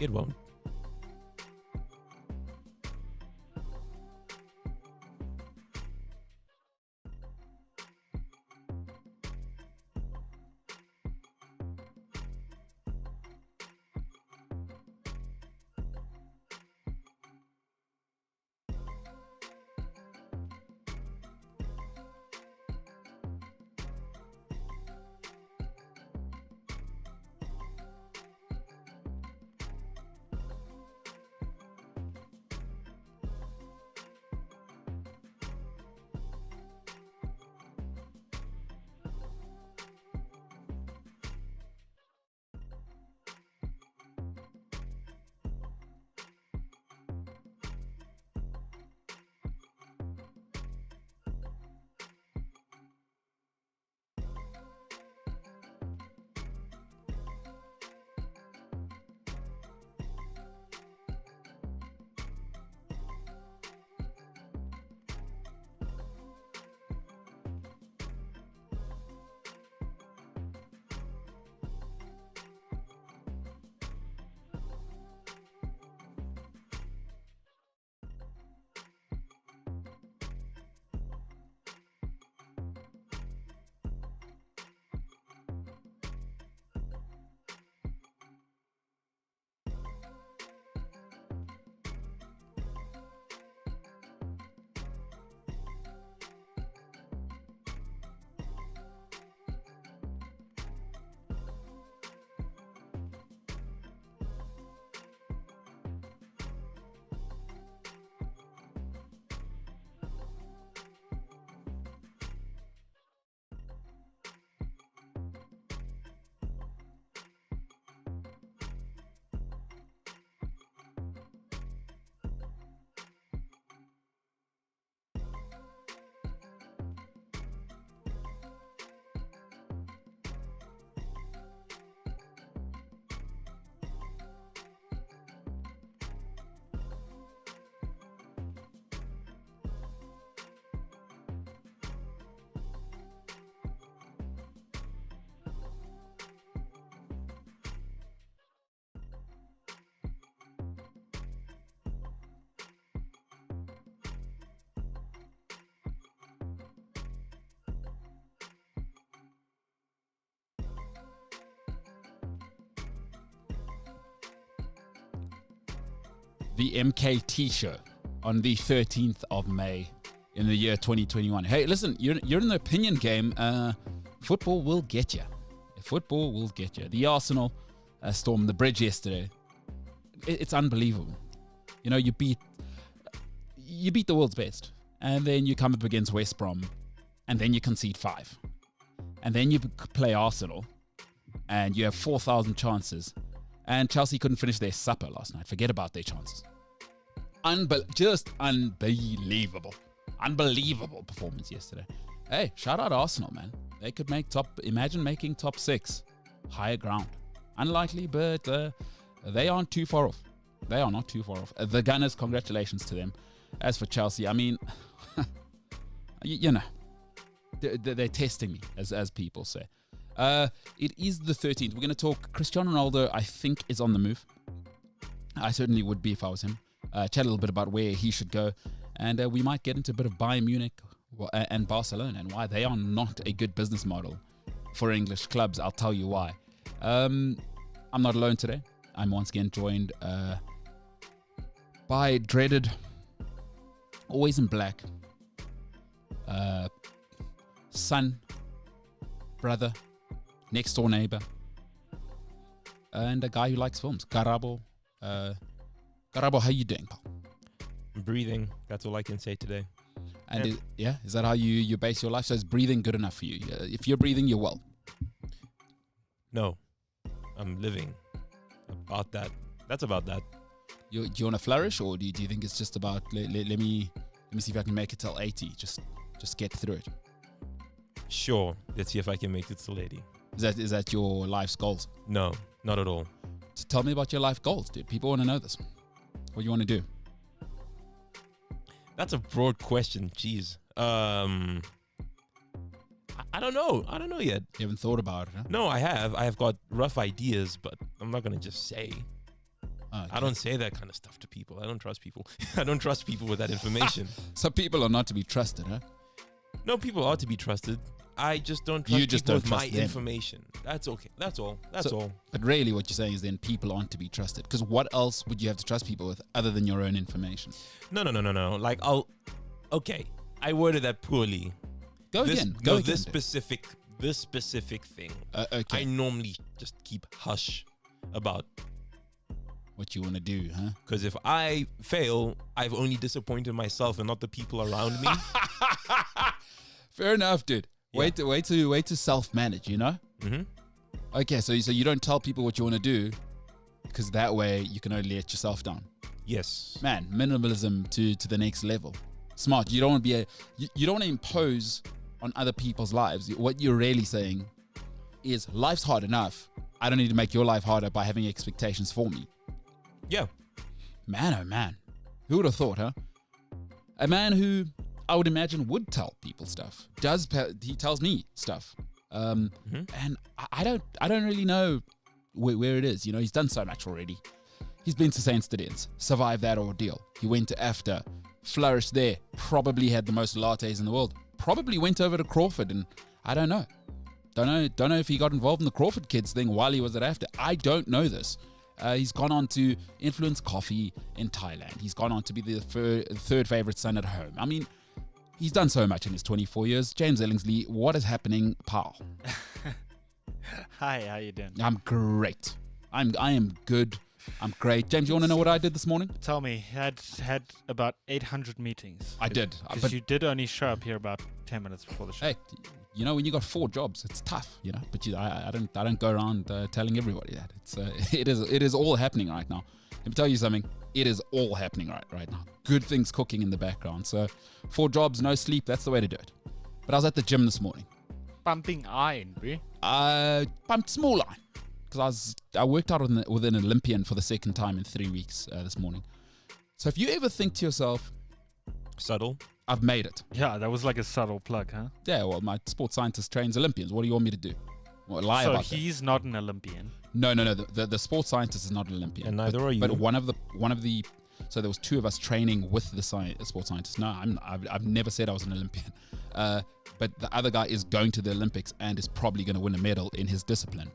It won't. The MKT Show on the 13th of May in the year 2021. Hey, listen, you're in the opinion game. Football will get you. Football will get you. The Arsenal stormed the bridge yesterday. It's unbelievable. You know, you beat the world's best, and then you come up against West Brom, and then you concede 5. And then you play Arsenal, and you have 4,000 chances. And Chelsea couldn't finish their supper last night. Forget about their chances. Just unbelievable. Unbelievable performance yesterday. Hey, shout out Arsenal, man. They could make imagine making top 6. Higher ground. Unlikely, but they aren't too far off. They are not too far off. The Gunners, congratulations to them. As for Chelsea, I mean, you know, they're testing me, as people say. It is the 13th. We're going to talk. Cristiano Ronaldo, I think, is on the move. I certainly would be if I was him. Chat a little bit about where he should go. And we might get into a bit of Bayern Munich and Barcelona and why they are not a good business model for English clubs. I'll tell you why. I'm not alone today. I'm once again joined by dreaded, always in black, son, brother, next door neighbor, and a guy who likes films. Karabo, how you doing, pal? I'm breathing. That's all I can say today. And is that how you base your life? So is breathing good enough for you? If you're breathing, you're well. No, I'm living. About that. That's about that. Do you want to flourish, or do you think it's just about let me see if I can make it till 80? Just get through it. Sure. Let's see if I can make it till 80. Is that your life's goals? No, not at all. So tell me about your life goals, dude. People want to know this. What do you want to do? That's a broad question. Jeez. I don't know. I don't know yet. You haven't thought about it, huh? No, I have. I have got rough ideas, but I'm not going to just say. Okay. I don't say that kind of stuff to people. I don't trust people. I don't trust people with that information. So people are not to be trusted, huh? No, people are to be trusted. I just don't trust You just people don't with my trust them. information. That's okay. That's all. That's all. But really what you're saying is then people aren't to be trusted. Because what else would you have to trust people with other than your own information? No. Like, okay. I worded that poorly. Go again. Go again. This specific thing. Okay. I normally just keep hush about. What you want to do, huh? Because if I fail, I've only disappointed myself and not the people around me. Fair enough, dude. Yeah. Way to self-manage, you know? Mm-hmm. Okay, so you don't tell people what you want to do because that way you can only let yourself down. Yes. Man, minimalism to the next level. Smart. You don't want to you don't want to impose on other people's lives. What you're really saying is life's hard enough. I don't need to make your life harder by having expectations for me. Yeah. Man, oh man. Who would have thought, huh? A man who I would imagine would tell people stuff. He tells me stuff. And I don't really know where it is. You know, he's done so much already. He's been to Saint Stadians, survived that ordeal. He went to AFTA, flourished there, probably had the most lattes in the world. Probably went over to Crawford and I don't know. Don't know if he got involved in the Crawford Kids thing while he was at AFTA. I don't know this. He's gone on to influence coffee in Thailand. He's gone on to be the third favorite son at home. I mean, he's done so much in his 24 years. James Ellingsley, what is happening, pal? Hi, how you doing? I'm great. I am good. I'm great. James, you want to know what I did this morning? Tell me, had about 800 meetings. I did. Because you did only show up here about 10 minutes before the show. Hey, you know, when you got 4 jobs, it's tough, you know. But I don't go around telling everybody that. It is all happening right now. Let me tell you something. It is all happening right now. Good things cooking in the background. So 4 jobs, no sleep. That's the way to do it. But I was at the gym this morning. Pumping iron, bro. I pumped small iron because I worked out with an Olympian for the second time in 3 weeks this morning. So if you ever think to yourself, subtle, I've made it. Yeah, that was like a subtle plug, huh? Yeah, well, my sports scientist trains Olympians. What do you want me to do? Lie about that? So he's not an Olympian. No. The sports scientist is not an Olympian. And neither are you. But one of the so there was 2 of us training with the sports scientist. No, I've never said I was an Olympian. But the other guy is going to the Olympics and is probably going to win a medal in his discipline.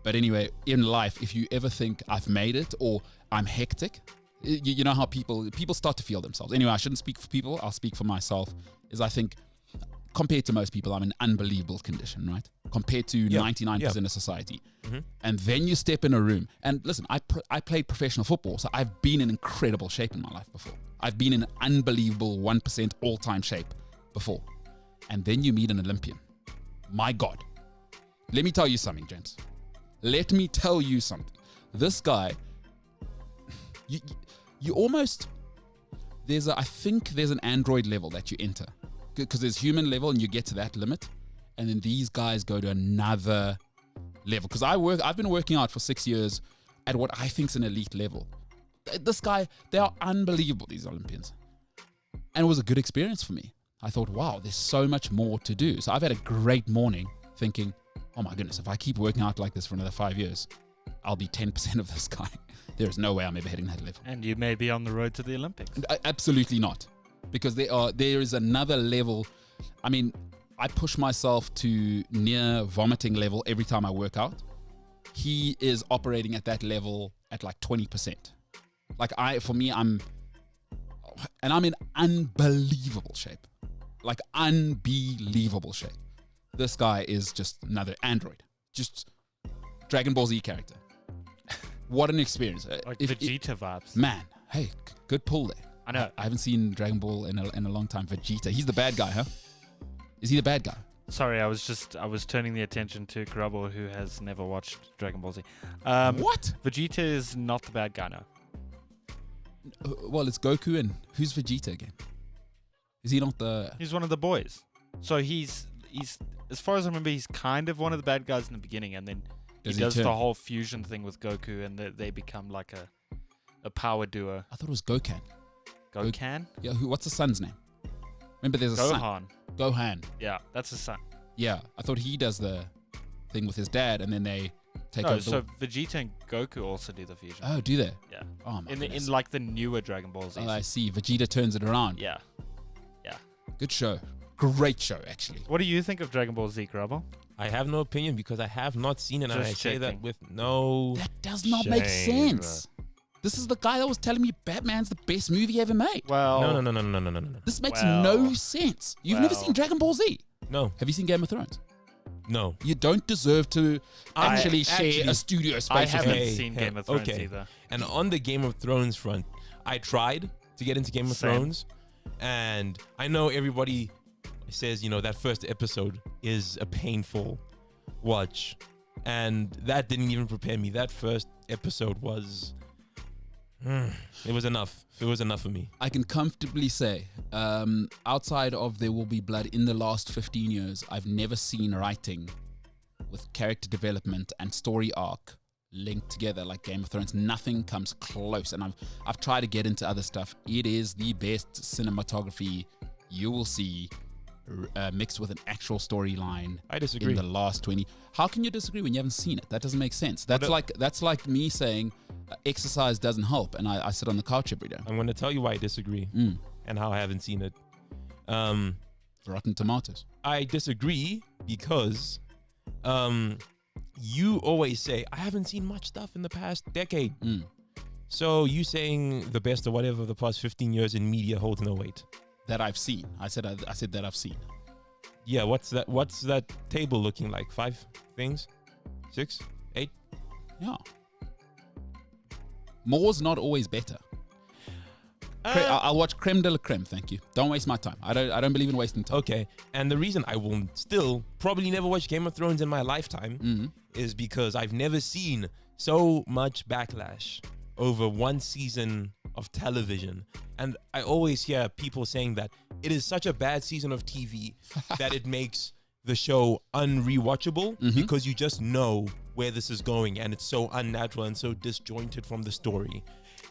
But anyway, in life, if you ever think I've made it or I'm hectic, you know how people start to feel themselves. Anyway, I shouldn't speak for people. I'll speak for myself. Is I think compared to most people, I'm in unbelievable condition, right? Compared to 99% of society. Mm-hmm. And then you step in a room. And listen, I played professional football, so I've been in incredible shape in my life before. I've been in unbelievable 1% all-time shape before. And then you meet an Olympian. My God. Let me tell you something, James. Let me tell you something. This guy, you almost, I think there's an android level that you enter. Because there's human level and you get to that limit. And then these guys go to another level. Because I've been working out for 6 years at what I think is an elite level. This guy, they are unbelievable, these Olympians. And it was a good experience for me. I thought, wow, there's so much more to do. So I've had a great morning thinking, oh my goodness, if I keep working out like this for another 5 years, I'll be 10% of this guy. There is no way I'm ever hitting that level. And you may be on the road to the Olympics. Absolutely not. Because there is another level. I mean, I push myself to near vomiting level every time I work out. He is operating at that level at like 20%. Like I'm in unbelievable shape. Like unbelievable shape. This guy is just another android. Just Dragon Ball Z character. What an experience. Like Vegeta vibes. Man, hey, good pull there. I know. I haven't seen Dragon Ball in a long time. Vegeta. He's the bad guy, huh? Is he the bad guy? Sorry, I was turning the attention to Grubble, who has never watched Dragon Ball Z. What? Vegeta is not the bad guy now. Well, it's Goku, and who's Vegeta again? Is he not the... He's one of the boys. So he's as far as I remember, he's kind of one of the bad guys in the beginning, and then he does the whole fusion thing with Goku, and they become like a power duo. I thought it was Gokan. Gokan? Yeah, what's the son's name? Remember there's a son. Gohan. Yeah, that's his son. Yeah, I thought he does the thing with his dad, and then take No, over. so Vegeta and Goku also do the fusion. Oh, do they? Yeah. Oh my In goodness. like the newer Dragon Ball Z. Oh, I see. Vegeta turns it around. Yeah. Good show. Great show, actually. What do you think of Dragon Ball Z, Grubble? I have no opinion because I have not seen it, and I Just say that checking. with no. That does not make shame, sense. This is the guy that was telling me Batman's the best movie ever made. Well, No. This makes Well- no sense. You've never well- seen Dragon Ball Z. No. Have you seen Game of Thrones? No. You don't deserve to actually share actually- a studio space. I with haven't me. Hey, seen hey, Game of Thrones okay. either. And on the Game of Thrones front, I tried to get into Game of Same. Thrones, and I know everybody says, that first episode is a painful watch, and that didn't even prepare me. That first episode was, it was enough. It was enough for me. I can comfortably say, outside of There Will Be Blood in the last 15 years, I've never seen writing with character development and story arc linked together like Game of Thrones. Nothing comes close. And I've tried to get into other stuff. It is the best cinematography you will see mixed with an actual storyline. I disagree. In the last 20. How can you disagree when you haven't seen it? That doesn't make sense. That's like me saying exercise doesn't help, and I sit on the couch every day. I'm going to tell you why I disagree and how I haven't seen it. Rotten Tomatoes. I disagree because you always say, I haven't seen much stuff in the past decade. So you saying the best or whatever of the past 15 years in media holds no weight. That I've seen. I said that I've seen. Yeah, what's that table looking like? 5 things? 6? 8? Yeah. More's not always better. I'll watch creme de la creme, thank you. Don't waste my time. I don't believe in wasting time. Okay, and the reason I will still probably never watch Game of Thrones in my lifetime is because I've never seen so much backlash over one season of television. And I always hear people saying that it is such a bad season of TV that it makes the show unrewatchable because you just know where this is going, and it's so unnatural and so disjointed from the story.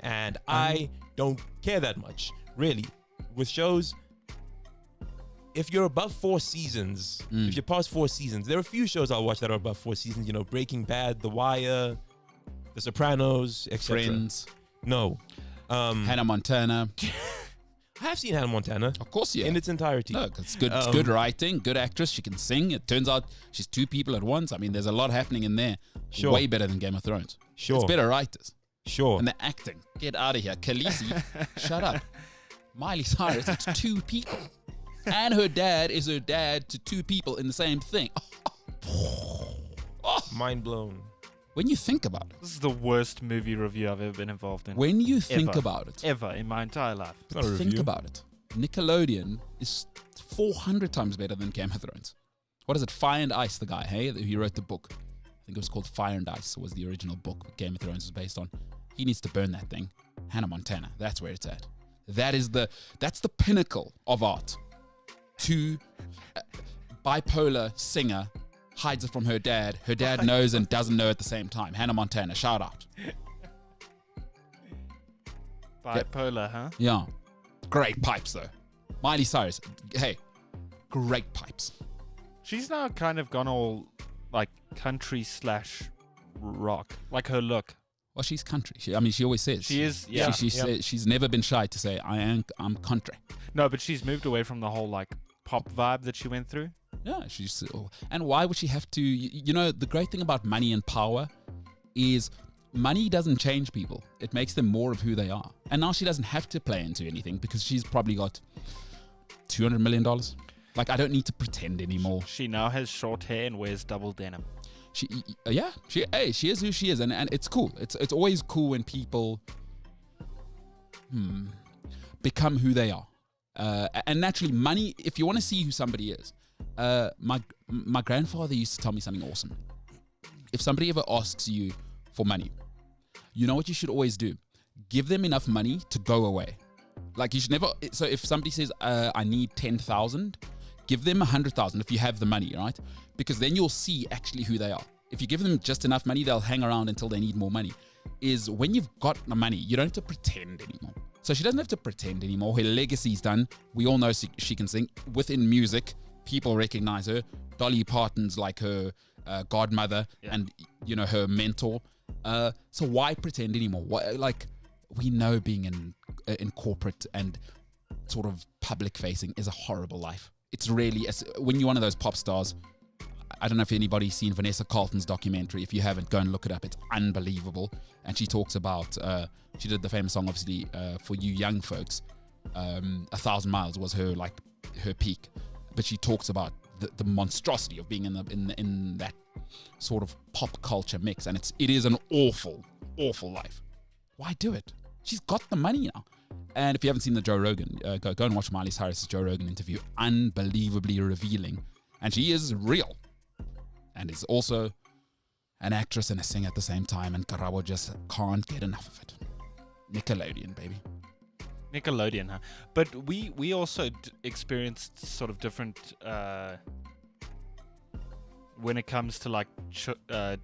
And I don't care that much, really. With shows, if you're above 4 seasons, if you're past 4 seasons, there are a few shows I'll watch that are above 4 seasons. Breaking Bad, The Wire, The Sopranos, etc. Friends. No. Hannah Montana. I have seen Hannah Montana. Of course, yeah. In its entirety. Look, it's good. It's good writing, good actress. She can sing. It turns out she's 2 people at once. I mean, there's a lot happening in there. Sure. Way better than Game of Thrones. Sure. It's better writers. Sure. And the acting. Get out of here. Khaleesi, shut up. Miley Cyrus, it's 2 people. And her dad is her dad to 2 people in the same thing. Mind blown. When you think about it. This is the worst movie review I've ever been involved in. When you think Ever. about it. Ever in my entire life. Not a Think review. about it. Nickelodeon is 400 times better than Game of Thrones. What is it? Fire and Ice, the guy, hey? He wrote the book. I think it was called Fire and Ice, was the original book Game of Thrones was based on. He needs to burn that thing. Hannah Montana, that's where it's at. That's the pinnacle of art. To bipolar singer hides it from her dad. Her dad knows and doesn't know at the same time. Hannah Montana, shout out. Bipolar, huh? Yeah. Great pipes, though. Miley Cyrus, hey, great pipes. She's now kind of gone all like country / rock, like her look. Well, she's country. She always says. She is, yeah. She's never been shy to say, I'm country. No, but she's moved away from the whole like pop vibe that she went through. Yeah, and why would she have to? The great thing about money and power is money doesn't change people. It makes them more of who they are. And now she doesn't have to play into anything because she's probably got $200 million. Like, I don't need to pretend anymore. She now has short hair and wears double denim. She is who she is, and it's cool. It's always cool when people become who they are. And naturally, money. If you want to see who somebody is, my grandfather used to tell me something awesome. If somebody ever asks you for money, you know what you should always do? Give them enough money to go away. Like, you should never. So if somebody says, "I need 10,000," give them 100,000 if you have the money, right? Because then you'll see actually who they are. If you give them just enough money, they'll hang around until they need more money. Is when you've got the money, you don't have to pretend anymore. So she doesn't have to pretend anymore. Her legacy's done. We all know she can sing. Within music, people recognize her. Dolly Parton's like her godmother and her mentor. So why pretend anymore? We know being in corporate and sort of public facing is a horrible life. It's really, when you're one of those pop stars. I don't know if anybody's seen Vanessa Carlton's documentary. If you haven't, go and look it up. It's unbelievable. And she talks about, she did the famous song, obviously, for you young folks. 1,000 Miles was her peak. But she talks about the monstrosity of being in that sort of pop culture mix. And it is an awful, awful life. Why do it? She's got the money now. And if you haven't seen the Joe Rogan, go and watch Miley Cyrus's Joe Rogan interview. Unbelievably revealing. And she is real. And is also an actress and a singer at the same time. And Karabo just can't get enough of it. Nickelodeon, baby. Nickelodeon, huh? But we also experienced sort of different when it comes to like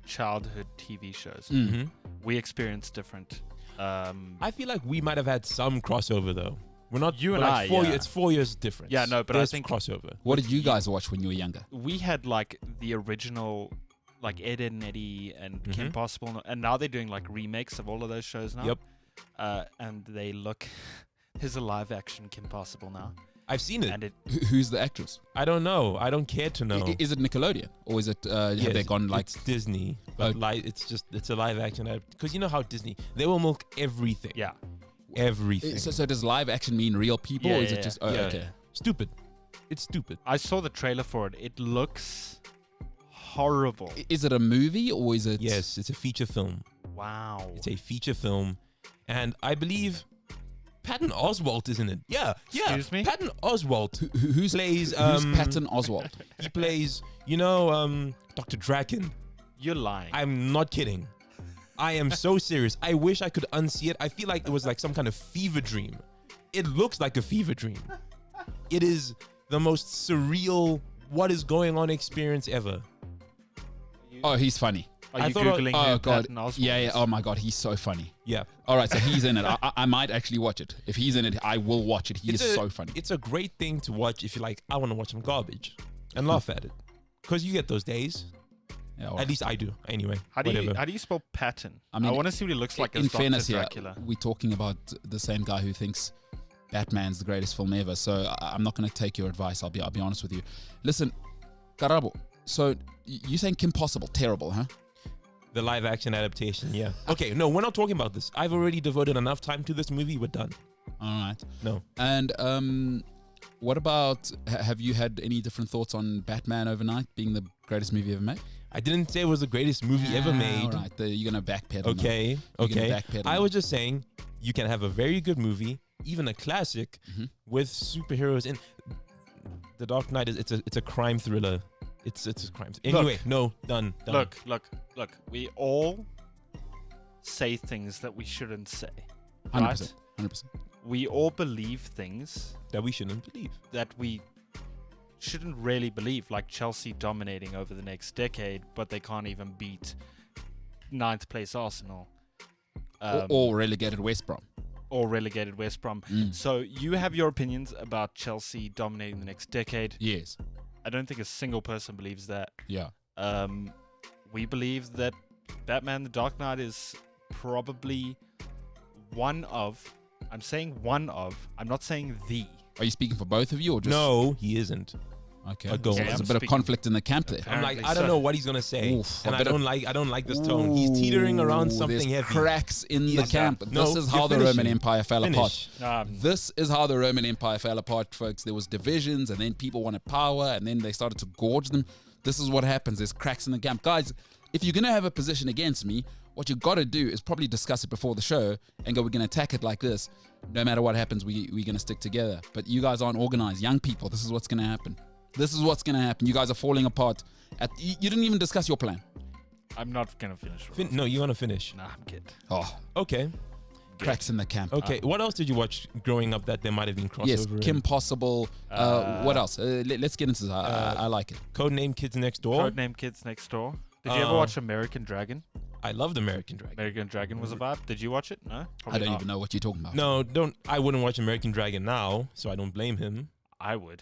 childhood TV shows. Mm-hmm. We experienced different. I feel like we might have had some crossover though. We're not you and like I. It's 4 years difference. Yeah, no, but there's I think crossover. What did you guys watch when you were younger? We had like the original, like Ed, Edd n Eddy and Kim Possible, and now they're doing like remakes of all of those shows now. Yep. And they look. There's a live action Kim Possible now. I've seen it. And Who's the actress? I don't know. I don't care to know. Is it Nickelodeon or is it? Yes, have they gone like it's Disney? But it's a live action. Because you know how Disney, they will milk everything. Yeah. Everything. So does live action mean real people, or is it just? Oh, yeah. okay. Stupid. It's stupid. I saw the trailer for it. It looks horrible. Is it a movie or is it? Yes, it's a feature film. Wow. It's a feature film, and I believe Patton Oswalt is in it. Yeah. Excuse me? Patton Oswalt. Who's plays? Who's Patton Oswalt? He plays. Dr. Draken. You're lying. I'm not kidding. I am so serious. I wish I could unsee it. I feel like it was like some kind of fever dream. It looks like a fever dream. It is the most surreal, what is going on experience ever. Oh, he's funny. Are you Googling who God. Patton Oswalt Yeah. is? Oh my God, he's so funny. Yeah. All right, so he's in it. I might actually watch it. If he's in it, I will watch it. He is so funny. It's a great thing to watch if you're like, I want to watch some garbage and laugh at it. Because you get those days. Yeah, At least I do. Anyway. How do whatever. you spell Patton? I mean, I want to see what he looks like in as fairness Dr. here, Dracula. we're talking about the same guy who thinks Batman's the greatest film ever. So I'm not going to take your advice. I'll be honest with you. Listen, Karabo. So you saying Kim Possible terrible, huh? The live action adaptation, yeah. Okay, no, we're not talking about this. I've already devoted enough time to this movie. We're done. All right. No. And what about? Have you had any different thoughts on Batman Overnight being the greatest movie ever made? I didn't say it was the greatest movie ever made. All right, you're gonna backpedal. Okay, now. You're okay. gonna backpedal I now. was just saying you can have a very good movie, even a classic, with superheroes in. The Dark Knight it's a crime thriller. It's a crime. Anyway, no, done. Look. We all say things that we shouldn't say. 100%. 100%. We all believe things that we shouldn't believe. that we shouldn't really believe, like Chelsea dominating over the next decade, but they can't even beat 9th place Arsenal. Or relegated West Brom. Or relegated West Brom. So you have your opinions about Chelsea dominating the next decade. Yes. I don't think a single person believes that. Yeah. We believe that Batman The Dark Knight is probably one of, I'm saying one of, I'm not saying the. Are you speaking for both of you or just? No, he isn't. Okay. Go on. There's I'm a bit of speaking- conflict in the camp there. I'm like, Apparently I don't so. know what he's gonna say, Oof, and a I bit of- don't like this tone. He's teetering around Ooh, something there's heavy. cracks in the Yes, camp. no, This is you're how the Roman finishing. Empire fell apart. Finish. This is how the Roman Empire fell apart, folks. There was divisions, and then people wanted power, and then they started to gorge them. This is what happens. There's cracks in the camp. Guys, if you're going to have a position against me, what you got to do is probably discuss it before the show and go, we're going to attack it like this. No matter what happens, we're going to stick together. But you guys aren't organized. Young people, this is what's going to happen. This is what's going to happen. You guys are falling apart. You didn't even discuss your plan. I'm not going to finish. No, you want to finish? Nah, I'm good. Oh, Okay. cracks in the camp. Okay. What else did you watch growing up that there might have been crossover? Yes, in? Kim Possible. What else? Let's get into this. I like it. Codename Kids Next Door. Codename Kids Next Door. Did you ever watch American Dragon? I loved American Dragon. American Dragon was a vibe. Did you watch it? No? I Probably don't not. even know what you're talking about. No, don't. I wouldn't watch American Dragon now, so I don't blame him. I would.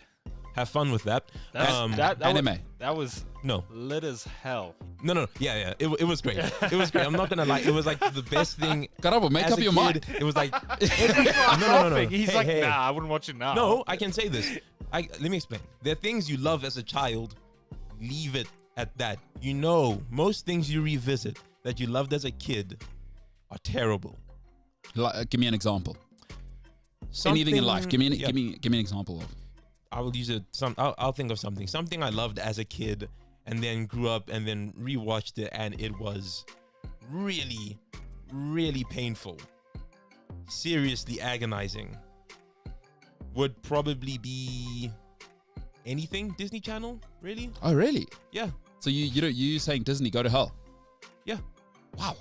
have fun with that. Anime. That was No. lit as hell. No. Yeah. It was great. It was great. I'm not gonna lie. It was like the best thing. Caramba, make as up a your kid. mind. It was like No. He's Hey, like, hey. nah, I wouldn't watch it now. No, I can say this. Let me explain. There are things you love as a child. Leave it at that. Most things you revisit that you loved as a kid are terrible. Give me an example. Anything in life. Give me an example of. I will use it. I'll think of something. Something I loved as a kid, and then grew up, and then rewatched it, and it was really, really painful. Seriously agonizing. Would probably be anything Disney Channel. Really? Oh, really? Yeah. So you saying Disney go to hell? Yeah. Wow.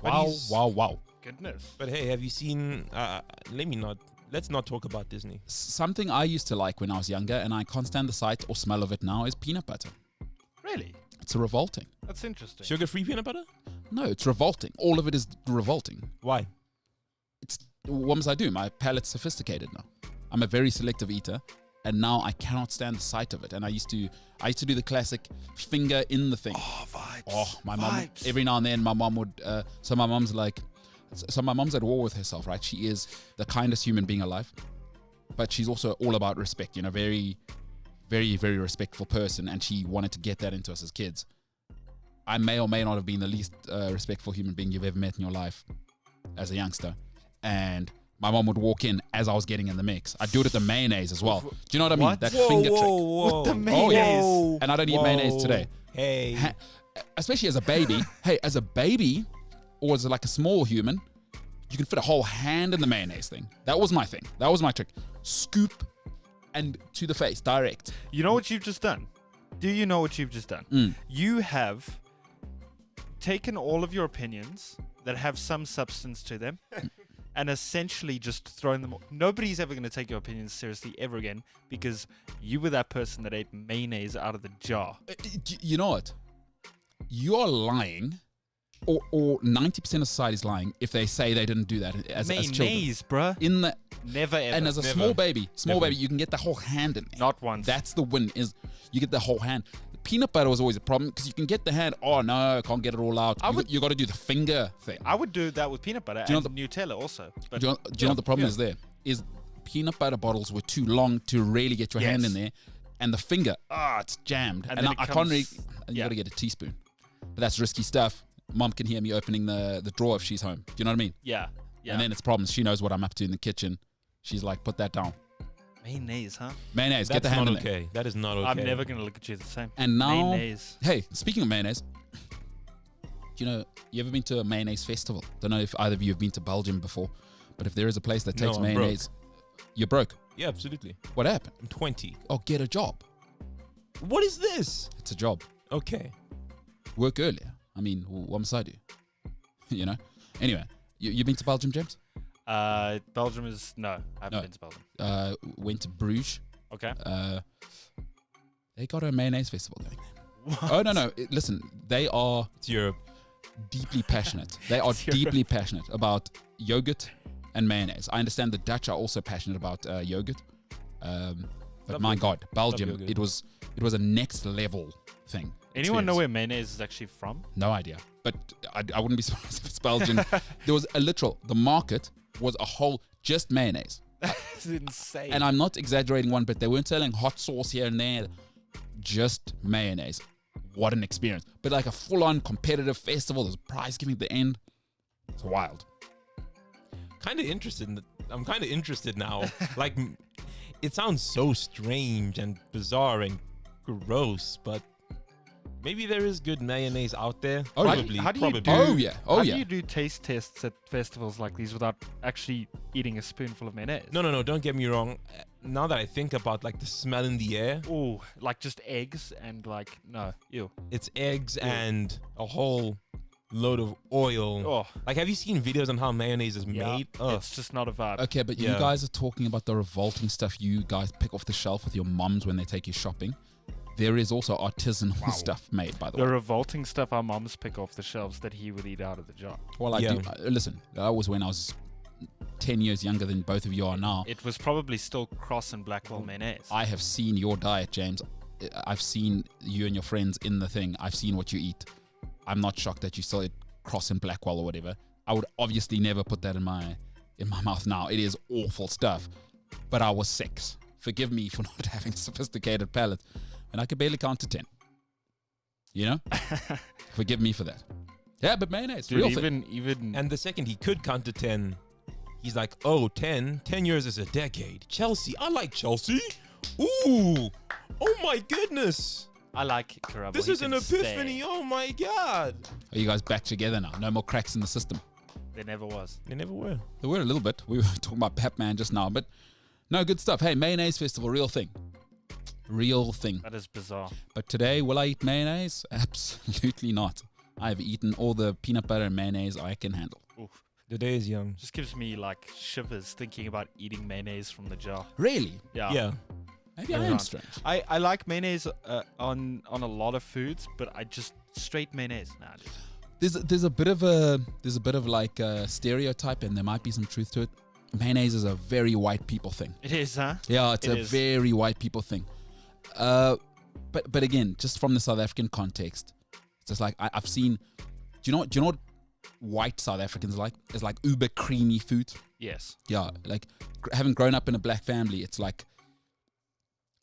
But Wow. Goodness. But hey, have you seen? Let's not talk about Disney. Something I used to like when I was younger, and I can't stand the sight or smell of it now, is peanut butter. Really? It's revolting. That's interesting. Sugar-free peanut butter? No, it's revolting. All of it is revolting. Why? What must I do? My palate's sophisticated now. I'm a very selective eater, and now I cannot stand the sight of it. And I used to do the classic finger in the thing. Oh, vibes. Oh, my mom. Vibes. Every now and then, my mom would. So my mom's at war with herself, right? She is the kindest human being alive, but she's also all about respect. Very, very, very respectful person, and she wanted to get that into us as kids. I may or may not have been the least respectful human being you've ever met in your life as a youngster, and my mom would walk in as I was getting in the mix. I'd do it at the mayonnaise as well. Do you know what I mean? What? That finger trick. With the mayonnaise. Oh, yeah. And I don't eat mayonnaise today. Hey. Especially as a baby. Hey, as a baby, or as like a small human, you can fit a whole hand in the mayonnaise thing. That was my thing. That was my trick. Scoop and to the face, direct. You know what you've just done? Do you know what you've just done? You have taken all of your opinions that have some substance to them and essentially just thrown them. Nobody's ever going to take your opinions seriously ever again because you were that person that ate mayonnaise out of the jar. You know what? You are lying, or 90% of society is lying if they say they didn't do that as children. Mayonnaise, bruh. In the Never ever. and as a Never. small baby, Never. you can get the whole hand in there. Not once. That's the win. Is you get the whole hand. Peanut butter was always a problem because you can get the hand. Oh no, I can't get it all out. You got to do the finger thing. I would do that with peanut butter Do you and Nutella also. But Do you know what the problem is there? Is peanut butter bottles were too long to really get your hand in there, and the finger, it's jammed, And and then I it can't really. comes- And you yeah. got to get a teaspoon, but that's risky stuff. Mom can hear me opening the drawer if she's home. Do you know what I mean? yeah. And then it's problems. She knows what I'm up to in the kitchen. She's like, put that down. Mayonnaise, huh? Mayonnaise, get That's the hand not in there. okay. That is not okay. I'm never going to look at you the same. And now, Mayonnaise. hey, speaking of mayonnaise, you ever been to a mayonnaise festival? Don't know if either of you have been to Belgium before, but if there is a place that No, takes I'm mayonnaise, you're broke. Yeah, absolutely. What happened? I'm 20. Oh, get a job. What is this? It's a job. Okay. Work earlier. I mean, what must I do? Anyway, you been to Belgium, James? Belgium is... No, I haven't No. been to Belgium. Went to Bruges. Okay. They got a mayonnaise festival going there. Oh, no. Listen, they are It's Europe. deeply passionate. They are It's Europe. deeply passionate about yogurt and mayonnaise. I understand the Dutch are also passionate about yogurt. But Love my yogurt. God, Belgium, yogurt. it was a next level thing. Anyone know experience. where mayonnaise is actually from? No idea. But I wouldn't be surprised if it's Belgian. There was the market was a whole just mayonnaise. That's insane. And I'm not exaggerating one bit. They weren't selling hot sauce here and there. Just mayonnaise. What an experience. But like a full-on competitive festival. There's prize giving at the end. It's wild. I'm kind of interested now. Like, it sounds so strange and bizarre and gross, but maybe there is good mayonnaise out there. Oh, yeah. Probably. How do you probably. do- Oh, yeah. How do you do taste tests at festivals like these without actually eating a spoonful of mayonnaise? No. Don't get me wrong. Now that I think about like the smell in the air, Ooh, like just eggs and like, no, ew. it's eggs and a whole load of oil. Oh, Like, have you seen videos on how mayonnaise is yeah. made? Ugh. It's just not a vibe. Okay, but you Yeah. guys are talking about the revolting stuff you guys pick off the shelf with your mums when they take you shopping. There is also artisanal stuff made, by the The way. revolting stuff our moms pick off the shelves that he would eat out of the jar. Well, I Yeah. do. Listen, that was when I was about 10 years younger than both of you are now. It was probably still Cross and Blackwell mayonnaise. I have seen your diet, James. I've seen you and your friends in the thing. I've seen what you eat. I'm not shocked that you still eat Cross and Blackwell or whatever. I would obviously never put that in my mouth now. It is awful stuff. But I was 6. Forgive me for not having a sophisticated palate. And I could barely count to 10. You know? Forgive me for that. Yeah, but mayonnaise, Dude, real thing. even And the second he could count to 10, he's like, oh, 10 years is a decade. Chelsea, I like Chelsea. Ooh, oh my goodness. I like Karabo. This He is an can epiphany. stay. Oh my God. Are you guys back together now? No more cracks in the system. There never was. They never were. There were a little bit. We were talking about Batman just now, but no, good stuff. Hey, mayonnaise festival, real thing. Real thing. That is bizarre. But today, will I eat mayonnaise? Absolutely not. I've eaten all the peanut butter and mayonnaise I can handle. Oof. The day is young. Just gives me like shivers thinking about eating mayonnaise from the jar. Really? Yeah. Maybe I am Around. strange. I like mayonnaise on a lot of foods, but I just straight mayonnaise. Nah, dude. There's a bit of like a stereotype, and there might be some truth to it. Mayonnaise is a very white people thing. It is, huh? Yeah, it's It a is. very white people thing. But again, just from the South African context, it's just like I've seen. Do you know what white South Africans like? It's like uber creamy food. Yes. Yeah, like having grown up in a black family, it's like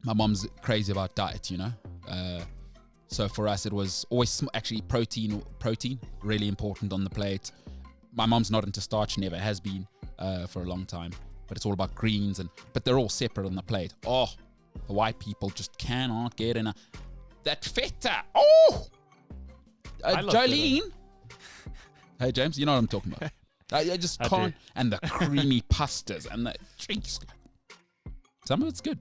my mom's crazy about diet, you know. So for us, it was always actually protein, really important on the plate. My mom's not into starch, never has been for a long time, but it's all about greens but they're all separate on the plate. Oh, the white people just cannot get enough. That feta. Oh, I love Jolene. Hey James, you know what I'm talking about. I just I can't. do. And the creamy pastas and the drinks. Some of it's good.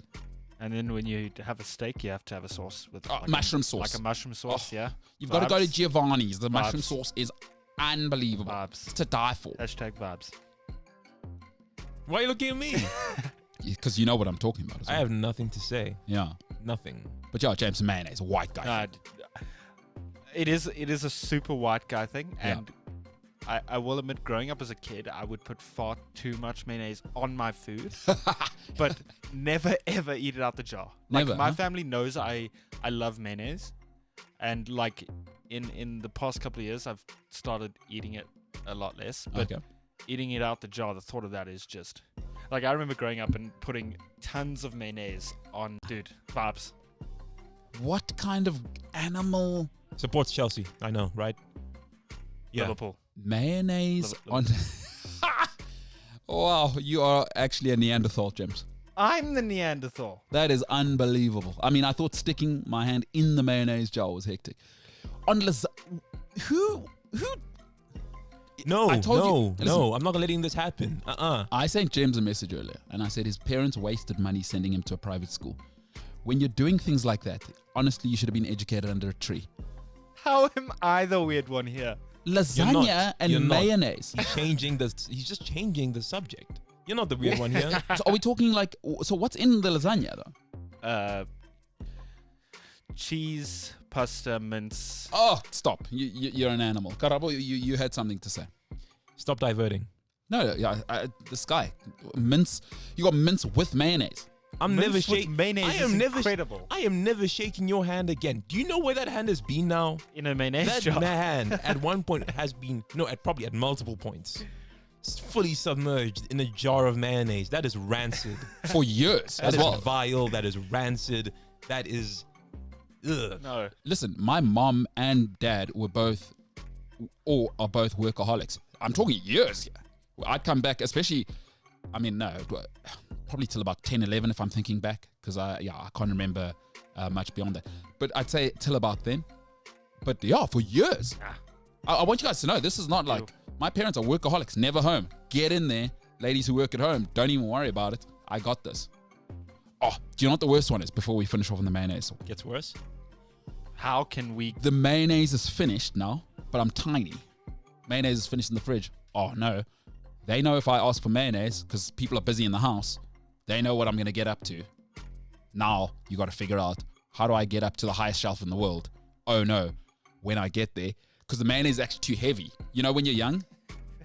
And then when you have a steak, you have to have a sauce with Mushroom sauce. like a mushroom sauce. Yeah. You've got to go to Vibes. Giovanni's. The mushroom Vibes. sauce is unbelievable. Vibes. It's to die for. Hashtag vibes. Why are you looking at me? Because you know what I'm talking about as I well. have nothing to say. Yeah. Nothing. But yeah, James mayonnaise, a white guy. Nah, it is a super white guy thing, Yeah. and I will admit, growing up as a kid, I would put far too much mayonnaise on my food, but never ever eat it out the jar. Like Never, my huh? family knows I love mayonnaise, and like in the past couple of years, I've started eating it a lot less. But Okay. eating it out the jar, the thought of that is just like, I remember growing up and putting tons of mayonnaise on, dude, vibes. What kind of animal Supports Chelsea. I know, right? Yeah. Liverpool. mayonnaise on? Love Wow, you are actually a Neanderthal, James. I'm the Neanderthal. That is unbelievable. I mean, I thought sticking my hand in the mayonnaise jar was hectic. On who? No, I told you- no, listen. no. I'm not letting this happen. I sent James a message earlier, and I said his parents wasted money sending him to a private school. When you're doing things like that, honestly, you should have been educated under a tree. How am I the weird one here? Lasagna You're and not. mayonnaise. He's just changing the subject. You're not the weird one here. So are we talking like? So what's in the lasagna though? Cheese, pasta, mince. Oh, stop! You're an animal. Karabo, you had something to say. Stop diverting. No, yeah, this guy, mince. You got mince with mayonnaise. I'm Mince never with shaking. mayonnaise I am is never. incredible. I am never shaking your hand again. Do you know where that hand has been now? In a mayonnaise That jar. man at one point has been probably at multiple points, fully submerged in a jar of mayonnaise. That is rancid. For years That as is well. vile. That is rancid. That is. Ugh. No. Listen, my mom and dad were both, or are both workaholics. I'm talking years here. I'd come back, especially, I mean, no, probably till about 10, 11 if I'm thinking back, because I can't remember much beyond that. But I'd say till about then. But yeah, for years. I want you guys to know, this is not like, my parents are workaholics, never home. Get in there. Ladies who work at home, don't even worry about it. I got this. Oh, do you know what the worst one is before we finish off on the mayonnaise? Gets worse. How can we? The mayonnaise is finished now, but I'm tiny. Mayonnaise is finished in the fridge. Oh no. They know if I ask for mayonnaise, because people are busy in the house, they know what I'm going to get up to. Now, you got to figure out, how do I get up to the highest shelf in the world? Oh no, when I get there, because the mayonnaise is actually too heavy. You know when you're young?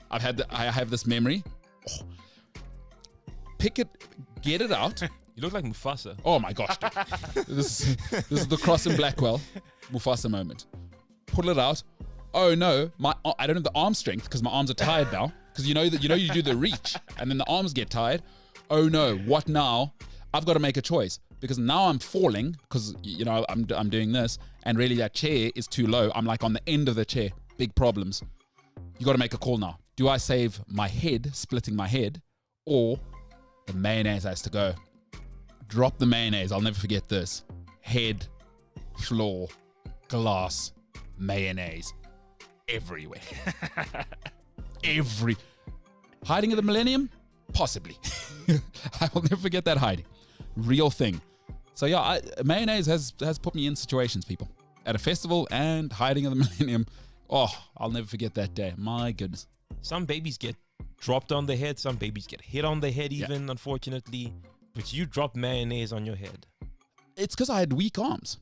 I have this memory. Oh, pick it, get it out. You look like Mufasa. Oh my gosh, dude. This is the Cross and Blackwell Mufasa moment. Pull it out. Oh no, I don't have the arm strength because my arms are tired now. Because you know you do the reach and then the arms get tired. Oh no, what now? I've got to make a choice because now I'm falling because I'm doing this and really that chair is too low. I'm like on the end of the chair. Big problems. You got to make a call now. Do I save my head, splitting my head, or the mayonnaise has to go? Drop the mayonnaise. I'll never forget this. Head, floor, glass, mayonnaise, everywhere. Hiding of the millennium? Possibly. I will never forget that hiding. Real thing. So yeah, mayonnaise has put me in situations, people. At a festival and hiding of the millennium. Oh, I'll never forget that day. My goodness. Some babies get dropped on the head. Some babies get hit on the head even, unfortunately. But you dropped mayonnaise on your head. It's because I had weak arms.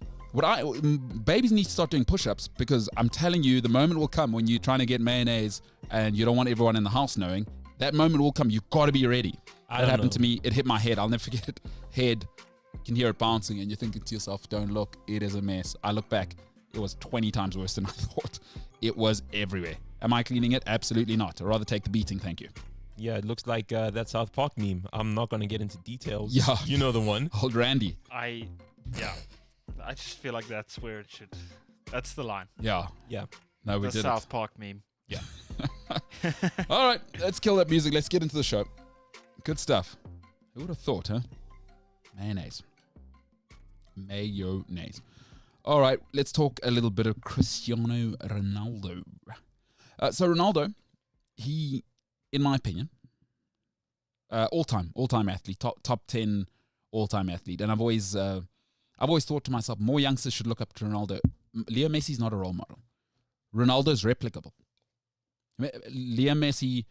Babies need to start doing push-ups because I'm telling you, the moment will come when you're trying to get mayonnaise and you don't want everyone in the house knowing. That moment will come. You've got to be ready. That happened to me. It hit my head. I'll never forget it. Head. You can hear it bouncing and you're thinking to yourself, don't look. It is a mess. I look back. It was 20 times worse than I thought. It was everywhere. Am I cleaning it? Absolutely not. I'd rather take the beating. Thank you. Yeah, it looks like that South Park meme. I'm not going to get into details. Yeah. You know the one. Old Randy. I just feel like that's where it should. That's the line. Yeah. Yeah. No, we the did South Park meme. Yeah. All right. Let's kill that music. Let's get into the show. Good stuff. Who would have thought, huh? Mayonnaise. All right. Let's talk a little bit of Cristiano Ronaldo. So Ronaldo, he, in my opinion, all-time athlete, top 10 all-time athlete. And I've always thought to myself, more youngsters should look up to Ronaldo. Leo Messi's not a role model. Ronaldo's replicable. Leo Messi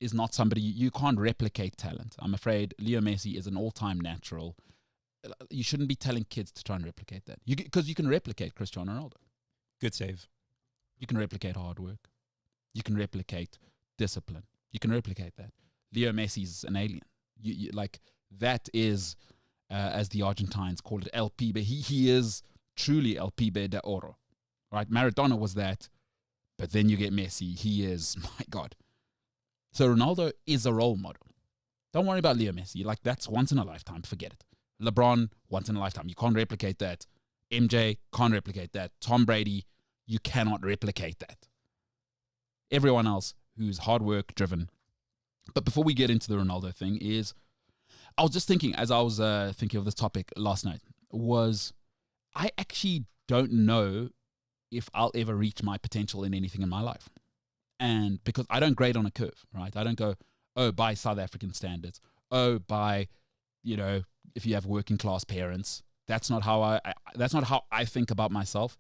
is not somebody, you can't replicate talent. I'm afraid Leo Messi is an all-time natural. You shouldn't be telling kids to try and replicate that. Because you can replicate Cristiano Ronaldo. Good save. You can replicate hard work. You can replicate discipline. You can replicate that. Leo Messi's an alien. Like that is, as the Argentines call it, El Pibe. He is truly El Pibe de Oro. Right? Maradona was that. But then you get Messi. He is, my God. So Ronaldo is a role model. Don't worry about Leo Messi. Like that's once in a lifetime. Forget it. LeBron, once in a lifetime. You can't replicate that. MJ, can't replicate that. Tom Brady, you cannot replicate that. Everyone else who's hard work driven. But before we get into the Ronaldo thing I was just thinking, as I was thinking of this topic last night, was I actually don't know if I'll ever reach my potential in anything in my life. And because I don't grade on a curve, right? I don't go, oh, by South African standards. Oh, by, if you have working class parents. That's not how I think about myself.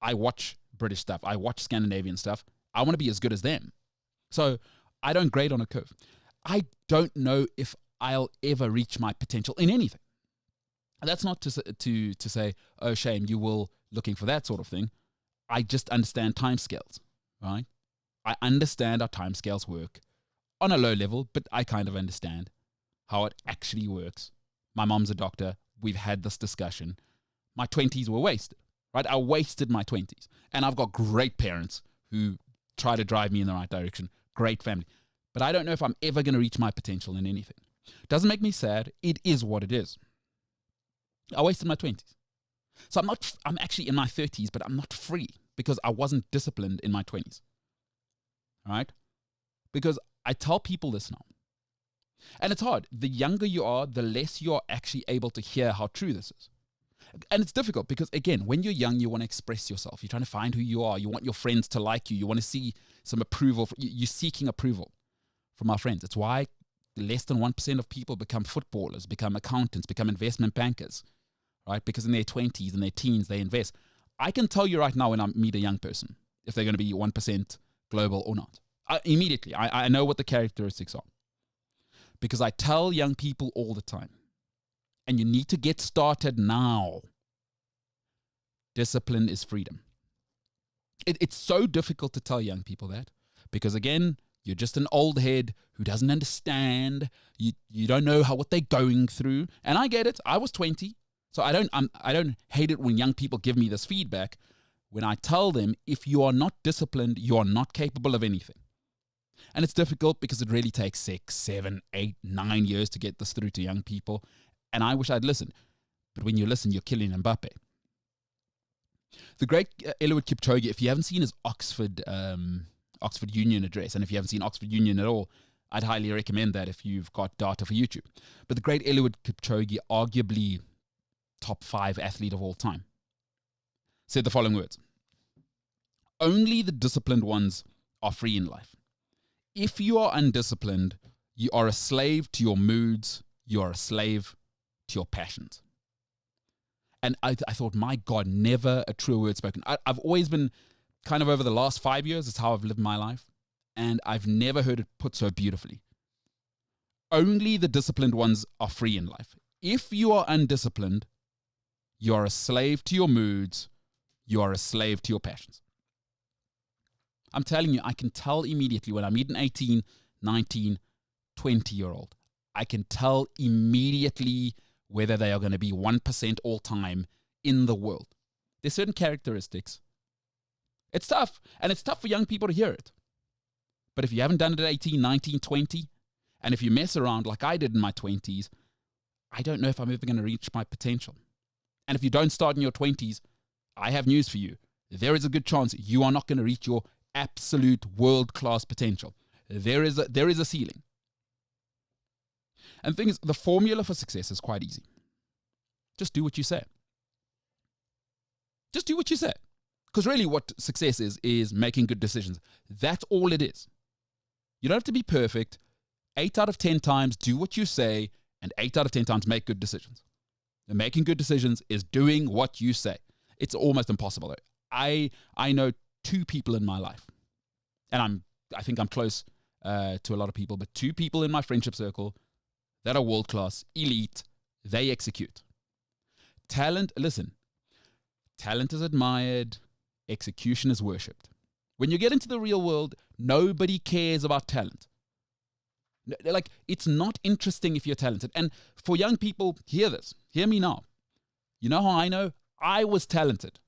I watch British stuff. I watch Scandinavian stuff. I want to be as good as them. So I don't grade on a curve. I don't know if I'll ever reach my potential in anything. And that's not to say, oh, shame, you will looking for that sort of thing. I just understand timescales, right? I understand how timescales work on a low level, but I kind of understand how it actually works. My mom's a doctor. We've had this discussion. My 20s were wasted, right? I wasted my 20s. And I've got great parents who try to drive me in the right direction. Great family. But I don't know if I'm ever going to reach my potential in anything. Doesn't make me sad. It is what it is. I wasted my 20s. So I'm actually in my 30s, but I'm not free because I wasn't disciplined in my 20s. All right? Because I tell people this now. And it's hard. The younger you are, the less you're actually able to hear how true this is. And it's difficult because, again, when you're young, you want to express yourself. You're trying to find who you are. You want your friends to like you. You want to see some approval. You're seeking approval from our friends. It's why less than 1% of people become footballers, become accountants, become investment bankers, right? Because in their 20s and their teens, they invest. I can tell you right now when I meet a young person if they're going to be 1% global or not. Immediately, I know what the characteristics are. Because I tell young people all the time, and you need to get started now. Discipline is freedom. It's so difficult to tell young people that because, again, You're just an old head who doesn't understand. You don't know what they're going through. And I get it. I was 20. So I don't hate it when young people give me this feedback. When I tell them, if you are not disciplined, you are not capable of anything. And it's difficult because it really takes 6, 7, 8, 9 years to get this through to young people. And I wish I'd listened. But when you listen, you're killing Mbappe. The great Eliud Kipchoge, if you haven't seen his Oxford Union address, and if you haven't seen Oxford Union at all, I'd highly recommend that if you've got data for YouTube. But the great Eliud Kipchoge, arguably top 5 athlete of all time, said the following words: only the disciplined ones are free in life. If you are undisciplined, you are a slave to your moods, you are a slave to your passions. And I thought, my God, never a true word spoken. I've always been kind of over the last 5 years, it's how I've lived my life. And I've never heard it put so beautifully. Only the disciplined ones are free in life. If you are undisciplined, you are a slave to your moods, you are a slave to your passions. I'm telling you, I can tell immediately when I meet an 18, 19, 20-year-old. I can tell immediately whether they are going to be 1% all time in the world. There's certain characteristics. It's tough, and it's tough for young people to hear it. But if you haven't done it at 18, 19, 20, and if you mess around like I did in my 20s, I don't know if I'm ever going to reach my potential. And if you don't start in your 20s, I have news for you. There is a good chance you are not going to reach your absolute world-class potential. There is a ceiling. And the thing is, the formula for success is quite easy. Just do what you say. Just do what you say. Because really what success is making good decisions. That's all it is. You don't have to be perfect. 8 out of 10 times, do what you say, and 8 out of 10 times, make good decisions. And making good decisions is doing what you say. It's almost impossible. I know 2 people in my life, and I think I'm close to a lot of people, but 2 people in my friendship circle that are world-class, elite, they execute. Talent is admired, execution is worshipped. When you get into the real world, nobody cares about talent. Like, it's not interesting if you're talented. And for young people, hear this. Hear me now. You know how I know? I was talented.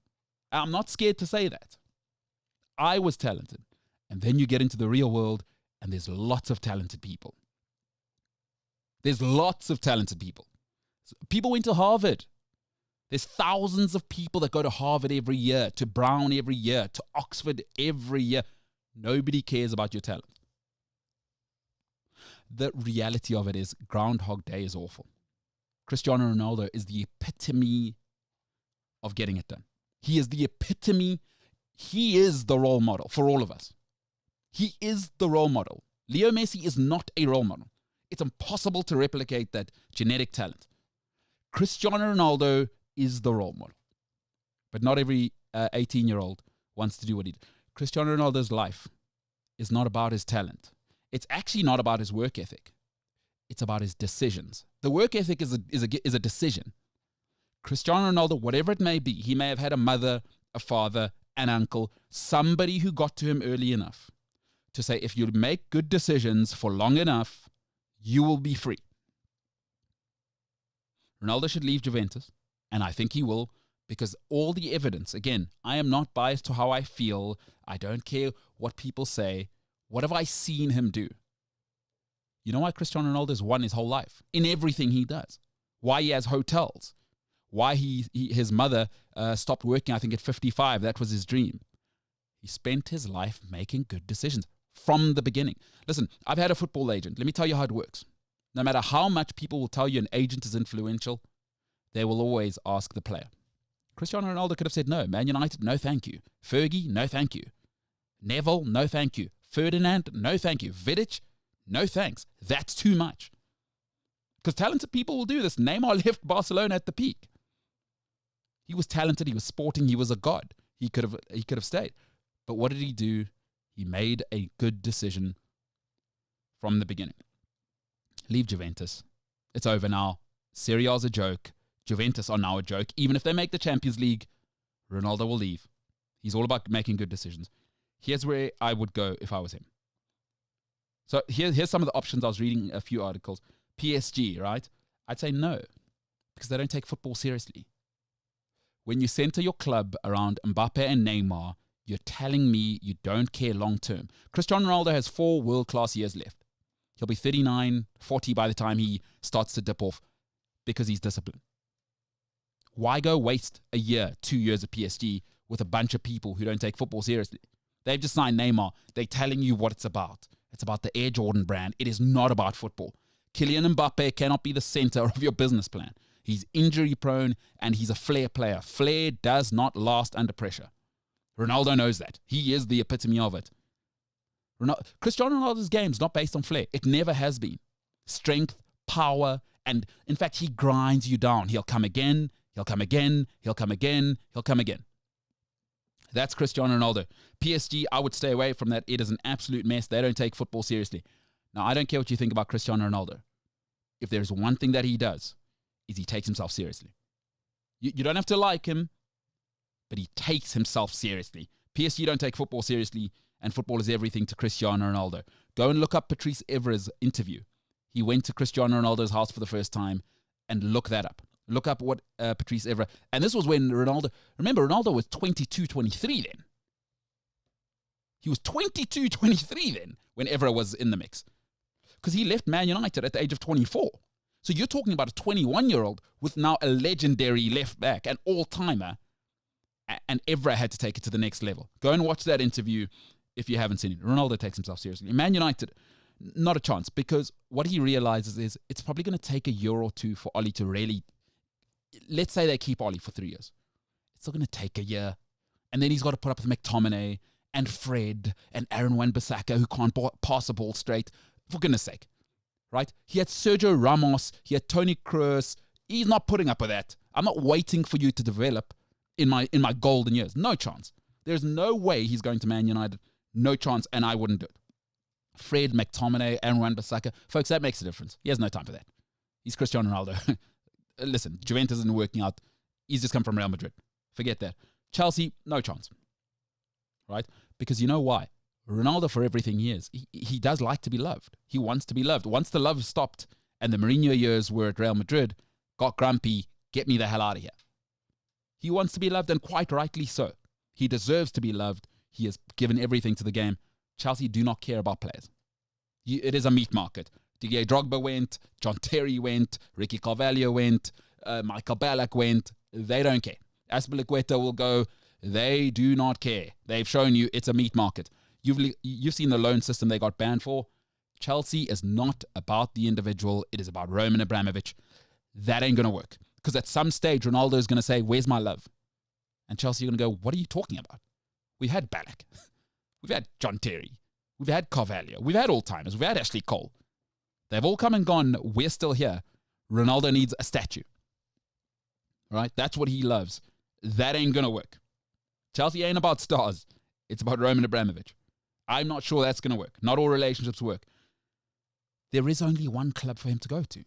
I'm not scared to say that. I was talented. And then you get into the real world, and there's lots of talented people. There's lots of talented people. People went to Harvard. There's thousands of people that go to Harvard every year, to Brown every year, to Oxford every year. Nobody cares about your talent. The reality of it is Groundhog Day is awful. Cristiano Ronaldo is the epitome of getting it done. He is the epitome. He is the role model for all of us. He is the role model. Leo Messi is not a role model. It's impossible to replicate that genetic talent. Cristiano Ronaldo is the role model. But not every 18-year-old wants to do what he did. Cristiano Ronaldo's life is not about his talent. It's actually not about his work ethic. It's about his decisions. The work ethic is a decision. Cristiano Ronaldo, whatever it may be, he may have had a mother, a father, an uncle, somebody who got to him early enough to say, if you make good decisions for long enough, you will be free. Ronaldo should leave Juventus, and I think he will, because all the evidence, again, I am not biased to how I feel. I don't care what people say. What have I seen him do? You know why Cristiano Ronaldo has won his whole life? In everything he does. Why he has hotels. Why his mother stopped working, I think, at 55. That was his dream. He spent his life making good decisions from the beginning. Listen, I've had a football agent. Let me tell you how it works. No matter how much people will tell you an agent is influential, they will always ask the player. Cristiano Ronaldo could have said no. Man United, no thank you. Fergie, no thank you. Neville, no thank you. Ferdinand, no thank you. Vidic, no thanks. That's too much. Because talented people will do this. Neymar left Barcelona at the peak. He was talented. He was sporting. He was a god. He could have stayed. But what did he do? He made a good decision from the beginning. Leave Juventus. It's over now. Serie A's a joke. Juventus are now a joke. Even if they make the Champions League, Ronaldo will leave. He's all about making good decisions. Here's where I would go if I was him. So here's some of the options. I was reading a few articles. PSG, right? I'd say no, because they don't take football seriously. When you center your club around Mbappe and Neymar, you're telling me you don't care long term. Cristiano Ronaldo has 4 world-class years left. He'll be 39, 40 by the time he starts to dip off because he's disciplined. Why go waste a year, 2 years at PSG with a bunch of people who don't take football seriously? They've just signed Neymar. They're telling you what it's about. It's about the Air Jordan brand. It is not about football. Kylian Mbappe cannot be the center of your business plan. He's injury prone and he's a flair player. Flair does not last under pressure. Ronaldo knows that. He is the epitome of it. Cristiano Ronaldo's game is not based on flair. It never has been. Strength, power, and in fact, he grinds you down. He'll come again, he'll come again, he'll come again, he'll come again. That's Cristiano Ronaldo. PSG, I would stay away from that. It is an absolute mess. They don't take football seriously. Now, I don't care what you think about Cristiano Ronaldo. If there's one thing that he does, is he takes himself seriously. You don't have to like him, but he takes himself seriously. PSG don't take football seriously, and football is everything to Cristiano Ronaldo. Go and look up Patrice Evra's interview. He went to Cristiano Ronaldo's house for the first time, and look that up. Look up what Patrice Evra... And this was when Ronaldo... Remember, Ronaldo was 22, 23 then. He was 22, 23 then, when Evra was in the mix. Because he left Man United at the age of 24. So you're talking about a 21-year-old with now a legendary left back, an all-timer, and Evra had to take it to the next level. Go and watch that interview if you haven't seen it. Ronaldo takes himself seriously. Man United, not a chance, because what he realizes is it's probably going to take a year or two for Oli to really... Let's say they keep Oli for 3 years. It's still going to take a year. And then he's got to put up with McTominay and Fred and Aaron Wan-Bissaka who can't pass the ball straight. For goodness sake. Right? He had Sergio Ramos. He had Toni Kroos. He's not putting up with that. I'm not waiting for you to develop in my golden years. No chance. There's no way he's going to Man United. No chance, and I wouldn't do it. Fred, McTominay, Aaron Wan-Bissaka. Folks, that makes a difference. He has no time for that. He's Cristiano Ronaldo. Listen, Juventus isn't working out. He's just come from Real Madrid. Forget that. Chelsea, no chance. Right? Because you know why? Ronaldo, for everything he is, he does like to be loved. He wants to be loved. Once the love stopped and the Mourinho years were at Real Madrid, got grumpy, get me the hell out of here. He wants to be loved, and quite rightly so. He deserves to be loved. He has given everything to the game. Chelsea do not care about players. It is a meat market. Didier Drogba went, John Terry went, Ricky Carvalho went, Michael Ballack went. They don't care. Azpilicueta will go. They do not care. They've shown you it's a meat market. You've seen the loan system they got banned for. Chelsea is not about the individual. It is about Roman Abramovich. That ain't going to work. Because at some stage, Ronaldo is going to say, where's my love? And Chelsea are going to go, what are you talking about? We've had Ballack. We've had John Terry. We've had Carvalho. We've had all-timers. We've had Ashley Cole. They've all come and gone. We're still here. Ronaldo needs a statue. Right? That's what he loves. That ain't going to work. Chelsea ain't about stars. It's about Roman Abramovich. I'm not sure that's going to work. Not all relationships work. There is only one club for him to go to.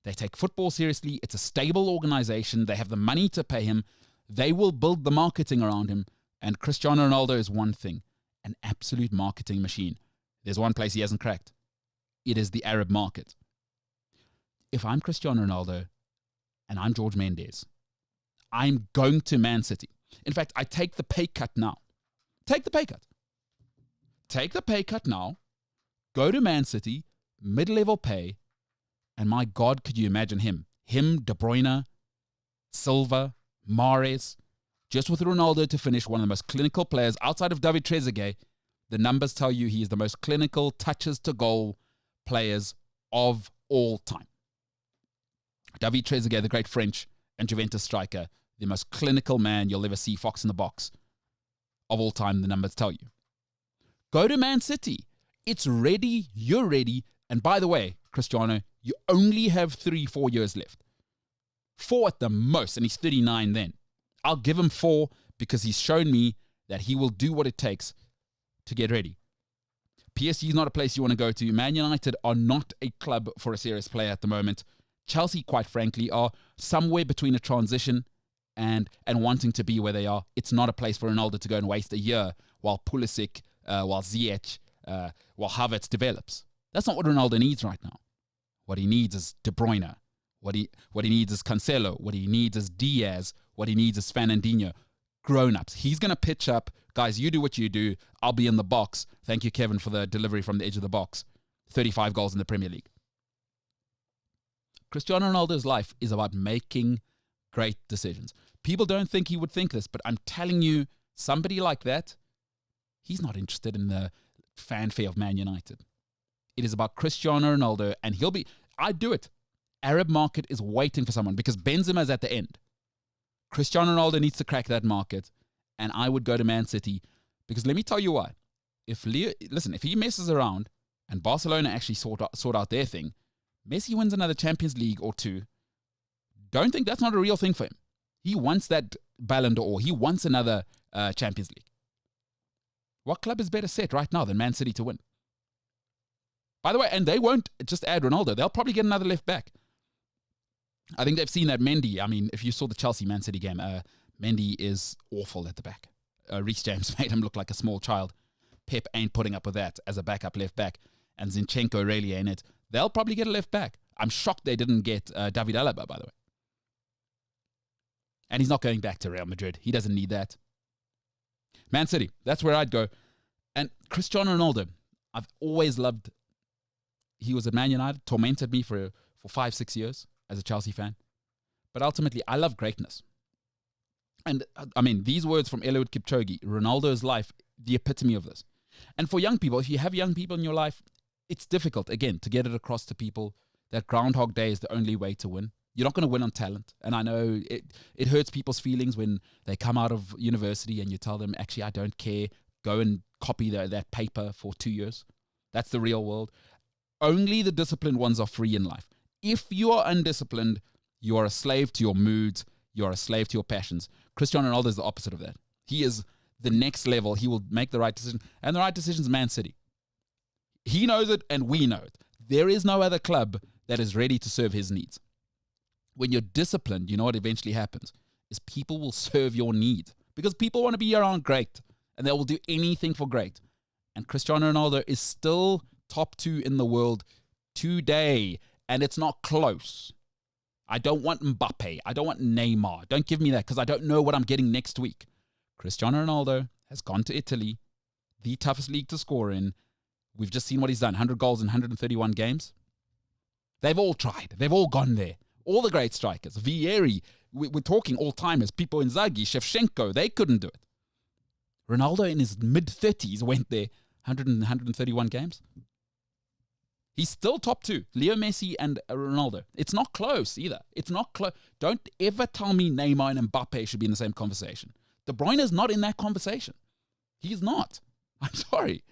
They take football seriously. It's a stable organization. They have the money to pay him. They will build the marketing around him. And Cristiano Ronaldo is one thing, an absolute marketing machine. There's one place he hasn't cracked. It is the Arab market. If I'm Cristiano Ronaldo and I'm George Mendes, I'm going to Man City. In fact, I take the pay cut now. Take the pay cut. Take the pay cut now. Go to Man City, mid-level pay, and my God, could you imagine him? Him, De Bruyne, Silva, Mahrez, just with Ronaldo to finish, one of the most clinical players outside of David Trezeguet. The numbers tell you he is the most clinical touches to goal players of all time. David Trezeguet, the great French and Juventus striker, the most clinical man you'll ever see, Fox in the box of all time, the numbers tell you. Go to Man City. It's ready. You're ready. And by the way, Cristiano, you only have 3-4 years left. 4 at the most, and he's 39 then. I'll give him 4 because he's shown me that he will do what it takes to get ready. PSG is not a place you want to go to. Man United are not a club for a serious player at the moment. Chelsea, quite frankly, are somewhere between a transition and wanting to be where they are. It's not a place for Ronaldo to go and waste a year while Pulisic, while Ziyech, while Havertz develops. That's not what Ronaldo needs right now. What he needs is De Bruyne. What he needs is Cancelo. What he needs is Diaz. What he needs is Fernandinho. Grown-ups. He's going to pitch up. Guys, you do what you do. I'll be in the box. Thank you, Kevin, for the delivery from the edge of the box. 35 goals in the Premier League. Cristiano Ronaldo's life is about making great decisions. People don't think he would think this, but I'm telling you, somebody like that, he's not interested in the fanfare of Man United. It is about Cristiano Ronaldo, and I'd do it. Arab market is waiting for someone because Benzema's at the end. Cristiano Ronaldo needs to crack that market, and I would go to Man City because let me tell you why. If he messes around and Barcelona actually sort out their thing, Messi wins another Champions League or two. Don't think that's not a real thing for him. He wants that Ballon d'Or. He wants another Champions League. What club is better set right now than Man City to win? By the way, and they won't just add Ronaldo. They'll probably get another left back. I think they've seen that Mendy. I mean, if you saw the Chelsea-Man City game, Mendy is awful at the back. Reece James made him look like a small child. Pep ain't putting up with that as a backup left back. And Zinchenko really ain't it. They'll probably get a left back. I'm shocked they didn't get David Alaba, by the way. And he's not going back to Real Madrid. He doesn't need that. Man City, that's where I'd go. And Cristiano Ronaldo, I've always loved. He was at Man United, tormented me for 5-6 years as a Chelsea fan. But ultimately, I love greatness. And I mean, these words from Eliud Kipchoge, Ronaldo's life, the epitome of this. And for young people, if you have young people in your life, it's difficult, again, to get it across to people that Groundhog Day is the only way to win. You're not going to win on talent. And I know it hurts people's feelings when they come out of university and you tell them, actually, I don't care. Go and copy that paper for 2 years. That's the real world. Only the disciplined ones are free in life. If you are undisciplined, you are a slave to your moods. You are a slave to your passions. Cristiano Ronaldo is the opposite of that. He is the next level. He will make the right decision. And the right decision is Man City. He knows it and we know it. There is no other club that is ready to serve his needs. When you're disciplined, you know what eventually happens is people will serve your need because people want to be around great and they will do anything for great. And Cristiano Ronaldo is still top 2 in the world today, and it's not close. I don't want Mbappe. I don't want Neymar. Don't give me that because I don't know what I'm getting next week. Cristiano Ronaldo has gone to Italy, the toughest league to score in. We've just seen what he's done, 100 goals in 131 games. They've all tried. They've all gone there. All the great strikers. Vieri, we're talking all-timers. Pippo Inzaghi, Shevchenko, they couldn't do it. Ronaldo in his mid-30s went there, 131 games. He's still top 2. Leo Messi and Ronaldo. It's not close either. It's not close. Don't ever tell me Neymar and Mbappe should be in the same conversation. De Bruyne is not in that conversation. He's not. I'm sorry.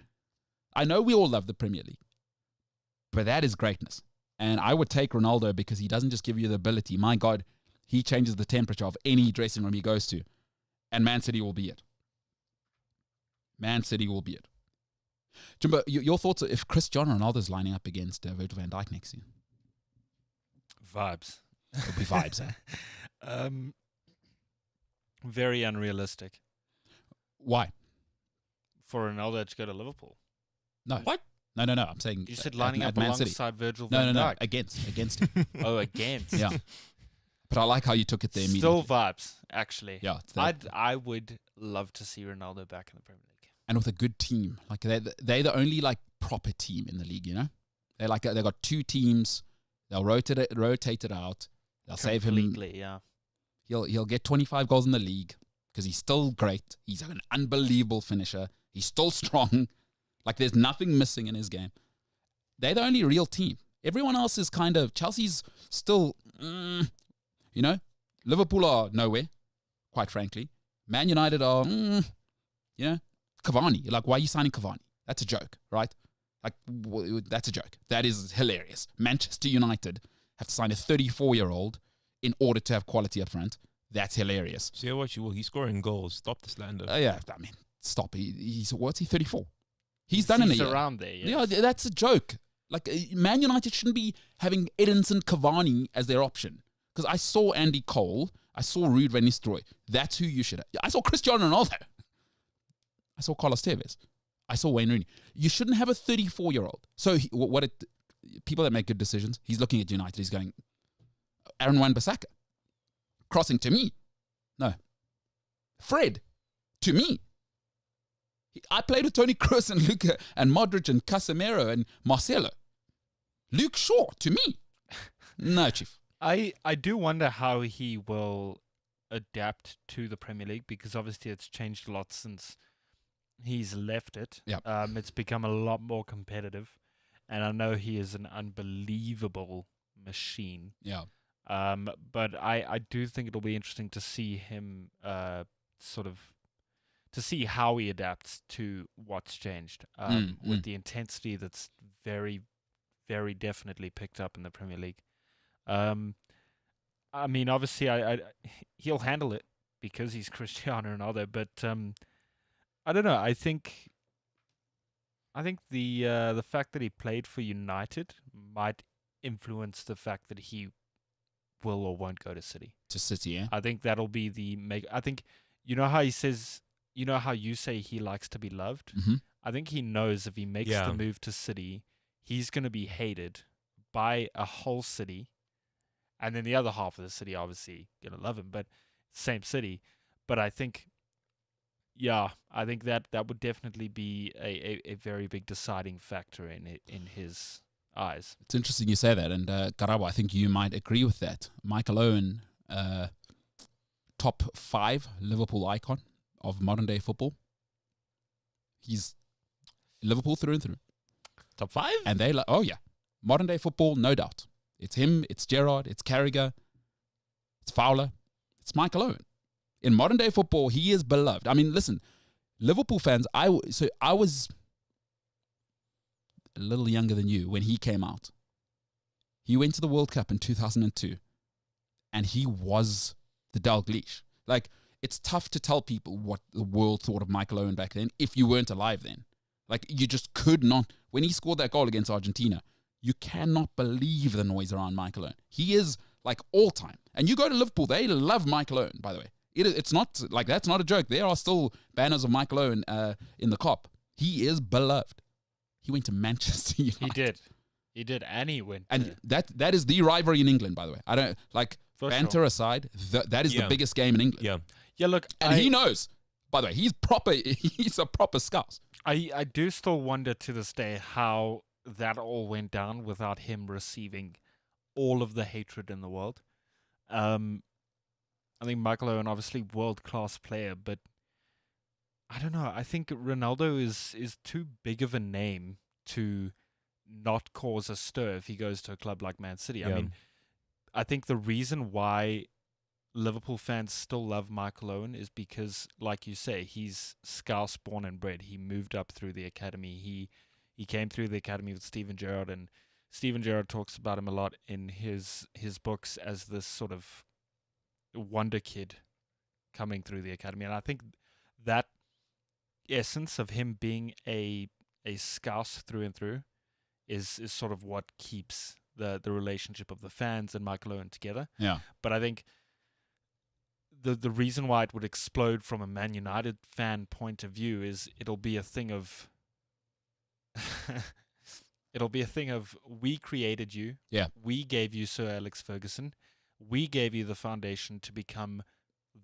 I know we all love the Premier League. But that is greatness. And I would take Ronaldo because he doesn't just give you the ability. My God, he changes the temperature of any dressing room he goes to. And Man City will be it. Man City will be it. Jimbo, your thoughts if Cristiano Ronaldo's lining up against Virgil van Dijk next season? Vibes. It'll be vibes, eh? Very unrealistic. Why? For Ronaldo to go to Liverpool. No. What? No. I'm saying you said lining up Man City. alongside Virgil van Dijk. No. Against him. Oh, against. Yeah. But I like how you took it there immediately. Still vibes, actually. Yeah. I would love to see Ronaldo back in the Premier League. And with a good team. Like they're the only like proper team in the league, you know? They're like they got 2 teams. They'll rotate it out. They'll save him. Yeah. He'll get 25 goals in the league because he's still great. He's an unbelievable finisher. He's still strong. Like there's nothing missing in his game. They're the only real team. Everyone else is kind of, Chelsea's still, you know, Liverpool are nowhere, quite frankly. Man United are, you know, Cavani. You're like, why are you signing Cavani? That's a joke, right? Like, that's a joke. That is hilarious. Manchester United have to sign a 34-year-old in order to have quality up front. That's hilarious. Say what you will. He's scoring goals. Stop the slander. Yeah, I mean, stop. What's he, 34? He's done in a year. Around there, yes. Yeah, that's a joke. Like, Man United shouldn't be having Edinson Cavani as their option. Because I saw Andy Cole. I saw Ruud van Nistelrooy. That's who you should have. I saw Cristiano Ronaldo. I saw Carlos Tevez. I saw Wayne Rooney. You shouldn't have a 34-year-old. So people that make good decisions, he's looking at United. He's going, Aaron Wan-Bissaka, crossing to me. No. Fred, to me. I played with Toni Kroos and Luka and Modric and Casemiro and Marcelo. Luke Shaw, to me. No, Chief. I do wonder how he will adapt to the Premier League, because obviously it's changed a lot since he's left it. Yep. It's become a lot more competitive, and I know he is an unbelievable machine. Yeah. But I do think it'll be interesting to see him to see how he adapts to what's changed with the intensity that's very, very definitely picked up in the Premier League. I mean, obviously, he'll handle it because he's Cristiano Ronaldo, but I don't know. I think the fact that he played for United might influence the fact that he will or won't go to City. To City, yeah. I think that'll be I think, you know how he says, you know how you say he likes to be loved? Mm-hmm. I think he knows if he makes the move to City, he's going to be hated by a whole city. And then the other half of the city, obviously, going to love him, but same city. But I think, I think that would definitely be a very big deciding factor in his eyes. It's interesting you say that. And Karabo, I think you might agree with that. Michael Owen, top 5 Liverpool icon of modern day football. He's Liverpool through and through. Top 5? And they modern day football, no doubt. It's him, it's Gerrard, it's Carragher, it's Fowler, it's Michael Owen. In modern day football, he is beloved. I mean, listen, Liverpool fans, I was a little younger than you when he came out. He went to the World Cup in 2002, and he was the Dalglish. Like, it's tough to tell people what the world thought of Michael Owen back then if you weren't alive then. Like, you just could not. When he scored that goal against Argentina, you cannot believe the noise around Michael Owen. He is, like, all time. And you go to Liverpool, they love Michael Owen, by the way. It's not, like, that's not a joke. There are still banners of Michael Owen in the Kop. He is beloved. He went to Manchester United. He did, and he went. And that is the rivalry in England, by the way. I don't, like, For banter sure. aside, that is the biggest game in England. Yeah, look. And he knows. By the way, he's a proper scout. I do still wonder to this day how that all went down without him receiving all of the hatred in the world. I think Michael Owen, obviously world-class player, but I don't know. I think Ronaldo is too big of a name to not cause a stir if he goes to a club like Man City. I mean, I think the reason why Liverpool fans still love Michael Owen is because, like you say, he's Scouse born and bred. He moved up through the academy. He came through the academy with Steven Gerrard, and Steven Gerrard talks about him a lot in his books as this sort of wonder kid coming through the academy. And I think that essence of him being a Scouse through and through is sort of what keeps the relationship of the fans and Michael Owen together. Yeah. But I think the reason why it would explode from a Man United fan point of view is it'll be a thing of we created you. Yeah. We gave you Sir Alex Ferguson. We gave you the foundation to become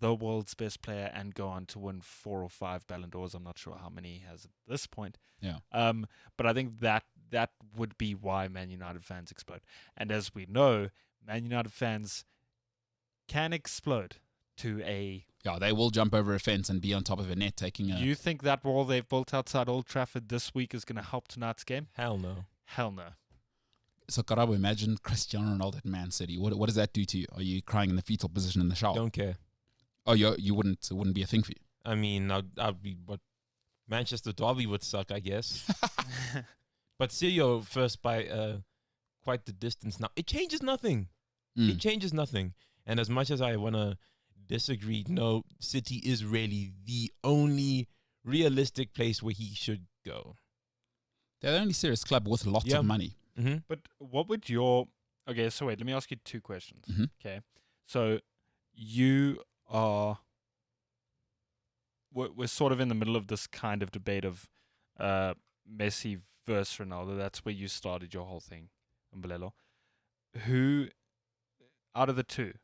the world's best player and go on to win 4 or 5 Ballon d'Ors. I'm not sure how many he has at this point. Yeah. But I think that would be why Man United fans explode. And as we know, Man United fans can explode to a... Yeah, they will jump over a fence and be on top of a net taking a... You think that wall they've built outside Old Trafford this week is going to help tonight's game? Hell no. Hell no. So, Karabo, imagine Cristiano Ronaldo at Man City. What does that do to you? Are you crying in the fetal position in the shower? Don't care. Oh, you wouldn't. It wouldn't be a thing for you. I mean, I'd be what Manchester Derby would suck, I guess. But Sirio first by quite the distance now. It changes nothing. It changes nothing. And as much as I want to disagree, no, City is really the only realistic place where he should go. They're the only serious club with lots of money. Mm-hmm. But what would your... Okay, so wait, let me ask you 2 questions. Mhm. Okay. So you are... We're sort of in the middle of this kind of debate of Messi versus Ronaldo. That's where you started your whole thing, Mbalelo. Who, out of the two,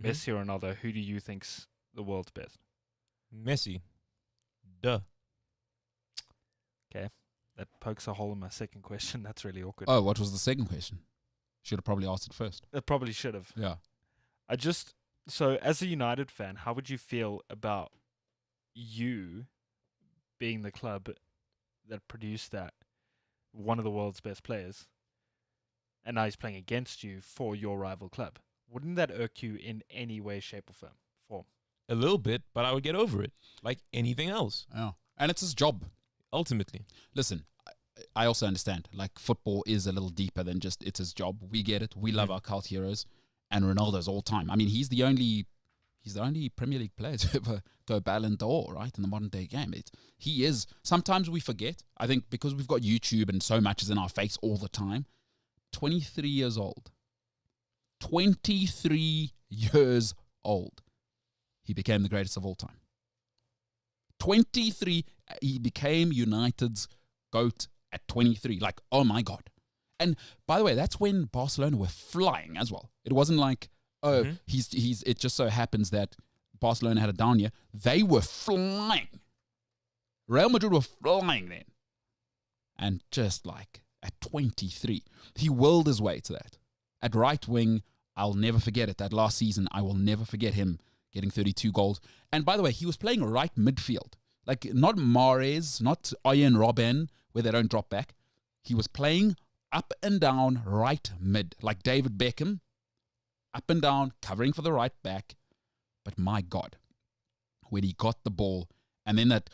Messi or Ronaldo, who do you think's the world's best? Messi. Duh. Okay. That pokes a hole in my second question. That's really awkward. Oh, what was the second question? Should have probably asked it first. It probably should have. Yeah. So as a United fan, how would you feel about you being the club that produced that, one of the world's best players, and now he's playing against you for your rival club? Wouldn't that irk you in any way, shape, or form? A little bit, but I would get over it. Like anything else. Yeah. And it's his job. Ultimately. Listen, I also understand. Like, football is a little deeper than just it's his job. We get it. We love our cult heroes. And Ronaldo's all time. I mean, he's the only Premier League player to ever go Ballon d'Or, right, in the modern day game. He is. Sometimes we forget. I think because we've got YouTube and so much is in our face all the time. 23 years old. 23 years old. He became the greatest of all time. 23. He became United's GOAT at 23. Like, oh my God. And by the way, that's when Barcelona were flying as well. It wasn't like, he's. It just so happens that Barcelona had a down year. They were flying. Real Madrid were flying then. And just like at 23, he willed his way to that. At right wing, I'll never forget it. That last season, I will never forget him getting 32 goals. And by the way, he was playing right midfield. Like, not Mahrez, not Arjen Robben, where they don't drop back. He was playing up and down right mid, like David Beckham, up and down, covering for the right back. But my God, when he got the ball, and then that,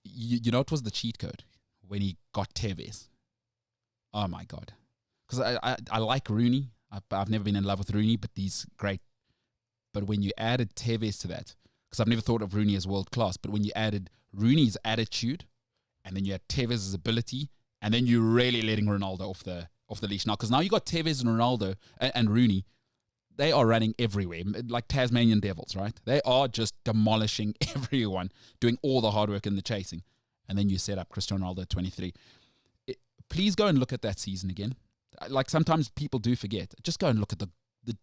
you know, it was the cheat code when he got Tevez. Oh my God. Because I like Rooney. I've never been in love with Rooney, but he's great. But when you added Tevez to that, because I've never thought of Rooney as world class, but when you added Rooney's attitude, and then you had Tevez's ability, and then you're really letting Ronaldo off the leash now. Because now you got Tevez and Ronaldo and Rooney. They are running everywhere, like Tasmanian devils, right? They are just demolishing everyone, doing all the hard work and the chasing. And then you set up Cristiano Ronaldo at 23. Please go and look at that season again. Like, sometimes people do forget. Just go and look at the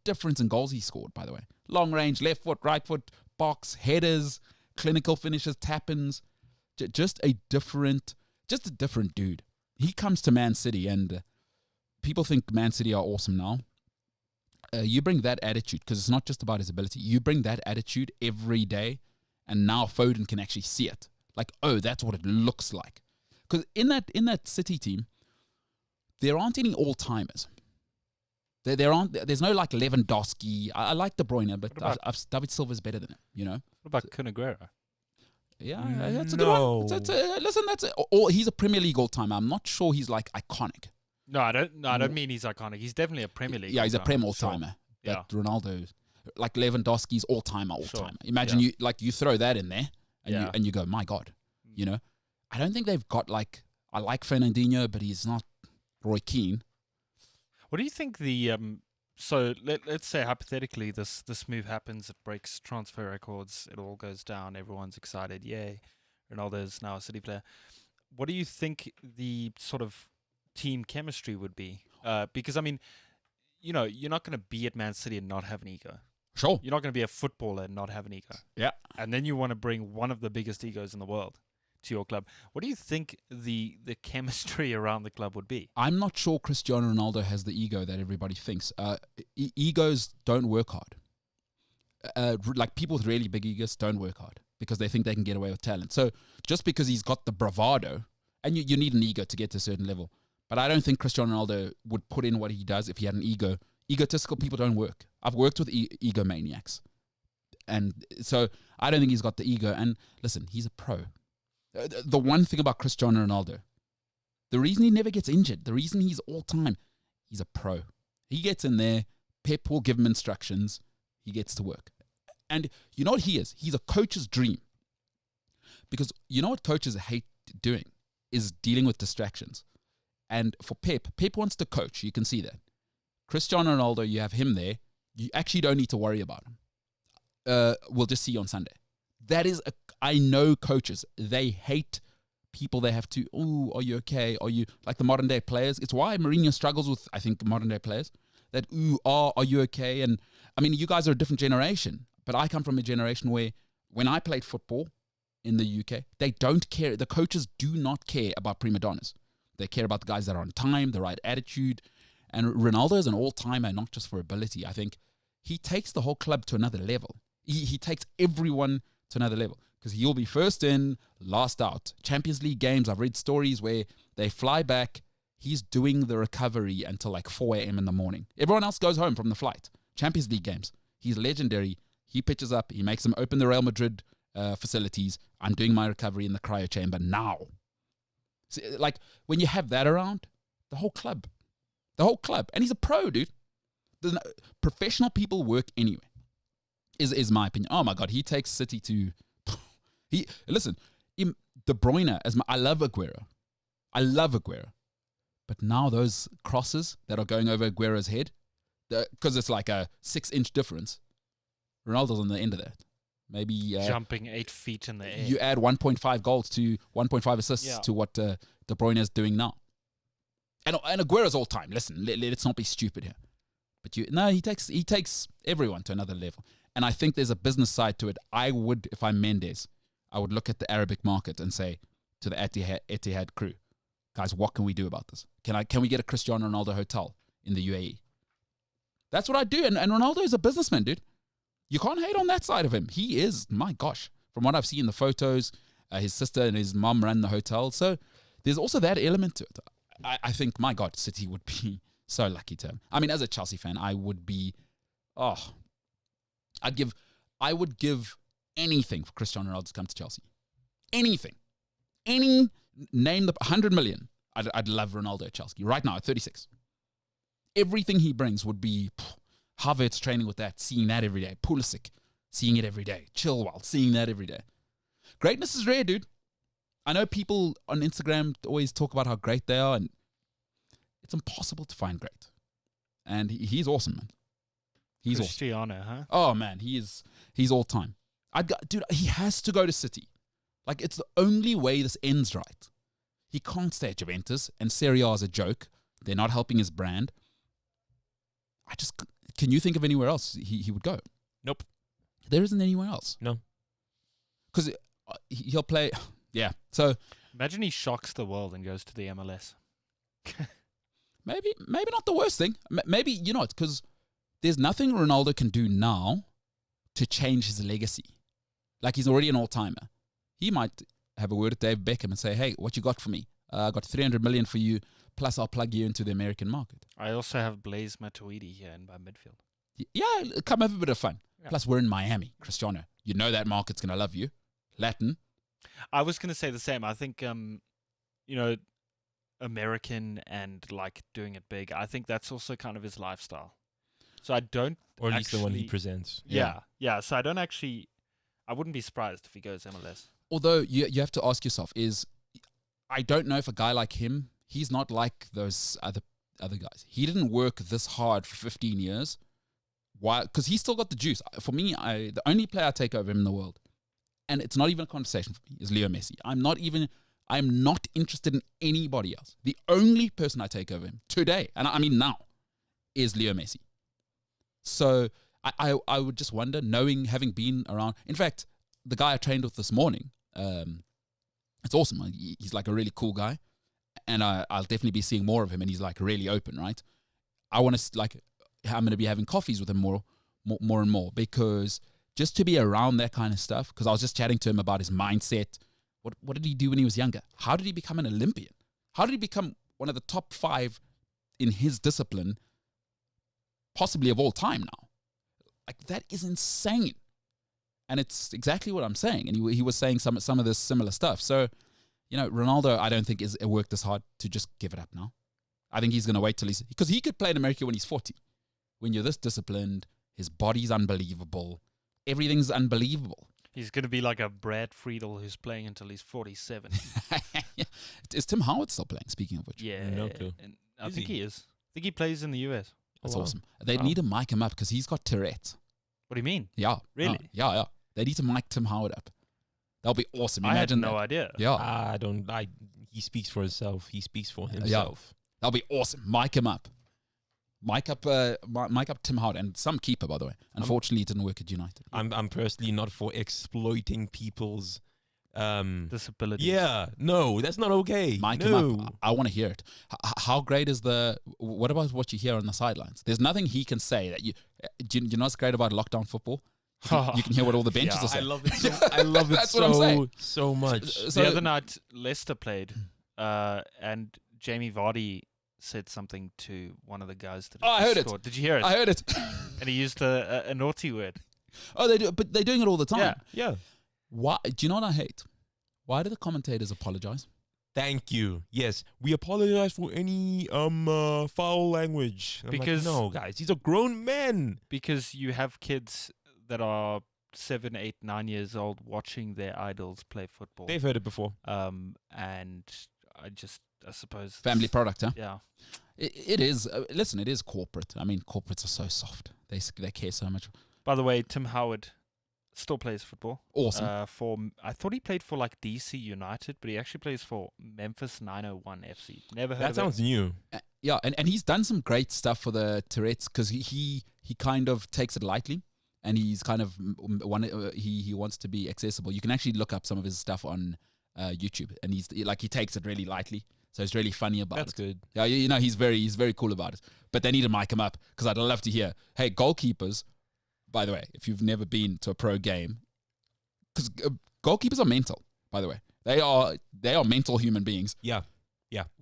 difference in goals he scored, by the way. Long range, left foot, right foot, box, headers, clinical finishes, tap-ins. Just a different dude. He comes to Man City, and people think Man City are awesome now. You bring that attitude, because it's not just about his ability. You bring that attitude every day, and now Foden can actually see it. Like, oh, that's what it looks like. Because in that City team, there aren't any all-timers. There's no like Lewandowski. I like De Bruyne, but David Silva's better than him, you know? What about Kun Aguero? Yeah, that's a good one. Listen, he's a Premier League all-timer. I'm not sure he's like iconic. No, I don't mean he's iconic. He's definitely a Premier League. Yeah, he's a Prem all-timer. all-timer. Sure. That Ronaldo, like Lewandowski's all-timer. Sure. Imagine you throw that in there, Yeah. and you go, my God, you know. I don't think they've got like, I like Fernandinho, but he's not Roy Keane. What do you think the so let's say hypothetically this move happens, it breaks transfer records, it all goes down, everyone's excited, yay, Ronaldo's now a City player. What do you think the sort of team chemistry would be? Because I mean, you know, you're not going to be at Man City and not have an ego. Sure. You're not going to be a footballer and not have an ego. Yeah. And then you want to bring one of the biggest egos in the world to your club. What do you think the chemistry around the club would be? I'm not sure Cristiano Ronaldo has the ego that everybody thinks. Egos don't work hard. Like, people with really big egos don't work hard because they think they can get away with talent. So just because he's got the bravado, and you need an ego to get to a certain level, but I don't think Cristiano Ronaldo would put in what he does if he had an ego. Egotistical people don't work. I've worked with egomaniacs. And so I don't think he's got the ego. And listen, he's a pro. The one thing about Cristiano Ronaldo, the reason he never gets injured, the reason he's all-time, he's a pro. He gets in there, Pep will give him instructions, he gets to work. And you know what he is? He's a coach's dream. Because you know what coaches hate doing? Is dealing with distractions. And for Pep wants to coach, you can see that. Cristiano Ronaldo, you have him there, you actually don't need to worry about him. We'll just see you on Sunday. That is, I know coaches, they hate people they have to, oh, are you okay? Are you, like the modern day players? It's why Mourinho struggles with, I think, modern day players. That, are you okay? And I mean, you guys are a different generation, but I come from a generation where when I played football in the UK, they don't care. The coaches do not care about prima donnas. They care about the guys that are on time, the right attitude. And Ronaldo is an all-timer, not just for ability. I think he takes the whole club to another level. He takes everyone to another level because he'll be first in, last out. Champions League games, I've read stories where they fly back. He's doing the recovery until like 4 a.m. in the morning. Everyone else goes home from the flight. Champions League games. He's legendary. He pitches up. He makes them open the Real Madrid facilities. I'm doing my recovery in the cryo chamber now. So, like, when you have that around, the whole club. And he's a pro, dude. Professional people work anyway, is my opinion. Oh, my God. He takes City to... Listen, De Bruyne, I love Aguero. But now those crosses that are going over Aguero's head, because it's like a 6-inch difference, Ronaldo's on the end of that. Maybe jumping 8 feet in the air. You add 1.5 goals to 1.5 assists to what De Bruyne is doing now. And Aguero's all time. Listen, let's not be stupid here. But he takes everyone to another level. And I think there's a business side to it. I would, if I'm Mendes, I would look at the Arabic market and say to the Etihad crew, guys, what can we do about this? Can we get a Cristiano Ronaldo hotel in the UAE? That's what I do. And Ronaldo is a businessman, dude. You can't hate on that side of him. He is, my gosh, from what I've seen in the photos, his sister and his mom ran the hotel. So there's also that element to it. I think, my God, City would be so lucky to him. I mean, as a Chelsea fan, I would be, I would give anything for Cristiano Ronaldo to come to Chelsea. Anything. Name the 100 million. I'd love Ronaldo at Chelsea right now at 36. Everything he brings would be Havertz training with that, seeing that every day. Pulisic, seeing it every day. Chilwell, seeing that every day. Greatness is rare, dude. I know people on Instagram always talk about how great they are, and it's impossible to find great. And he's awesome, man. He's Cristiano, awesome. Huh? Oh, man, he's all time. Dude, he has to go to City. Like, it's the only way this ends right. He can't stay at Juventus, and Serie A is a joke. They're not helping his brand. Can you think of anywhere else he would go? Nope. There isn't anywhere else. No. Because he'll play... Yeah, so... Imagine he shocks the world and goes to the MLS. maybe not the worst thing. Maybe, you know, because there's nothing Ronaldo can do now to change his legacy. Like, he's already an all-timer. He might have a word with Dave Beckham and say, hey, what you got for me? I got 300 million for you, plus I'll plug you into the American market. I also have Blaise Matuidi here in my midfield. Yeah, come have a bit of fun. Yeah. Plus, we're in Miami, Cristiano. You know that market's going to love you. Latin. I was going to say the same. I think, American and like doing it big, I think that's also kind of his lifestyle. So I don't... Or at least the one he presents. Yeah. So I wouldn't be surprised if he goes MLS. Although you have to ask yourself I don't know if a guy like him, he's not like those other guys. He didn't work this hard for 15 years. Why? Because he's still got the juice. For me, the only player I take over him in the world, and it's not even a conversation for me, is Leo Messi. I'm not interested in anybody else. The only person I take over him today, and I mean now, is Leo Messi. So I would just wonder, having been around. In fact, the guy I trained with this morning, it's awesome. He's like a really cool guy, and I'll definitely be seeing more of him. And he's like really open, right? I'm going to be having coffees with him more and more, because just to be around that kind of stuff. Because I was just chatting to him about his mindset. What did he do when he was younger? How did he become an Olympian? How did he become one of the top 5 in his discipline, possibly of all time now? Like, that is insane. And it's exactly what I'm saying. And he was saying some of this similar stuff. So, Ronaldo, I don't think is worked this hard to just give it up now. I think he's going to wait till because he could play in America when he's 40. When you're this disciplined, his body's unbelievable. Everything's unbelievable. He's going to be like a Brad Friedel who's playing until he's 47. Is Tim Howard still playing, speaking of which? Yeah. No clue. And I think he is. I think he plays in the US. That's awesome. They need to mic him up because he's got Tourette. What do you mean? Yeah. Really? Yeah. They need to mic Tim Howard up. That'll be awesome. I had Imagine no that. idea. Yeah. He speaks for himself. He speaks for himself. That'll be awesome. Mic him up. Mic up Tim Howard, and some keeper, by the way. Unfortunately, it didn't work at United. I'm personally not for exploiting people's Disabilities. Yeah, no, that's not okay. Mic no. him up. I want to hear it. How great is what about what you hear on the sidelines? There's nothing he can say that you know what's great about lockdown football? You can hear what all the benches are I saying. love it. I love it That's what I'm saying. so much. So The other night, Leicester played, and Jamie Vardy said something to one of the guys that I heard scored. Did you hear it? I heard it. And he used a naughty word. Oh, they do, but they're doing it all the time. Yeah. Why? Do you know what I hate? Why do the commentators apologize? Thank you. Yes, we apologize for any foul language. I'm Because- like, no, guys, these are grown men. Because you have kids that are 7, 8, 9 years old watching their idols play football. They've heard it before. And I suppose Family product, huh? Yeah. It is. Listen, it is corporate. I mean, corporates are so soft. They care so much. By the way, Tim Howard still plays football. Awesome. I thought he played for like DC United, but he actually plays for Memphis 901 FC. Never heard That of sounds it. new. Yeah, and he's done some great stuff for the Tourette's because he kind of takes it lightly, and he's kind of he wants to be accessible. You can actually look up some of his stuff on YouTube, and he takes it really lightly. So it's really funny about That's it. good. Yeah, you know, he's very cool about it. But they need to mic him up because I'd love to hear, hey, goalkeepers, by the way, if you've never been to a pro game, because goalkeepers are mental, by the way. They are mental human beings. Yeah.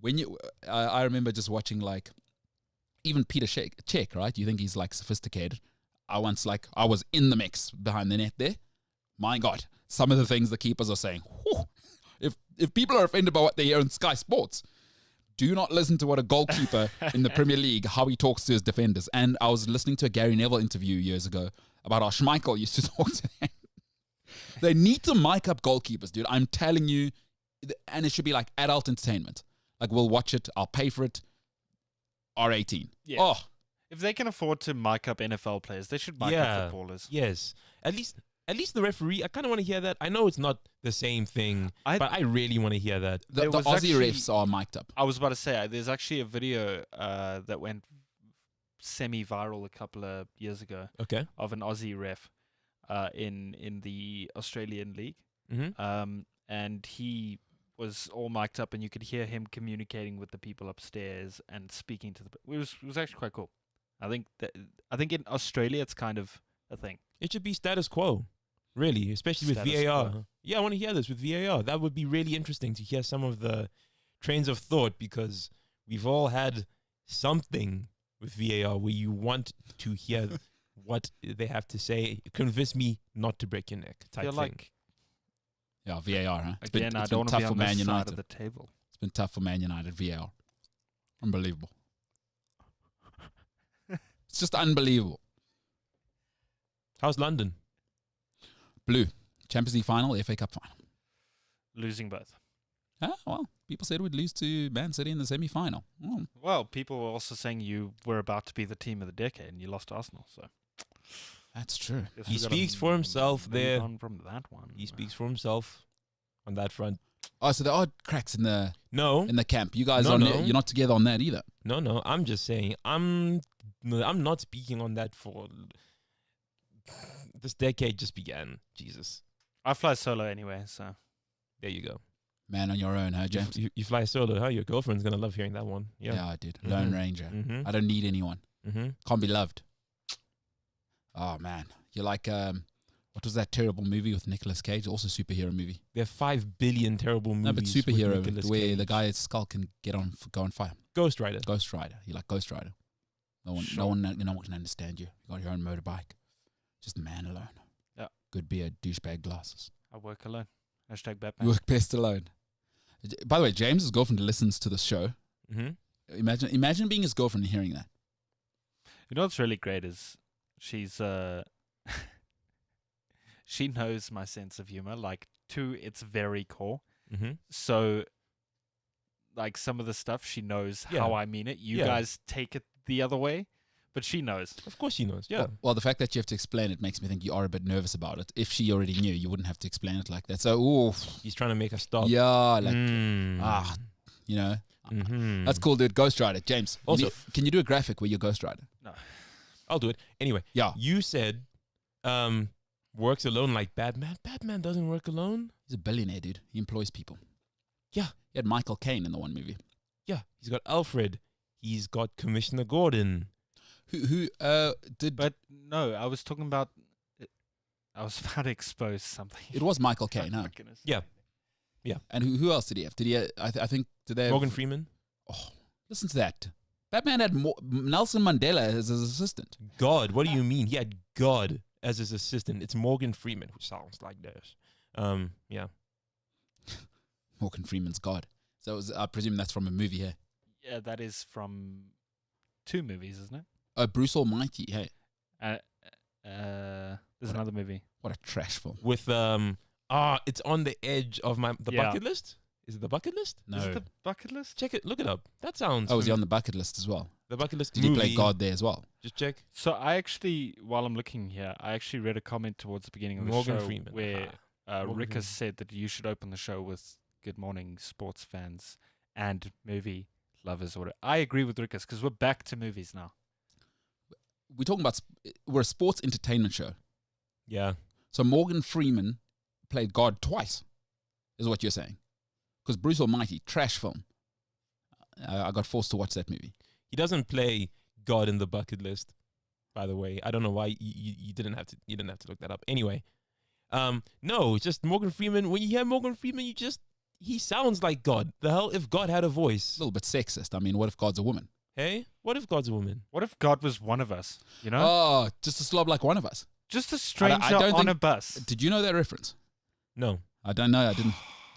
When I remember just watching like, even Peter Cech, right? You think he's like sophisticated. I was in the mix behind the net there. My God, some of the things the keepers are saying. Whew, if people are offended by what they hear on Sky Sports, do not listen to what a goalkeeper in the Premier League, how he talks to his defenders. And I was listening to a Gary Neville interview years ago about how Schmeichel used to talk to them. They need to mic up goalkeepers, dude. I'm telling you, and it should be like adult entertainment. Like, we'll watch it, I'll pay for it. R18. Yeah. Oh, If they can afford to mic up NFL players, they should mic up footballers. Yes. At least the referee, I kind of want to hear that. I know it's not the same thing, but I really want to hear that. the There was Aussie actually- refs are mic'd up. I was about to say, there's actually a video that went semi-viral a couple of years ago Okay. of an Aussie ref in the Australian League. Mm-hmm. And he was all mic'd up, and you could hear him communicating with the people upstairs and speaking to the. It was actually quite cool. I think in Australia it's kind of a thing. It should be status quo, really, especially with Status VAR. quo. Yeah, I want to hear this with VAR. That would be really interesting to hear some of the trains of thought, because we've all had something with VAR where you want to hear what they have to say. Convince me not to break your neck I type feel thing. like, Yeah, VAR, huh? It's again, been, I it's don't been want to be tough for on Man this side United. of the table. It's been tough for Man United, VAR. Unbelievable. It's just unbelievable. How's London? Blue. Champions League final, FA Cup final. Losing both. Ah, well, people said we'd lose to Man City in the semi-final. Oh, Well, people were also saying you were about to be the team of the decade, and you lost to Arsenal. So that's true. guess He we gotta speaks for himself move there. on from that one. He speaks for himself on that front. Oh, so there are cracks in the No, camp. You guys No, no. you're not together on that either. no. I'm just saying. I'm not speaking on that for this decade just began. Jesus. I fly solo anyway, so There you go. Man on your own, huh, James? You fly solo, huh? Your girlfriend's gonna love hearing that one. Yeah, I did. Mhm. Lone Ranger. Mm-hmm. I don't need anyone. Mm-hmm. Can't be loved. Oh, man. You're like, what was that terrible movie with Nicolas Cage? Also superhero movie. There are 5 billion terrible movies. No, but with superhero, Nicolas where Cage. the guy's skull can go on fire. Ghost Rider. Ghost Rider. You like Ghost Rider. No one can understand you. You got your own motorbike. Just a man alone. Yeah. Good beard, douchebag glasses. I work alone. Hashtag You Batman. work best alone. By the way, James's girlfriend listens to the show. Mm-hmm. Imagine being his girlfriend and hearing that. You know what's really great is she's she knows my sense of humor, like to its very core. Mm-hmm. So like some of the stuff she knows Yeah. how I mean it. You Yeah. guys take it the other way, but she knows. Of course she knows. Yeah. Well, the fact that you have to explain it makes me think you are a bit nervous about it. If she already knew, you wouldn't have to explain it like that. So, ooh, He's trying to make us stop. yeah, like you know, that's cool, dude. Ghost Rider, James. Also- can you do a graphic where you're Ghost Rider? No. I'll do it. Anyway, Yeah, you said works alone like Batman. Batman doesn't work alone. he's a billionaire, dude. He employs people. Yeah. He had Michael Caine in the one movie. Yeah. He's got Alfred. He's got Commissioner Gordon. Who did? But no, I was talking about. I was about to expose something. It was Michael Caine, Oh huh? my goodness. Yeah. And who else did he have? Did he? I think did they? Morgan have, Freeman. Oh, listen to that. Batman had Nelson Mandela as his assistant. God, what do you mean? He had God as his assistant. It's Morgan Freeman who sounds like this. Yeah. Morgan Freeman's God. So I presume that's from a movie here. Yeah, that is from 2 movies, isn't it? Bruce Almighty. Hey, There's another movie. what a trash film. With it's on the edge of the Yeah. bucket list. Is it the bucket list? No. Is it the bucket list? Check it. Look it up. That sounds. Oh, was he on the bucket list as well? the bucket list? Did movie. he play God there as well? Just check. So I actually, while I'm looking here, I actually read a comment towards the beginning of the Morgan show Freeman. where Morgan Rick has Freeman. said that you should open the show with "Good morning, sports fans and movie lovers." Or whatever. I agree with Rick because we're back to movies now. We're talking about we're a sports entertainment show. Yeah. So Morgan Freeman played God twice, is what you're saying. Because Bruce Almighty, trash film. I got forced to watch that movie. He doesn't play God in the bucket list. By the way, I don't know why you didn't have to. You didn't have to look that up. Anyway, no, it's just Morgan Freeman. When you hear Morgan Freeman, he sounds like God. The hell if God had a A voice? little bit sexist. I mean, what if God's a woman? Hey, what if God's a woman? What if God was one of us? You know, Oh, just a slob like one of us. just a stranger don't on think- a bus. Did you know that reference? No. I don't know. I didn't.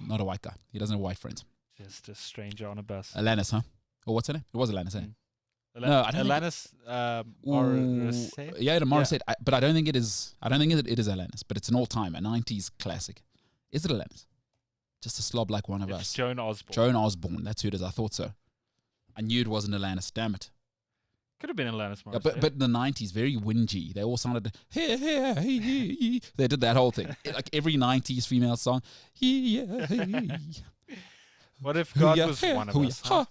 Not a white guy. He doesn't have white friends. Just a stranger on a bus. Alanis, huh? Or what's her name? It was Alanis, eh? Mm. No, I don't think- Alanis Ooh, Morissette? yeah, the Morissette. But I don't think it is. I don't think it is Alanis. But it's an all-time, a '90s classic. Is it Alanis? Just a slob like one of It's us. Joan Osborne. Joan Osborne. That's who it is. I thought so. I knew it wasn't Alanis. Damn it. Could have been Alanis Yeah, Morissette. but in the '90s, very whingy. They all sounded hey, hey, hey, hey. They did that whole thing. Like every '90s female song. What if God was one of us? Huh?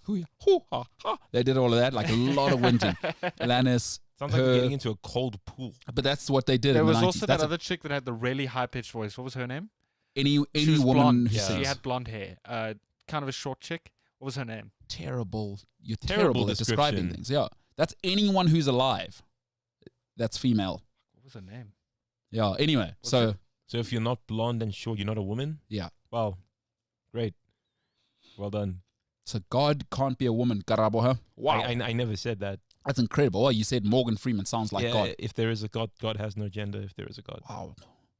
They did all of that, like a lot of whinging. Alanis. Sounds like we're getting into a cold pool. But that's what they did There in the was 90s. also that That's other chick that had the really high pitched voice. What was her name? any She was woman blonde. who She sings. had blonde hair. Kind of a short chick. What was her name? Terrible. You're Terrible terrible at describing description. things. Yeah. That's anyone who's alive. That's female. What was her name? Yeah. Anyway, What's so it? So if you're not blonde and short, you're not a woman? yeah. Wow. Great. Well done. So God can't be a woman. Karabo, huh? Wow. I never said that. That's incredible. Oh, you said Morgan Freeman sounds like yeah, God. if there is a God, God has no gender if there is a God. Wow.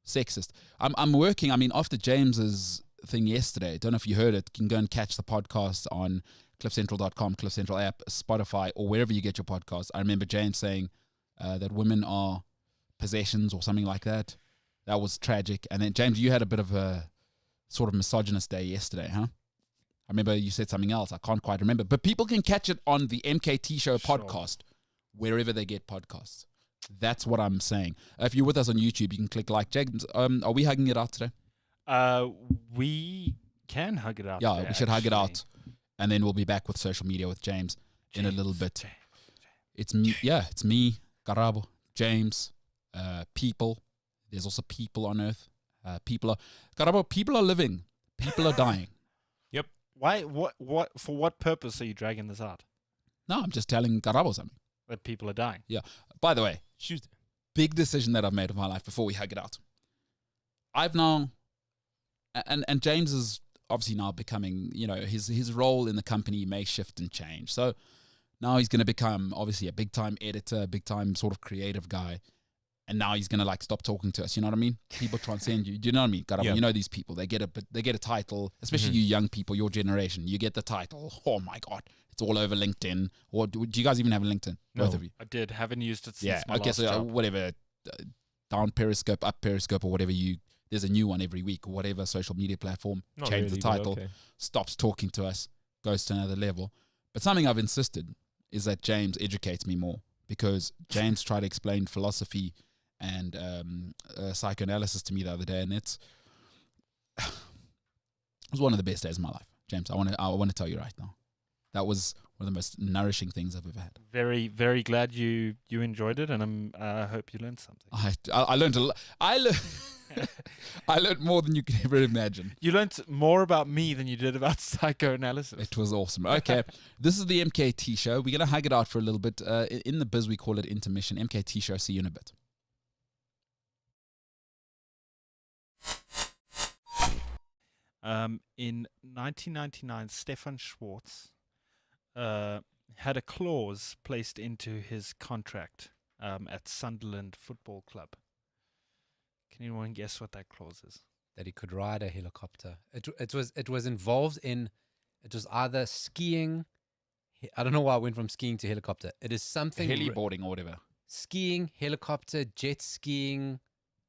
Sexist. I'm working. I mean, after James's thing yesterday, don't know if you heard it, you can go and catch the podcast on cliffcentral.com, Cliff Central app, Spotify, or wherever you get your podcast. I remember James saying that women are possessions or something like that. That was tragic. And then, James, you had a bit of a sort of misogynist day yesterday, huh? I remember you said something else. I can't quite remember. But people can catch it on the MKT Show Sure. podcast, wherever they get podcasts. That's what I'm saying. If you're with us on YouTube, you can click like. James, are we hugging it out today? We can hug it out. Yeah, today, we should hug it actually. out. And then we'll be back with social media with James in a little bit. James. It's me. Yeah, it's me, Karabo, James, people. There's also people on Earth. Karabo, people are living. People are dying. Why? What? For what purpose are you dragging this out? No, I'm just telling Karabo something. That people are dying. By the way, Tuesday. big decision that I've made of my life before we hug it out. I've now, and James is obviously now becoming, his role in the company may shift and change. So now he's going to become obviously a big time editor, big time sort of creative guy. And now he's going to stop talking to us. You know what I mean? People transcend you. Do you know what I mean? Yeah. You know these people. They get a title, especially you young people, your generation. You get the title. Oh my God. It's all over LinkedIn. Or do you guys even have a LinkedIn? No. Both of you. I did. Haven't used it since Yeah. my Okay. last So job. whatever, down Periscope, up Periscope, or whatever there's a new one every week or whatever social media platform. Not Change really, the but title, okay. stops talking to us, goes to another level. But something I've insisted is that James educates me more because James tried to explain philosophy and psychoanalysis to me the other day, and it was one of the best days of my life, James. I want to tell you right now, that was one of the most nourishing things I've ever had. Very, very glad you enjoyed it, and I hope you learned something. I learned a lot. I learned more than you could ever imagine. You learned more about me than you did about psychoanalysis. It was awesome. Okay, this is the MKT Show. We're going to hug it out for a little bit. In the biz, we call it intermission. MKT Show. See you in a bit. In 1999, Stefan Schwartz had a clause placed into his contract at Sunderland Football Club. Can anyone guess what that clause is? That he could ride a helicopter. It was involved in. It was either skiing. I don't know why I went from skiing to helicopter. It is something Heliboarding or whatever. Skiing, helicopter, jet skiing,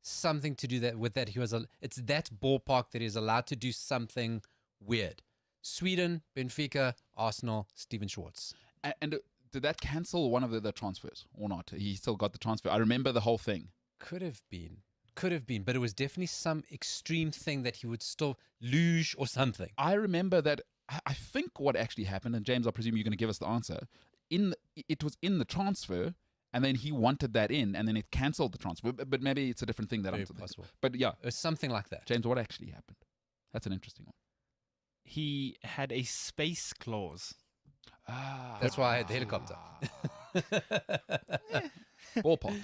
something to do with that. It's that ballpark that he's allowed to do something weird. Sweden, Benfica, Arsenal, Steven Schwartz. And did that cancel one of the transfers or not? He still got the transfer. I remember the whole thing. Could have been, but it was definitely some extreme thing that he would still luge or something. I remember that. I think what actually happened, and James, I presume you're going to give us the answer. It was in the transfer, and then he wanted that in, and then it cancelled the transfer. But maybe it's a different thing that Very I'm thinking. possible. But yeah, It was something like that. James, what actually happened? That's an interesting one. He had a space clause. That's why I had the helicopter. Ballpark.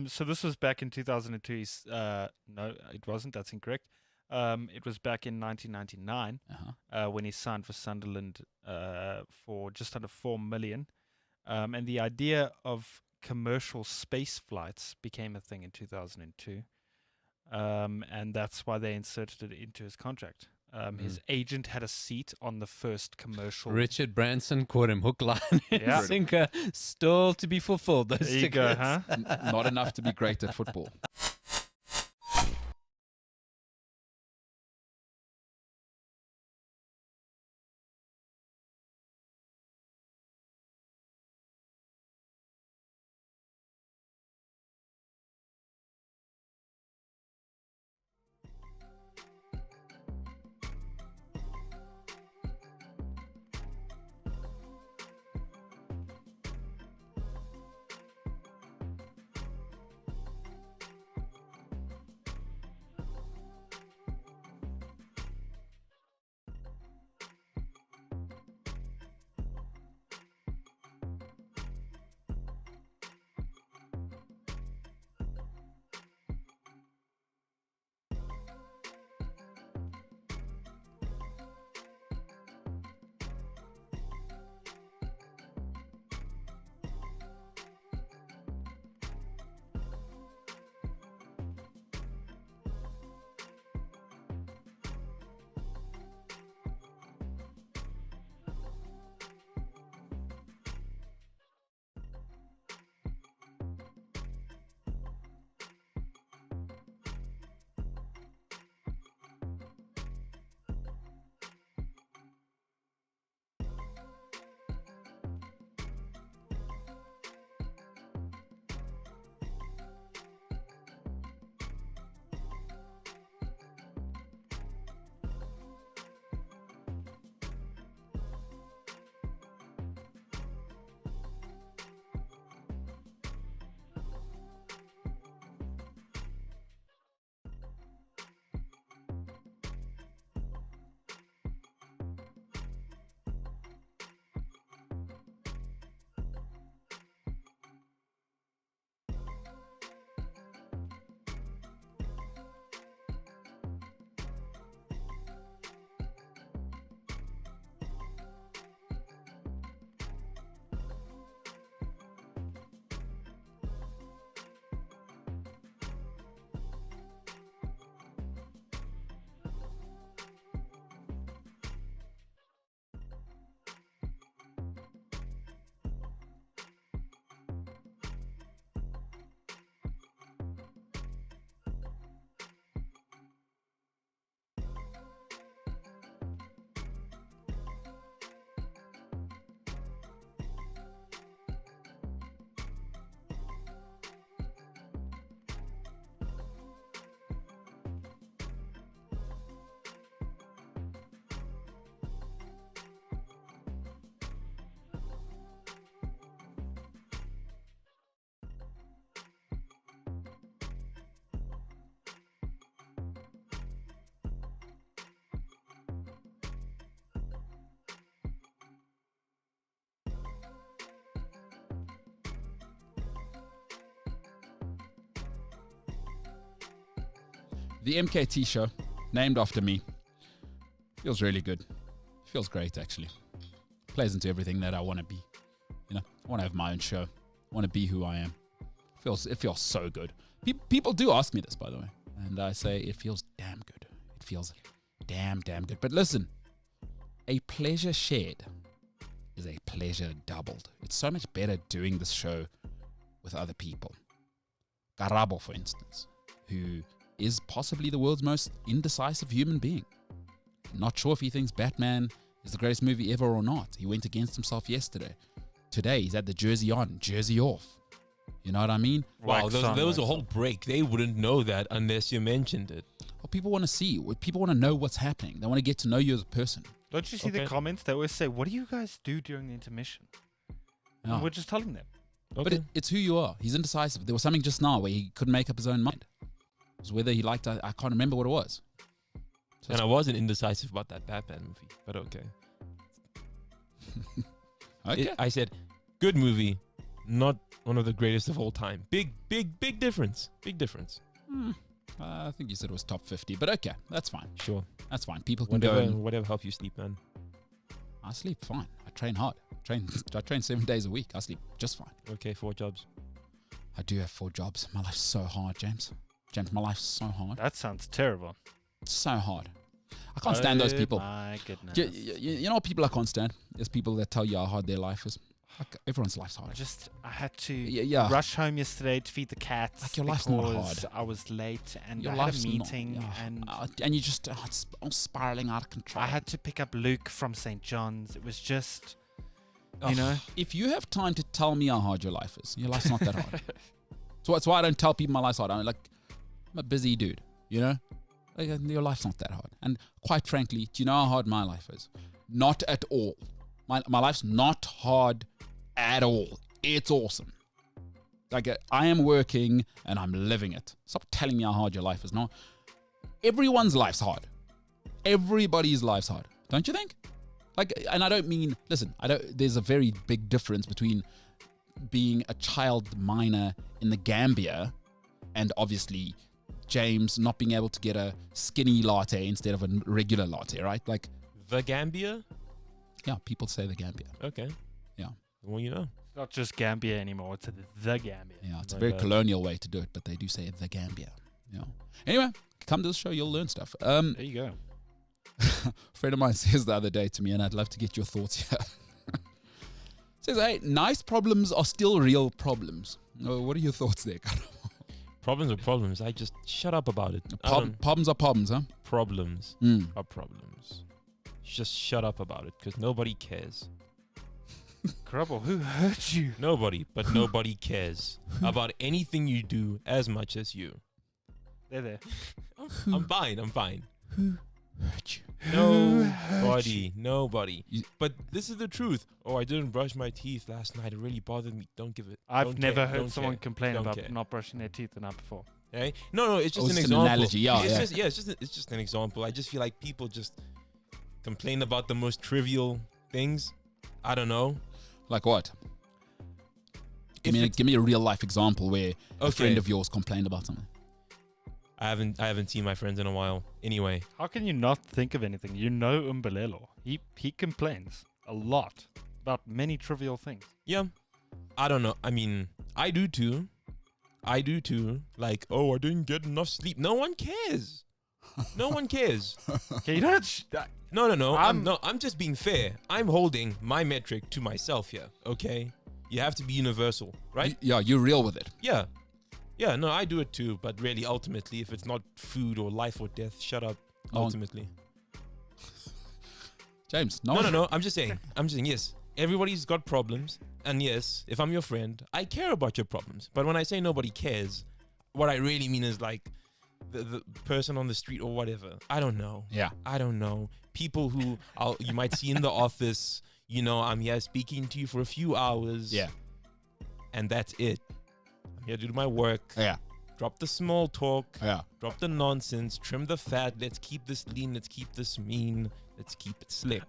So this was back in 2002. No, it wasn't. That's incorrect. It was back in 1999 when he signed for Sunderland for just under $4 million. And the idea of commercial space flights became a thing in 2002. And that's why they inserted it into his contract. His agent had a seat on the first commercial. Richard Branson caught him hook, line, and Yeah. sinker. Still to be fulfilled. Those There you go, tickets. huh? Not enough to be great at football. The MKT Show, named after me, feels really good. Feels great, actually. Plays into everything that I want to be. You know, I want to have my own show. I want to be who I am. It feels so good. People do ask me this, by the way, and I say it feels damn good. It feels damn good. But listen, a pleasure shared is a pleasure doubled. It's so much better doing this show with other people. Karabo, for instance, who is possibly the world's most indecisive human being. Not sure if he thinks Batman is the greatest movie ever or not. He went against himself yesterday. Today, he's had the jersey on, jersey off. You know what I mean? Wow, there was a whole break. They wouldn't know that unless you mentioned it. Well, people want to see. People want to know what's happening. They want to get to know you as a person. Don't you see the comments? They always say, what do you guys do during the intermission? Yeah. And we're just telling them. But it's who you are. He's indecisive. There was something just now where he couldn't make up his own mind. It was whether he liked, I can't remember what it was. And I wasn't indecisive about that Batman movie, but okay. Okay. I said, good movie, not one of the greatest of all time. Big difference. Big difference. I think you said it was top 50, but okay, that's fine. Sure. That's fine. People can go and... Whatever help you sleep, man. I sleep fine. I train hard. I train 7 days a week. I sleep just fine. Okay, 4 jobs. I do have 4 jobs. My life's so hard, James. James, my life's so hard. That sounds terrible. It's so hard. I can't stand those people. My goodness. You know what people I can't stand? There's people that tell you how hard their life is. Like, everyone's life's hard. I had to rush home yesterday to feed the cats. Like, your life's not hard. I was late and Your I had life's a meeting and you just it's all spiraling out of control. I had to pick up Luke from St. John's. It was just, you know. If you have time to tell me how hard your life is, your life's not that hard. So that's why I don't tell people my life's hard. I'm a busy dude, you know. Like, your life's not that hard. And quite frankly, do you know how hard my life is? Not at all. My life's not hard at all. It's awesome. Like, I am working and I'm living it. Stop telling me how hard your life is. No, everyone's life's hard. Everybody's life's hard. Don't you think? Like, and I don't mean, listen, there's a very big difference between being a child miner in the Gambia and obviously James not being able to get a skinny latte instead of a regular latte, right? Like, the Gambia? Yeah, people say the Gambia. Okay. Yeah. Well, you know. It's not just Gambia anymore. It's the Gambia. Yeah, it's a very colonial way to do it, but they do say the Gambia. Yeah. Anyway, come to this show, you'll learn stuff. There you go. A friend of mine says the other day to me, and I'd love to get your thoughts here. Says, hey, nice problems are still real problems. What are your thoughts there, Karabo? Problems are problems. I just shut up about it. Problems are problems, huh? Problems are problems. Just shut up about it because nobody cares. Karabo, who hurt you? Nobody, but nobody cares about anything you do as much as you. There. I'm fine. Who hurt you? Nobody. But this is the truth. Oh, I didn't brush my teeth last night. It really bothered me. I've never heard someone complain about not brushing their teeth the night before. Hey? No, it's just an example. Analogy. Yeah, it's just an example. I just feel like people just complain about the most trivial things. I don't know. Like what? Give me a real life example where a friend of yours complained about something. I haven't seen my friends in a while. Anyway. How can you not think of anything? You know Umbelelo. He complains a lot about many trivial things. Yeah. I don't know. I mean, I do too. Like, oh, I didn't get enough sleep. No one cares. No one cares. Okay, you don't. No. I'm just being fair. I'm holding my metric to myself here. Okay. You have to be universal, right? You're real with it. Yeah. Yeah, no, I do it too, but really, ultimately, if it's not food or life or death, shut up. Ultimately. James, no. I'm just saying, yes, everybody's got problems. And yes, if I'm your friend, I care about your problems. But when I say nobody cares, what I really mean is like the person on the street or whatever. I don't know. Yeah. I don't know. People who you might see in the office, you know, I'm here speaking to you for a few hours. Yeah. And that's it. I'm here to do my work. Yeah. Drop the small talk. Yeah. Drop the nonsense. Trim the fat. Let's keep this lean. Let's keep this mean. Let's keep it slick.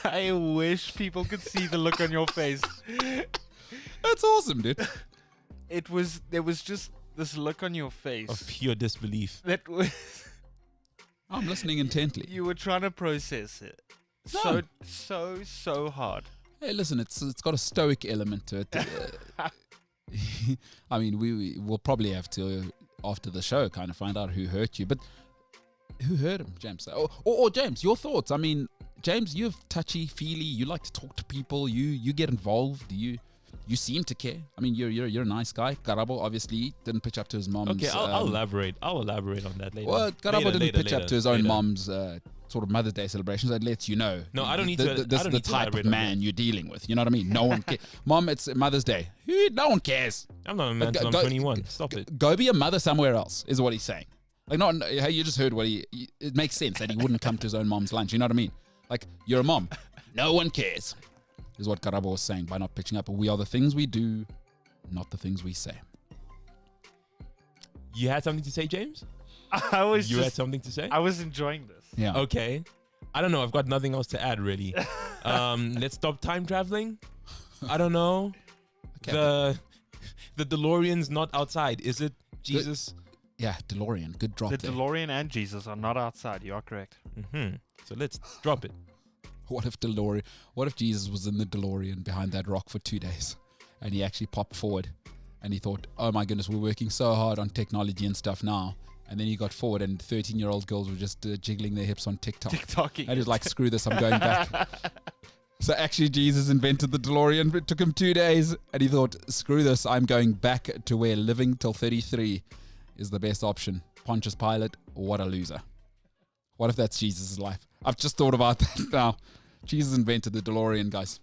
I wish people could see the look on your face. That's awesome, dude. There was just this look on your face of pure disbelief. that I'm listening intently. you were trying to process it No. so hard. Hey, listen, it's got a stoic element to it. I mean, we'll probably have to, after the show, kind of find out who hurt you. But who hurt him, James? Or James, your thoughts? I mean, James, you're touchy-feely. You like to talk to people. You get involved. You seem to care. I mean, you're a nice guy. Karabo obviously didn't pitch up to his mom's. Okay, I'll elaborate. I'll elaborate on that later. Well, Karabo didn't pitch up to his own later. mom's sort of Mother's Day celebrations. That lets you know. No, I don't need to. This I is don't the need to type of elaborate on man that. you're dealing with. You know what I mean? No one cares. Mom, it's Mother's Day. No one cares. I'm not a man till I'm 21. Stop it. Go be a mother somewhere else, is what he's saying. Like, no, hey, you just heard what it makes sense that he wouldn't come to his own mom's lunch. You know what I mean? Like, you're a mom. No one cares, is what Karabo was saying by not pitching up. We are the things we do, not the things we say. You had something to say, James? You had something to say? I was enjoying this. Yeah. Okay. I don't know. I've got nothing else to add, really. Let's stop time traveling. I don't know. Okay. The DeLorean's not outside. Is it, Jesus? Yeah, DeLorean. Good drop The there. DeLorean and Jesus are not outside. You are correct. Mm-hmm. So let's drop it. What if Jesus was in the DeLorean behind that rock for 2 days and he actually popped forward and he thought, oh my goodness, we're working so hard on technology and stuff now. And then he got forward and 13-year-old girls were just jiggling their hips on TikTok. TikToking. And he was like, screw this, I'm going back. So actually Jesus invented the DeLorean. It took him 2 days and he thought, screw this, I'm going back to where living till 33 is the best option. Pontius Pilate, what a loser. What if that's Jesus' life? I've just thought about that now. Jesus invented the DeLorean, guys.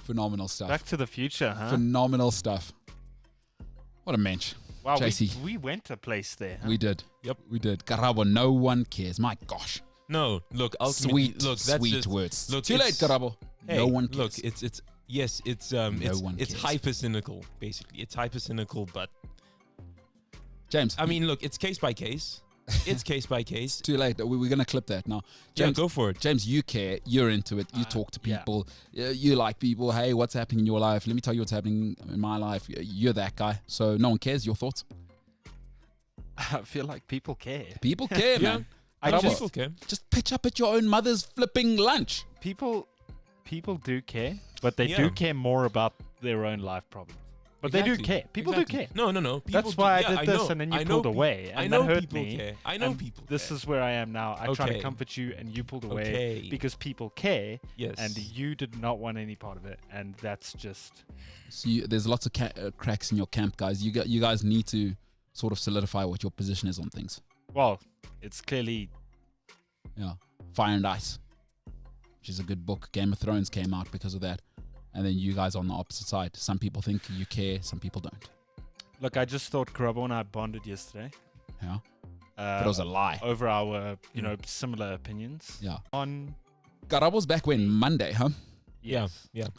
Phenomenal stuff. Back to the future, huh? Phenomenal stuff. What a mensch. Wow, JC. we went a place there. Huh? We did. Yep. We did. Karabo, no one cares. My gosh. No, look, ultimately, Sweet, that's sweet just, words. look, Too late, it's- Karabo. Hey, no one cares. Look, it's one it's cares. hyper cynical, basically. It's hyper cynical, but James, I mean, look, it's case by case. It's case by case. too late. We're going to clip that now. Yeah, James, go for it. James, you care. You're into it. You talk to yeah. people. You like people. Hey, what's happening in your life? Let me tell you what's happening in my life. You're that guy. So no one cares. Your thoughts? I feel like people care. People care, Yeah. man. I People just, care. Just pitch up at your own mother's flipping lunch. people do care, but they Yeah. do care more about their own life problems. But they do Exactly. care. People Exactly. do care. No. People That's do- why yeah, I did this, know. and then you I pulled know away, and I know that hurt people me. care. I know and people This care. is where I am now. I try to Okay. comfort you, and you pulled away Okay. because people care, Yes. and you did not want any part of it, and that's just. So there's lots of cracks in your camp, guys. You guys need to sort of solidify what your position is on things. Well, it's clearly. Yeah. Fire and Ice, which is a good book. Game of Thrones came out because of that. And then you guys on the opposite side. Some people think you care, some people don't. Look, I just thought Karabo and I bonded yesterday. Yeah. But it was a lie. Over our, similar opinions. Yeah. On. Karabo's back when? Monday, huh? Yes. Yeah.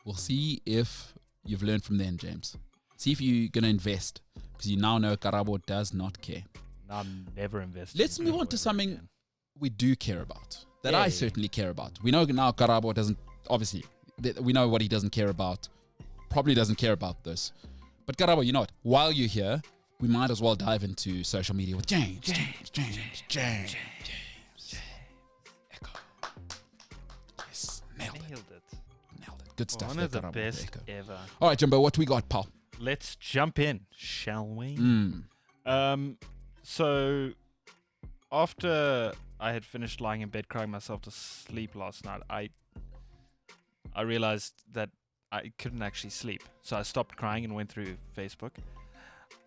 We'll see if you've learned from then, James. See if you're going to invest. Because you now know Karabo does not care. I'm never invested. Let's in move Karabo on to ever something again. we do care about. That Yeah, I yeah. certainly care about. We know now Karabo doesn't, obviously, we know what he doesn't care about. Probably doesn't care about this. But Karabo, you know what? While you're here, we might as well dive into social media with James. Echo. Yes, nailed it. Nailed it. Nailed it. Good stuff One there, of the Karabo, best Echo. ever. All right, Jumbo, what we got, pal? Let's jump in, shall we? Mm. So after I had finished lying in bed crying myself to sleep last night, I realized that I couldn't actually sleep. So I stopped crying and went through Facebook.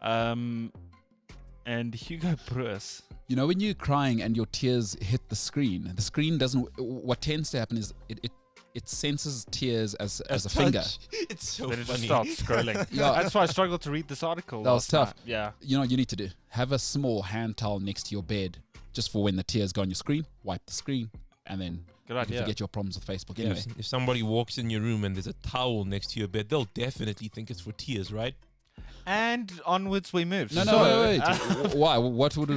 And Hugo Broos. You know, when you're crying and your tears hit the screen doesn't, what tends to happen is it senses tears as a finger. It's so Then it just funny. starts scrolling. Yeah. That's why I struggled to read this article. That was last tough. night. Yeah. You know what you need to do? Have a small hand towel next to your bed just for when the tears go on your screen. Wipe the screen and then Good you can idea. forget your problems with Facebook. Yeah, Anyway, if somebody walks in your room and there's a towel next to your bed, they'll definitely think it's for tears, right? And onwards we move. No, So, wait. Why? What would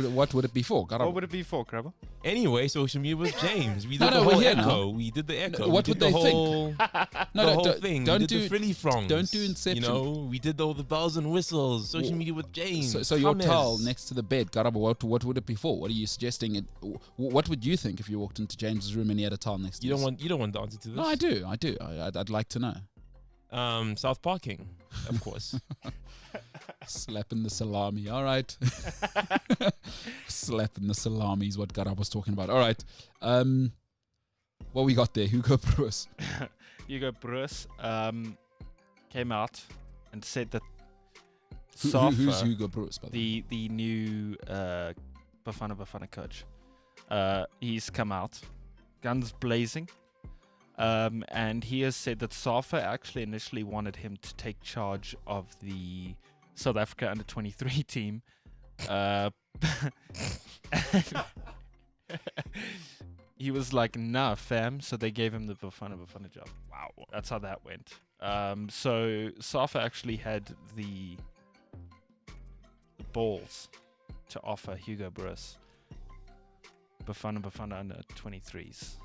it be for? What would it be for, Crabble? Anyway, social media with James. We did No, the we're whole here echo. now. We did the echo. What we would did they the whole, No, the whole thing. don't we did do the frilly frongs. don't do Inception. You know, we did all the bells and whistles. Social media with James. So your Thomas. towel next to the bed, Garaba, what would it be for? What are you suggesting? What would you think if you walked into James's room and he had a towel next to You his? don't want the answer to this. No, I do. I'd like to know. South Parking, of course. Slapping the salami. All right. Slapping the salami is what Garab was talking about. All right. What we got there? Hugo Bruce. Hugo Bruce came out and said that Who's Safa, Hugo Bruce? By the way? the new Bafana coach, he's come out, guns blazing, and he has said that Safa actually initially wanted him to take charge of the South Africa under-23 team. He was like, nah, fam. So they gave him the Bafana job. Wow. That's how that went. So Safa actually had the balls to offer Hugo Bruce Bafana under 23s.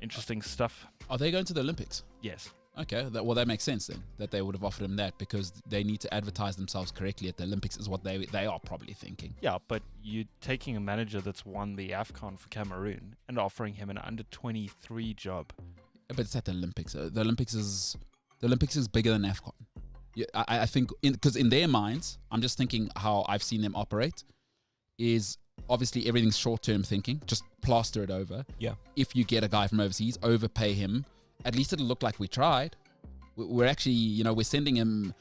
Interesting stuff. Are they going to the Olympics? Yes. Okay, that makes sense then, that they would have offered him that, because they need to advertise themselves correctly at the Olympics is what they are probably thinking. Yeah, but you're taking a manager that's won the AFCON for Cameroon and offering him an under-23 job. But it's at the Olympics. The Olympics is bigger than AFCON. Yeah, I think because in their minds, I'm just thinking how I've seen them operate, is obviously everything's short-term thinking. Just plaster it over. Yeah. If you get a guy from overseas, overpay him. At least it'll look like we tried. We're actually, we're sending him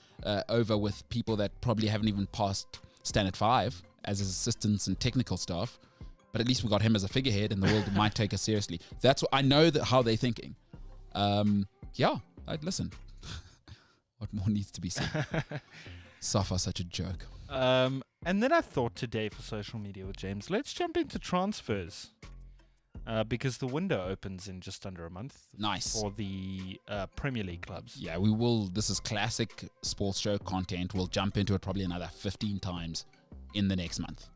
over with people that probably haven't even passed Standard 5 as his assistants and technical staff. But at least we got him as a figurehead, and the world might take us seriously. That's what I know how they're thinking. I'd listen. What more needs to be said? Safa, such a jerk. And then I thought today for social media with James, let's jump into transfers. Because the window opens in just under a month. Nice. For the Premier League clubs. Yeah, we will. This is classic sports show content. We'll jump into it probably another 15 times in the next month.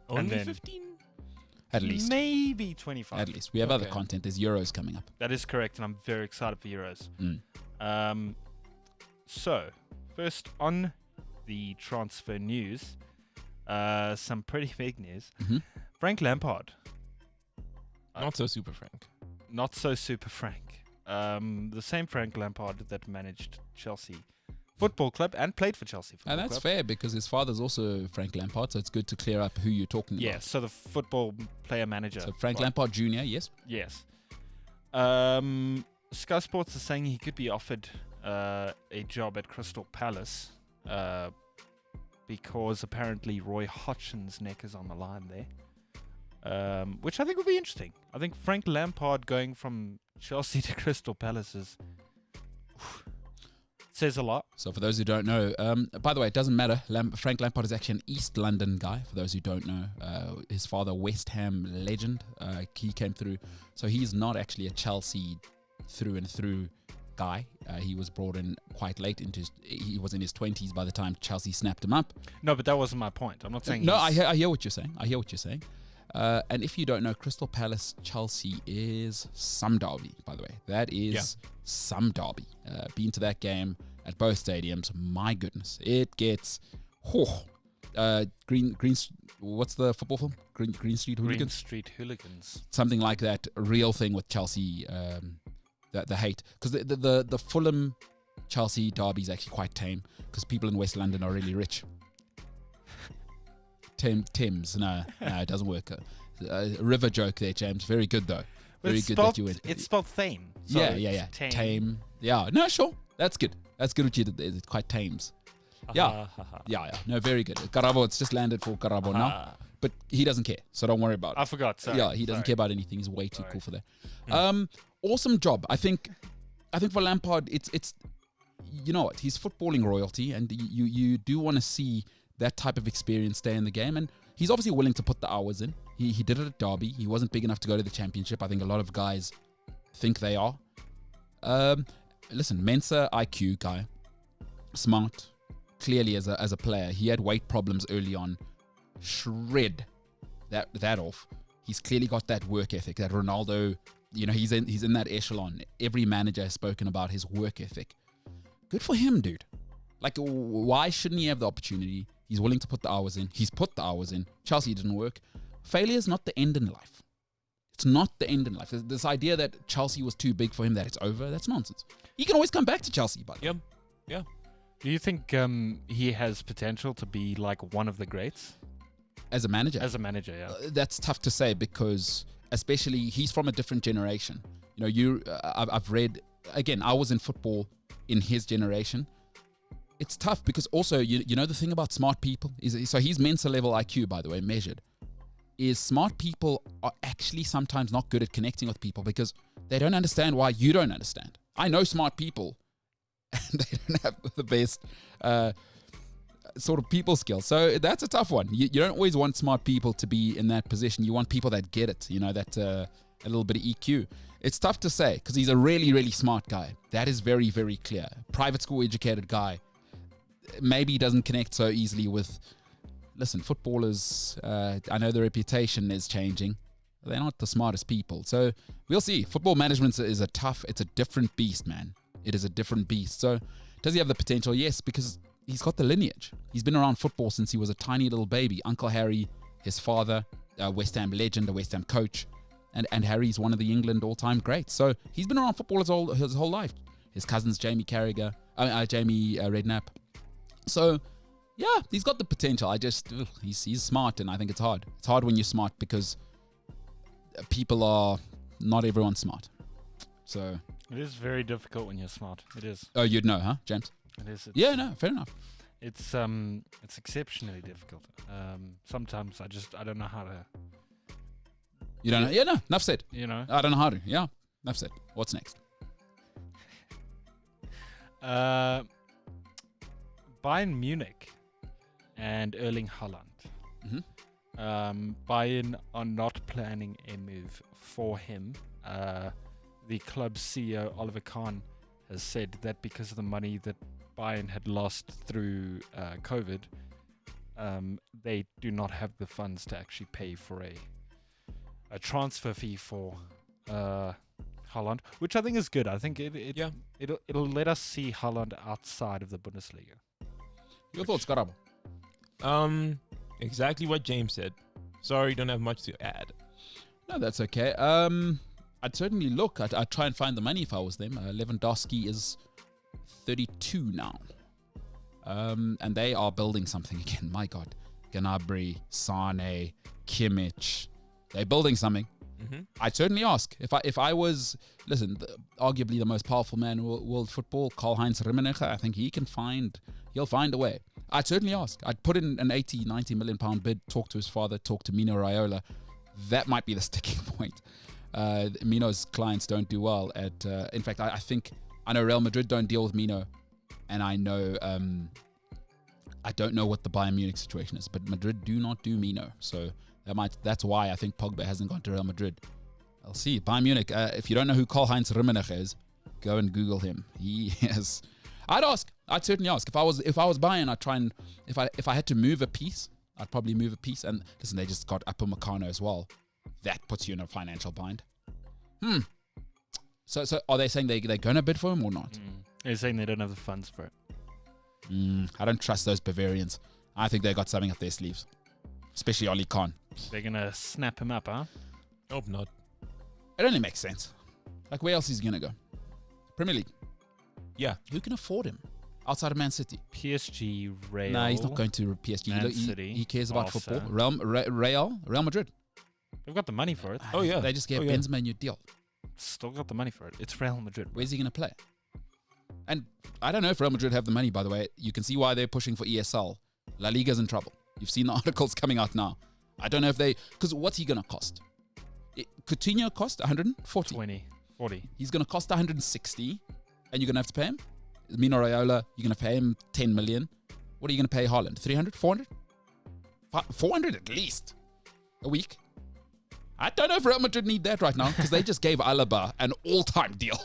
Only then 15? At least. Maybe 25. At least. We have other content. There's Euros coming up. That is correct, and I'm very excited for Euros. So, first on the transfer news, some pretty big news. Mm-hmm. Frank Lampard. Not so super frank. Not so super Frank. The same Frank Lampard that managed Chelsea Football Club and played for Chelsea Football And that's Club. fair, because his father's also Frank Lampard, so it's good to clear up who you're talking Yeah, about. so the football player manager. So Frank Lampard Jr., yes? Yes. Sky Sports is saying he could be offered a job at Crystal Palace because apparently Roy Hodgson's neck is on the line there. Which I think would be interesting. I think Frank Lampard going from Chelsea to Crystal Palace says a lot. So for those who don't know, by the way, it doesn't matter. Frank Lampard is actually an East London guy, for those who don't know. His father, West Ham legend, he came through. So he's not actually a Chelsea through and through guy. He was brought in quite late he was in his 20s by the time Chelsea snapped him up. No, but that wasn't my point. I'm not saying No, I hear what you're saying. And if you don't know, Crystal Palace Chelsea is some derby, by the way. That is some derby. Been to that game at both stadiums. My goodness, it gets green. What's the football film? Green Street Hooligans. Green Street Hooligans. Something like that. A real thing with Chelsea. The hate, because the Fulham Chelsea derby is actually quite tame, because people in West London are really rich. Thames, no, it doesn't work. River joke there, James. Very good though. Very good that you went. It's spelled thame. So Yeah. it's Tame. Yeah, no, sure. That's good. That's good what you did there. It's quite Thames. Yeah. No, very good. Karabo, it's just landed for Karabo now. But he doesn't care, so don't worry about it. I forgot. Sorry. Yeah, he doesn't care about anything. He's way too cool for that. Awesome job. I think for Lampard, it's you know what, he's footballing royalty, and you do want to see that type of experience stay in the game, and he's obviously willing to put the hours in. He did it at Derby. He wasn't big enough to go to the Championship. I think a lot of guys think they are. Listen, Mensa IQ guy, smart, clearly as a player. He had weight problems early on. Shred that off. He's clearly got that work ethic. That Ronaldo, he's in that echelon. Every manager has spoken about his work ethic. Good for him, dude. Like, why shouldn't he have the opportunity? He's willing to put the hours in. He's put the hours in. Chelsea didn't work. Failure is not the end in life. It's not the end in life. This idea that Chelsea was too big for him, that it's over, that's nonsense. He can always come back to Chelsea, buddy. Yep. Yeah. Do you think he has potential to be like one of the greats? As a manager? As a manager, yeah. That's tough to say because especially he's from a different generation. I've read, again, I was in football in his generation. It's tough because also, the thing about smart people is, so his mental level IQ, by the way, measured, is smart people are actually sometimes not good at connecting with people because they don't understand why you don't understand. I know smart people and they don't have the best sort of people skills. So that's a tough one. You don't always want smart people to be in that position. You want people that get it, that a little bit of EQ. It's tough to say because he's a really, really smart guy. That is very, very clear. Private school educated guy. Maybe he doesn't connect so easily with... Listen, footballers, I know the reputation is changing. They're not the smartest people. So we'll see. Football management is it's a different beast, man. It is a different beast. So does he have the potential? Yes, because he's got the lineage. He's been around football since he was a tiny little baby. Uncle Harry, his father, a West Ham legend, a West Ham coach. And Harry's one of the England all-time greats. So he's been around football his whole life. His cousins, Jamie Redknapp. So... yeah, he's got the potential. He's smart, and I think it's hard. It's hard when you're smart because not everyone's smart. So it is very difficult when you're smart. It is. Oh, you'd know, huh, James? It is. Yeah, no, fair enough. It's exceptionally difficult. Sometimes I don't know how to. You don't know? Yeah, no, enough said. I don't know how to. Yeah, enough said. What's next? Bayern Munich and Erling Haaland. Mm-hmm. Bayern are not planning a move for him. The club's CEO, Oliver Kahn, has said that because of the money that Bayern had lost through COVID, they do not have the funds to actually pay for a transfer fee for Haaland, which I think is good. I think it'll let us see Haaland outside of the Bundesliga. Your thoughts, Karabo? Exactly what James said. Sorry, don't have much to add. No, that's okay. I'd certainly look. I'd try and find the money if I was them. Lewandowski is 32 now. And they are building something again. My God. Gnabry, Sane, Kimmich. They're building something. Mm-hmm. I'd certainly ask. If I was, arguably the most powerful man in world football, Karl-Heinz Rummenigge, I think he'll find a way. I'd certainly ask. I'd put in an 80, 90 million pound bid, talk to his father, talk to Mino Raiola. That might be the sticking point. Mino's clients don't do well at, in fact, I know Real Madrid don't deal with Mino, and I know, I don't know what the Bayern Munich situation is, but Madrid do not do Mino. So that's why I think Pogba hasn't gone to Real Madrid. I'll see. Bayern Munich, if you don't know who Karl-Heinz Rummenigge is, go and Google him. He has... I'd certainly ask. If I was Bayern, I'd try and... If I had to move a piece, I'd probably move a piece. And listen, they just got Upamecano as well. That puts you in a financial bind. So are they saying they're going to bid for him or not? They're saying they don't have the funds for it. I don't trust those Bavarians. I think they got something up their sleeves. Especially Oli Kahn. They're going to snap him up, huh? Hope not. It only makes sense. Like, where else is he going to go? Premier League. Yeah. Who can afford him outside of Man City? PSG, Real. Nah, he's not going to PSG. Man City, he cares about Barca. football. Real Madrid. They've got the money for it. Oh, yeah. They just gave Benzema a new deal. Still got the money for it. It's Real Madrid. Where's he going to play? And I don't know if Real Madrid have the money, by the way. You can see why they're pushing for ESL. La Liga's in trouble. You've seen the articles coming out now. I don't know if because what's he going to cost? Coutinho cost 140. 40. He's going to cost 160, and you're going to have to pay him? Mino Raiola, you're going to pay him 10 million. What are you going to pay Haaland? 300? 400? 400 at least a week. I don't know if Real Madrid need that right now because they just gave Alaba an all-time deal.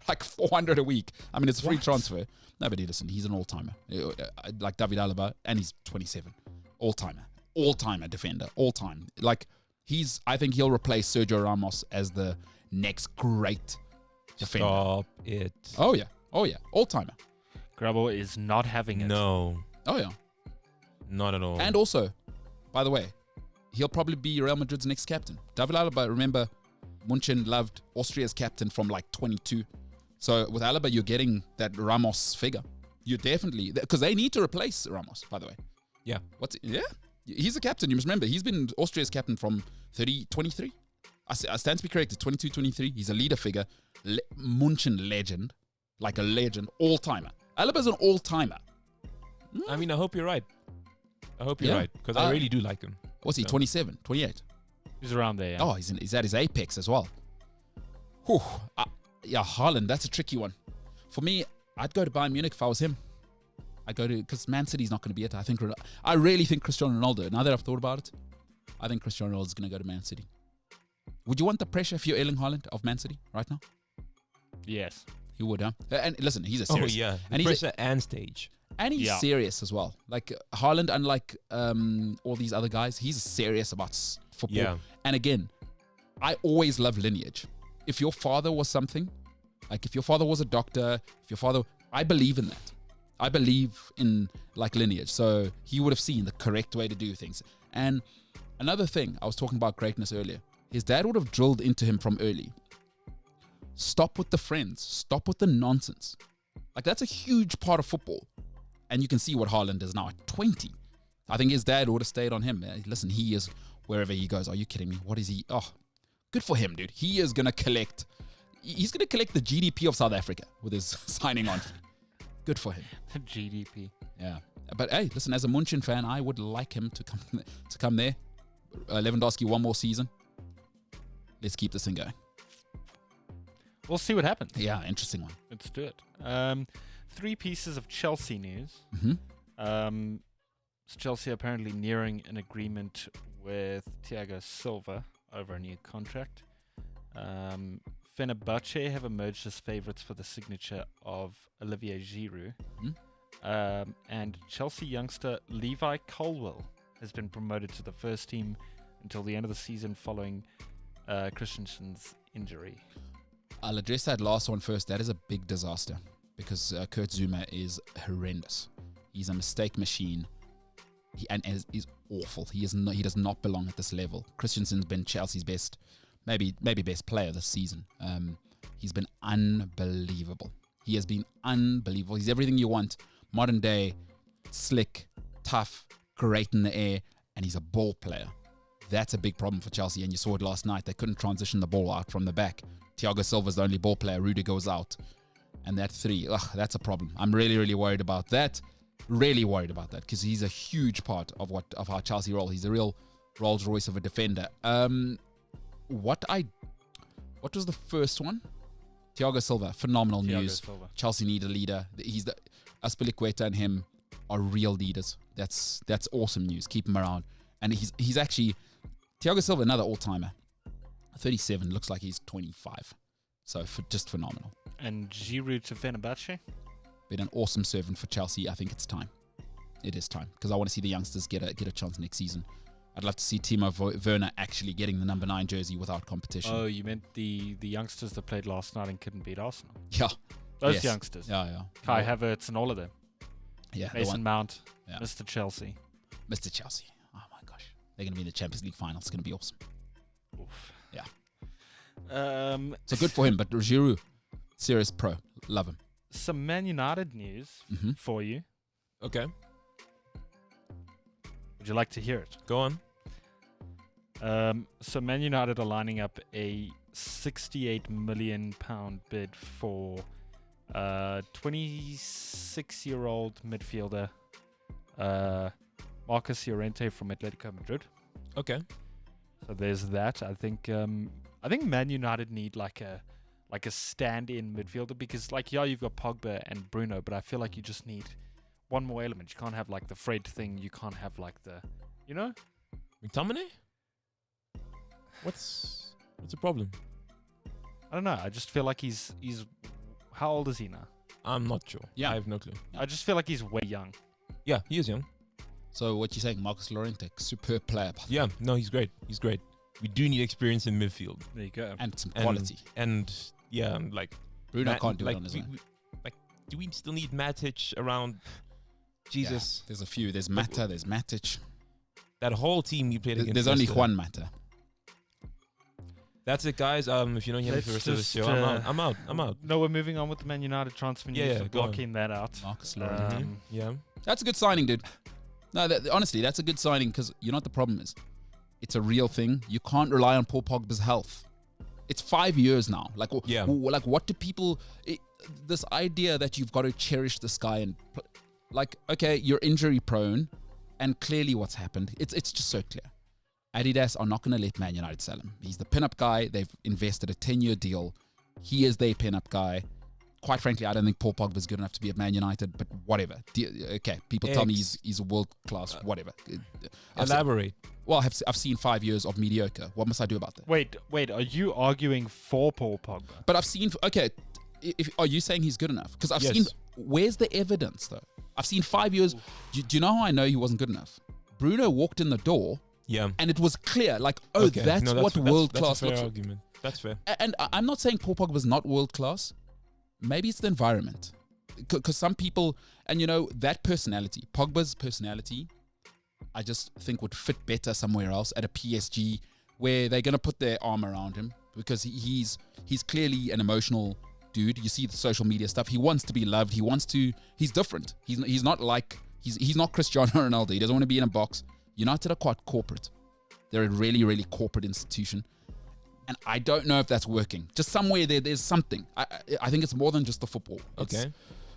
like 400 a week. I mean, it's a free transfer. No, but listen, he's an all-timer. Like David Alaba, and he's 27. All-timer defender. All-time. Like, I think he'll replace Sergio Ramos as the next great defender. Stop it. Oh, yeah. All-timer. Grubble is not having it. No, Oh, yeah. not at all. And also, by the way, he'll probably be Real Madrid's next captain. David Alaba, remember, Munchen loved Austria's captain from like 22. So with Alaba, you're getting that Ramos figure. You definitely, because they need to replace Ramos, by the way. Yeah. He's a captain. You must remember, he's been Austria's captain from 23. I stand to be corrected, 22, 23. He's a leader figure. Munchen legend. Like a legend. All-timer. Alaba's an all-timer. I mean, I hope you're right. I hope you're right, because I really do like him. What's he, 27, 28? He's around there, yeah. Oh, he's at his apex as well. Whew. Yeah, Haaland, that's a tricky one. For me, I'd go to Bayern Munich if I was him. I'd go to, because Man City's not going to be it. I really think Cristiano Ronaldo, now that I've thought about it, I think Cristiano Ronaldo is going to go to Man City. Would you want the pressure if you're Erling Haaland of Man City right now? Yes. You would, huh? And listen, he's a serious. Oh, yeah. And Pressure and stage. And he's serious as well. Like Haaland, unlike all these other guys, he's serious about football. Yeah. And again, I always love lineage. If your father was something, like if your father was a doctor, I believe in that. I believe in like lineage. So he would have seen the correct way to do things. And another thing, I was talking about greatness earlier. His dad would have drilled into him from early. Stop with the friends. Stop with the nonsense. Like that's a huge part of football. And you can see what Haaland is now at 20. I think his dad would have stayed on him. Listen, he is wherever he goes. Are you kidding me? What is he? Oh, good for him, dude. He is going to collect. He's going to collect the GDP of South Africa with his signing on. Good for him. The GDP. Yeah. But hey, listen, as a Munchen fan, I would like him to come there. Lewandowski, one more season. Let's keep this thing going. We'll see what happens. Yeah, interesting one. Let's do it. 3 pieces of Chelsea news. Mm-hmm. Chelsea apparently nearing an agreement with Thiago Silva over a new contract. Fenerbahce have emerged as favourites for the signature of Olivier Giroud. Mm-hmm. And Chelsea youngster Levi Colwill has been promoted to the first team until the end of the season following Christensen's injury. I'll address that last one first. That is a big disaster because Kurt Zuma is horrendous. He's a mistake machine. And is awful. He does not belong at this level. Christensen's been Chelsea's best, maybe best player this season. He's been unbelievable. He has been unbelievable. He's everything you want. Modern day, slick, tough, great in the air, and he's a ball player. That's a big problem for Chelsea, and you saw it last night. They couldn't transition the ball out from the back. Thiago Silva's the only ball player. Rudy goes out. And that 3, that's a problem. I'm really, really worried about that. Really worried about that because he's a huge part of our Chelsea role. He's a real Rolls Royce of a defender. What was the first one? Thiago Silva, phenomenal news. Silva. Chelsea need a leader. Azpilicueta and him are real leaders. That's awesome news. Keep him around. And he's actually Thiago Silva, another all-timer. 37, looks like he's 25. So just phenomenal. And Giroud to Fenerbahce? Been an awesome servant for Chelsea. I think it's time. It is time because I want to see the youngsters get a chance next season. I'd love to see Timo Werner actually getting the number 9 jersey without competition. Oh, you meant the youngsters that played last night and couldn't beat Arsenal? Yeah. Those youngsters. Yeah. Kai Havertz and all of them. Yeah. Mason Mount, Yeah. Mr. Chelsea. Mr. Chelsea. Oh my gosh. They're going to be in the Champions League final. It's going to be awesome. Oof. Yeah. So good for him, but Giroud, serious pro. Love him. Some Man United news for you. Okay. Would you like to hear it? Go on. So Man United are lining up a £68 million bid for 26-year-old midfielder Marcus Llorente from Atletico Madrid. Okay. So there's that. I think Man United need like a stand-in midfielder because you've got Pogba and Bruno, but I feel like you just need one more element. You can't have like the Fred thing. You can't have like the, McTominay? What's the problem? I don't know. I just feel like he's. How old is he now? I'm not sure. Yeah. I have no clue. I just feel like he's way young. Yeah, he is young. So what you saying, Marcus Llorente, superb player. Yeah, no, he's great. He's great. We do need experience in midfield. There you go. And some quality. And yeah, like Bruno can't do it on his own. Do we still need Matic around? Jesus. Yeah, there's a few. There's Mata, there's Matic. That whole team we played against. There's only yesterday. one Mata. That's it, guys. If you don't hear me for the rest of the show, I'm out. No, we're moving on with the Man United transfer news. Yeah, so go on. blocking that out. Marcus Llorente. Yeah. That's a good signing, dude. No, honestly, that's a good signing because you know what the problem is? It's a real thing. You can't rely on Paul Pogba's health. It's 5 years now. Like, what do people... this idea that you've got to cherish this guy and... Like, okay, you're injury prone and clearly what's happened. It's just so clear. Adidas are not going to let Man United sell him. He's the pin-up guy. They've invested a 10-year deal. He is their pin-up guy. Quite frankly, I don't think Paul Pogba is good enough to be at Man United, but whatever. Okay, people tell me he's a world-class, whatever. Elaborate. I've seen 5 years of mediocre. What must I do about that? Wait, are you arguing for Paul Pogba? But I've seen, okay, are you saying he's good enough? Because I've seen, where's the evidence though? I've seen 5 years. Do you know how I know he wasn't good enough? Bruno walked in the door. Yeah. And it was clear, like, that's what world-class looks like. Argument. That's fair. And I'm not saying Paul Pogba is not world-class. Maybe it's the environment. Because some people, and you know, that personality, Pogba's personality, I just think would fit better somewhere else at a PSG where they're going to put their arm around him because he's clearly an emotional dude. You see the social media stuff. He wants to be loved. He's different. He's not Cristiano Ronaldo. He doesn't want to be in a box. United are quite corporate. They're a really, really corporate institution. And I don't know if that's working. Just somewhere there's something. I think it's more than just the football. Okay.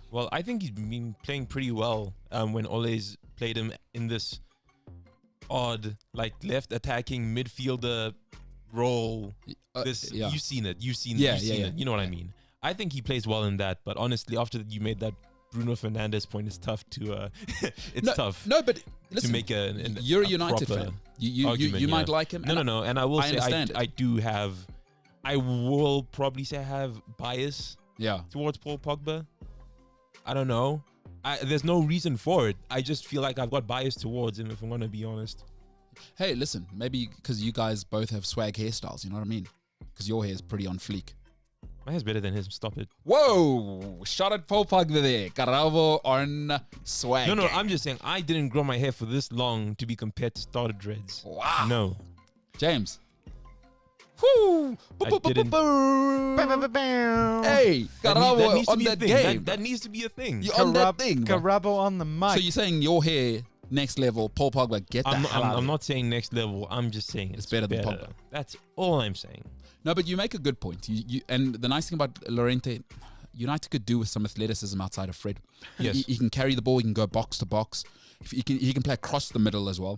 Well, I think he's been playing pretty well when Ole's played him in this odd, like, left attacking midfielder role. You've seen it. You've seen it. You know what I mean? I think he plays well in that. But honestly, after you made that Bruno Fernandes point, it's tough to... tough. No, but listen, to make you're a United fan. You might like him. No. And I will say understand I will probably say I have bias Yeah. towards Paul Pogba. I don't know. There's no reason for it. I just feel like I've got bias towards him, if I'm going to be honest. Hey, listen, maybe because you guys both have swag hairstyles, you know what I mean? Because your hair is pretty on fleek. My hair's better than his. Stop it. Whoa! Shout out Paul Pogba there. Caravo on swag. No, I'm just saying I didn't grow my hair for this long to be compared to started dreads. Wow. No. James. Whoo! I didn't. Hey, Caravo on that that game. That needs to be a thing. You're on that thing. bro. Carabo on the mic. So you're saying your hair next level, Paul Pogba, get the hell out. I'm not saying next level. I'm just saying it's better than Pogba. That's all I'm saying. No, but you make a good point. And the nice thing about Llorente, United could do with some athleticism outside of Fred. Yes. He can carry the ball. He can go box to box. He can play across the middle as well.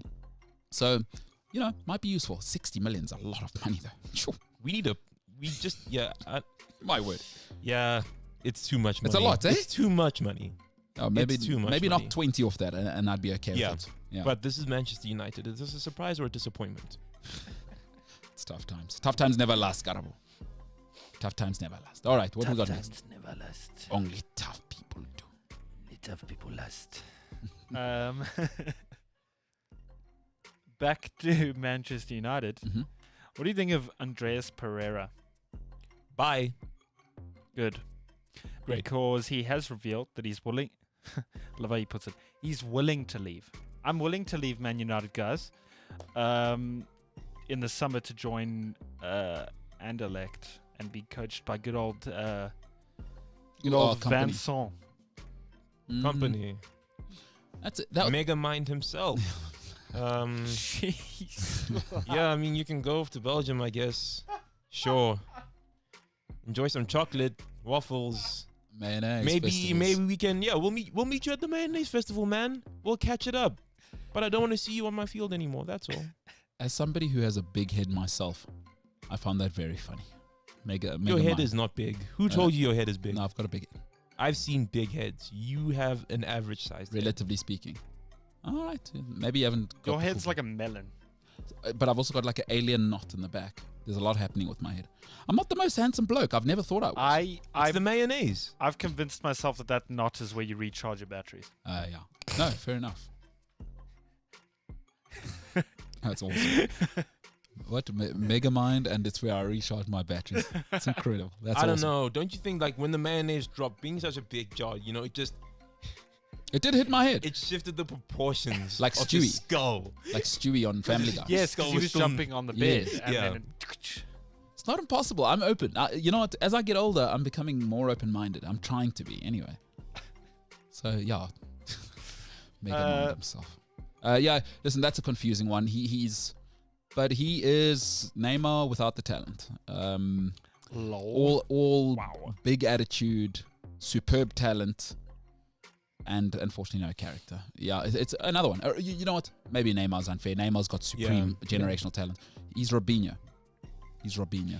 So, you know, might be useful. 60 million's a lot of money, though. Sure. My word. Yeah, it's too much money. It's a lot, eh? It's too much money. Oh, maybe it's too much maybe money. knock 20 off that and I'd be okay with it. Yeah. But this is Manchester United. Is this a surprise or a disappointment? It's tough times. Tough times never last, Garabo. Tough times never last. All right, what we got next? Tough times never last. Only tough people do. Only tough people last. Back to Manchester United. Mm-hmm. What do you think of Andreas Pereira? Bye. Good. Great. Because he has revealed that he's willing. Love how he puts it. He's willing to leave. I'm willing to leave Man United, guys. In the summer to join Anderlecht and be coached by good old Vincent. Company. That's it. Mega Mind himself. Jeez. Yeah, I mean, you can go off to Belgium, I guess. Sure. Enjoy some chocolate, waffles. Mayonnaise Maybe we can. Yeah, we'll meet you at the mayonnaise festival, man. We'll catch it up. But I don't want to see you on my field anymore. That's all. As somebody who has a big head myself, I found that very funny. Mega your head mind. is not big. Who told you your head is big? No, I've got a big head. I've seen big heads. You have an average size. Relatively speaking. All right. Maybe you haven't got Your head's like a melon. But I've also got like an alien knot in the back. There's a lot happening with my head. I'm not the most handsome bloke. I've never thought I was. It's the mayonnaise. I've convinced myself that knot is where you recharge your batteries. Yeah. No, fair enough. That's awesome. What? Megamind, and it's where I recharge my batteries. It's incredible. That's I don't awesome. know. Don't you think like when the mayonnaise dropped, being such a big jar, you know, It did hit my head. it shifted the proportions Like of Stewie. the skull. Like Stewie on Family Guy. Yes, because he was Skull jumping on the bed. Yes. And Yeah. then It's not impossible. I'm open. You know what? As I get older, I'm becoming more open-minded. I'm trying to be, anyway. So, yeah. Megamind himself. Yeah, listen, that's a confusing one. But he is Neymar without the talent. lol. All Wow. big attitude, superb talent, and unfortunately no character. Yeah, it's another one. You know what? Maybe Neymar's unfair. Neymar's got supreme generational talent. He's Robinho.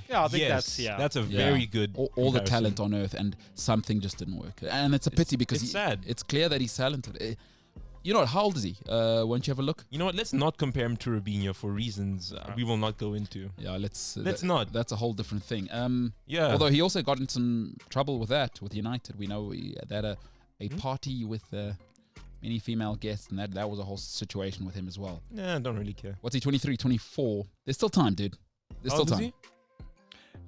Yeah, I think Yes, that's a Yeah. very good. All the comparison. talent on earth, and something just didn't work. And it's a pity because it's sad. It's clear that he's talented. You know what? How old is he? Won't you have a look? You know what? Let's not compare him to Robinho for reasons we will not go into. Yeah, let's not. That's a whole different thing. Yeah. Although he also got in some trouble with that with United. We know they had a party with many female guests, and that was a whole situation with him as well. Yeah, I don't really care. What's he? 23, 24? There's still time, dude. There's How still old is time.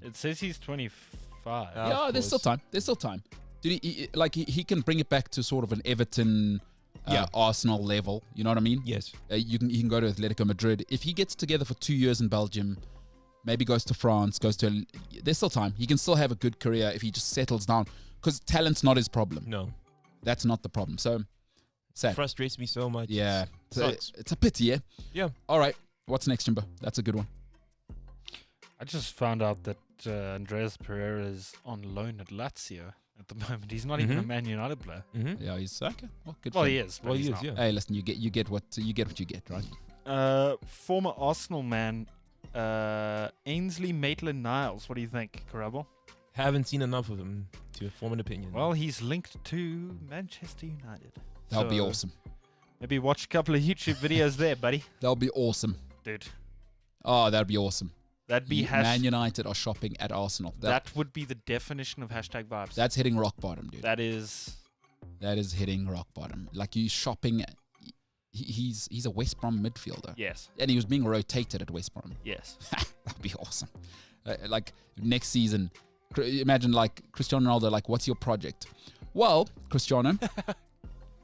he? It says he's 25. Yeah, of there's still course. time. There's still time. Dude, he can bring it back to sort of an Everton, Arsenal level. You know what I mean? Yes. He can go to Atletico Madrid if he gets together for 2 years in Belgium. Maybe goes to France. There's still time. He can still have a good career if he just settles down. Because talent's not his problem. No. That's not the problem. So sad. Frustrates me so much. Yeah, Sucks. it's a pity. Yeah. Yeah. All right. What's next, Jimbo? That's a good one. I just found out that Andreas Pereira is on loan at Lazio at the moment. He's not even a Man United player. Mm-hmm. Yeah, he's okay. Well, good. Well, for he him. is. But Well, he he's is. not. Yeah. Hey, listen, you get what you get, right? Former Arsenal man Ainsley Maitland-Niles. What do you think, Karabo? Haven't seen enough of him to form an opinion. Well, he's linked to Manchester United. That'll be So awesome. Maybe watch a couple of YouTube videos there, buddy. That'll be awesome. Dude, Oh, that'd be awesome. that'd be Man United are shopping at Arsenal. that would be the definition of hashtag vibes. That's hitting rock bottom, dude. That is. That is hitting rock bottom. Like you shopping. He's a West Brom midfielder. Yes. And he was being rotated at West Brom. Yes. That'd be awesome. Like next season, imagine like Cristiano Ronaldo. Like, what's your project? Well, Cristiano,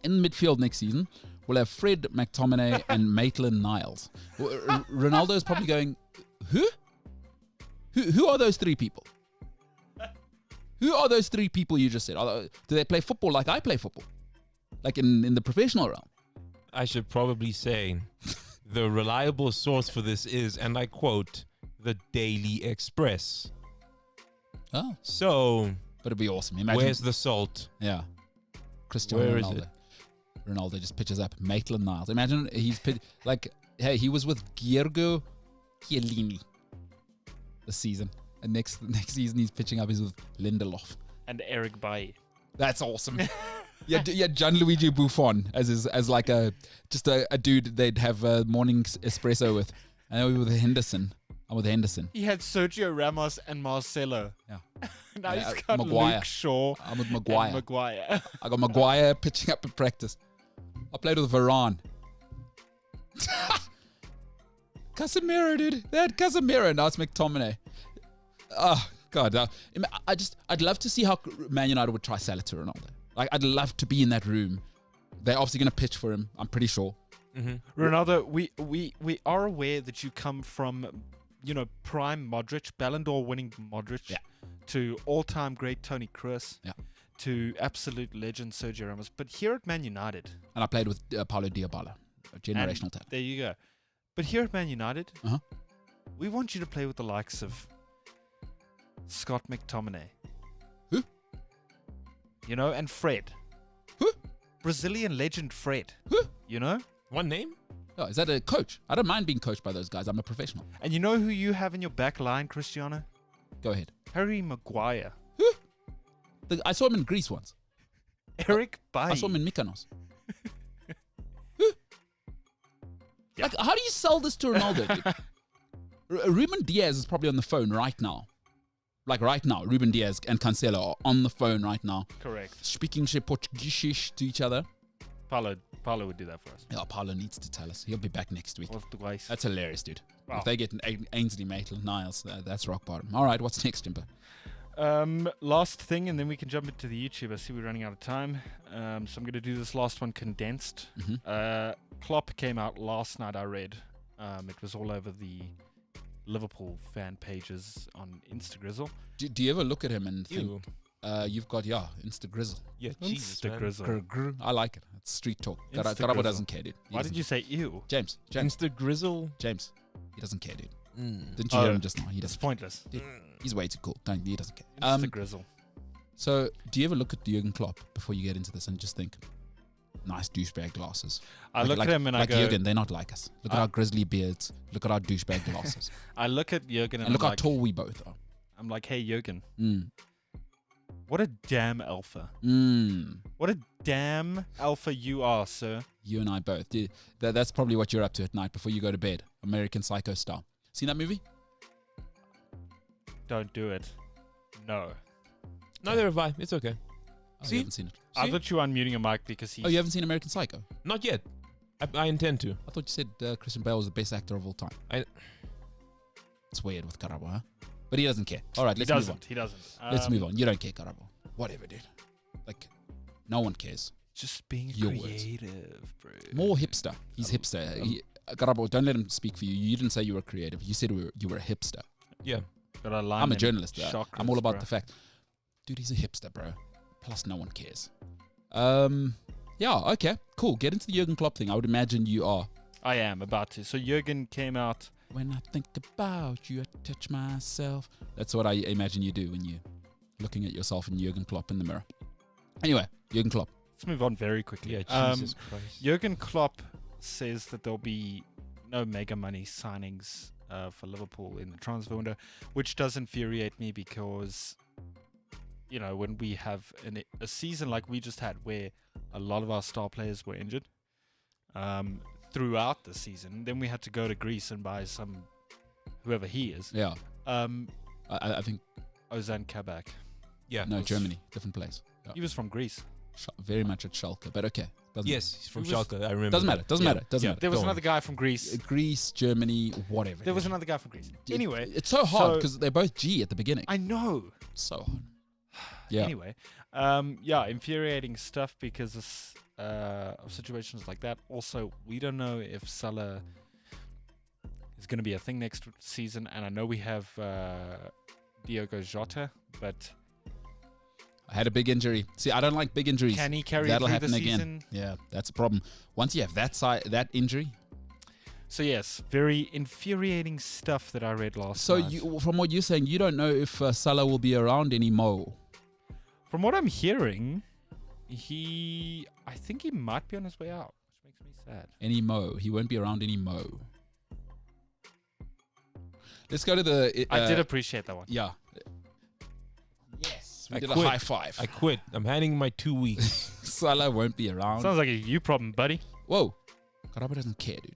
in midfield next season, we'll have Fred, McTominay, and Maitland-Niles. Ronaldo is probably going, who? Who are those three people? Who are those three people you just said? Do they play football like I play football? Like in the professional realm? I should probably say the reliable source for this is, and I quote, the Daily Express. Oh, So, but it'd be awesome. Imagine, where's the salt? yeah, Cristiano Where is Ronaldo. it? Ronaldo just pitches up Maitland-Niles. Imagine like, hey, he was with Giergo Chiellini this season, and next season he's pitching up. He's with Lindelof. And Eric Bailly. That's awesome. yeah, Gianluigi Buffon as like a dude they'd have a morning espresso with. And then we were with Henderson. I'm with Henderson. He had Sergio Ramos and Marcelo. Yeah. Now Yeah, he's got Maguire. Luke Shaw I'm with and Maguire. Maguire. I got Maguire pitching up in practice. I played with Varane. Casemiro, dude. They had Casemiro. Now it's McTominay. Oh, God. I'd love to see how Man United would try Salah to Ronaldo. Like, I'd love to be in that room. They're obviously going to pitch for him. I'm pretty sure. Mm-hmm. Ronaldo, we are aware that you come from, prime Modric, Ballon d'Or winning Modric, Yeah. to all-time great Toni Kroos, Yeah. to absolute legend Sergio Ramos. But here at Man United, And I played with Paulo Dybala. A generational and talent. there you go. But here at Man United, Uh-huh. we want you to play with the likes of Scott McTominay. Who? And Fred. Who? Brazilian legend Fred. Who? One name? Oh, is that a coach? I don't mind being coached by those guys. I'm a professional. And you know who you have in your back line, Cristiano? Go ahead. Harry Maguire. I saw him in Greece once. Eric Bailly. I saw him in Mykonos. Yeah. Like, how do you sell this to Ronaldo? Dude? Ruben Diaz is probably on the phone right now. Like right now, Ruben Diaz and Cancelo are on the phone right now. Correct. Speaking Portuguese to each other. Paulo would do that for us. Yeah, Paulo needs to tell us. He'll be back next week. Or twice. That's hilarious, dude. Wow. If they get Ainsley Maitland-Niles, that's rock bottom. All right, what's next, Jimbo? Last thing, and then we can jump into the YouTube. I see we're running out of time. So I'm going to do this last one condensed. Klopp came out last night, I read. It was all over the Liverpool fan pages on Instagrizzle. Do you ever look at him and think, Ew. you've got, Instagrizzle. Yeah, Jesus, man. Instagrizzle. I like it. It's street talk. Instagrizzle. Garabo doesn't care, dude. Why did you say ew? James. Instagrizzle. James. He doesn't care, dude. Didn't you hear him just now? He It's doesn't. pointless. He's way too cool. He doesn't care. Instagrizzle. So, do you ever look at Jurgen Klopp before you get into this and just think, nice douchebag glasses? I look at him and I go, Jurgen, they're not like us. Look at our grizzly beards. Look at our douchebag glasses. I look at Jurgen and look how like, tall we both are. I'm like, hey, Jurgen, Mm. what a damn alpha. Mm. What a damn alpha you are, sir. You and I both. Dude, that's probably what you're up to at night before you go to bed. American Psycho style. Seen that movie? Don't do it. No. Neither have I. It's okay. Oh, See? you haven't seen it. I thought you were unmuting a mic because he's... Oh, you haven't seen American Psycho? Not yet. I intend to. I thought you said Christian Bale was the best actor of all time. It's weird with Karabo, huh? But he doesn't care. All right, let's move on. He doesn't. Let's move on. You don't care, Karabo. Whatever, dude. Like, no one cares. Just being Your words. creative, bro. More hipster. He's hipster. Karabo, don't let him speak for you. You didn't say you were creative. You said you were a hipster. Yeah. Got a line I'm a in journalist. chakras, I'm all about bro. the fact. Dude, he's a hipster, bro. Plus, no one cares. Yeah, okay. Cool. Get into the Jurgen Klopp thing. I would imagine you are. I am about to. So Jurgen came out. When I think about you, I touch myself. That's what I imagine you do when you're looking at yourself in Jurgen Klopp in the mirror. Anyway, Jurgen Klopp. Let's move on very quickly. Yeah, Jesus Christ. Jurgen Klopp says that there'll be no mega money signings for Liverpool in the transfer window, which does infuriate me because, you know, when we have a season like we just had where a lot of our star players were injured throughout the season, then we had to go to Greece and buy whoever he is. Yeah. I think, Ozan Kabak. Yeah. no, Germany. Different place. Yeah. He was from Greece. Very much at Schalke, but okay. Yes, he's from He was- Schalke. I remember. Doesn't matter. Doesn't Yeah. matter. Doesn't matter. There was Go on. another guy from Greece. Greece, Germany, whatever. There was another guy from Greece. Anyway, It's so hard so- because they're both G at the beginning. I know. So hard. Yeah. Anyway, infuriating stuff because of situations like that. Also, we don't know if Salah is going to be a thing next season, and I know we have Diogo Jota, but I had a big injury. See, I don't like big injuries. can he carry That'll through happen the again. season? Yeah, that's a problem. Once you have that injury. So yes, very infuriating stuff that I read last So night. from what you're saying, you don't know if Salah will be around anymore. From what I'm hearing, I think he might be on his way out, which makes me sad. Anymore. He won't be around anymore. Let's go to the... I did appreciate that one. Yeah. Yes. We I did quit. a high five. I quit. I'm handing my 2 weeks. Salah won't be around. Sounds like a you problem, buddy. Whoa. Karabo doesn't care, dude.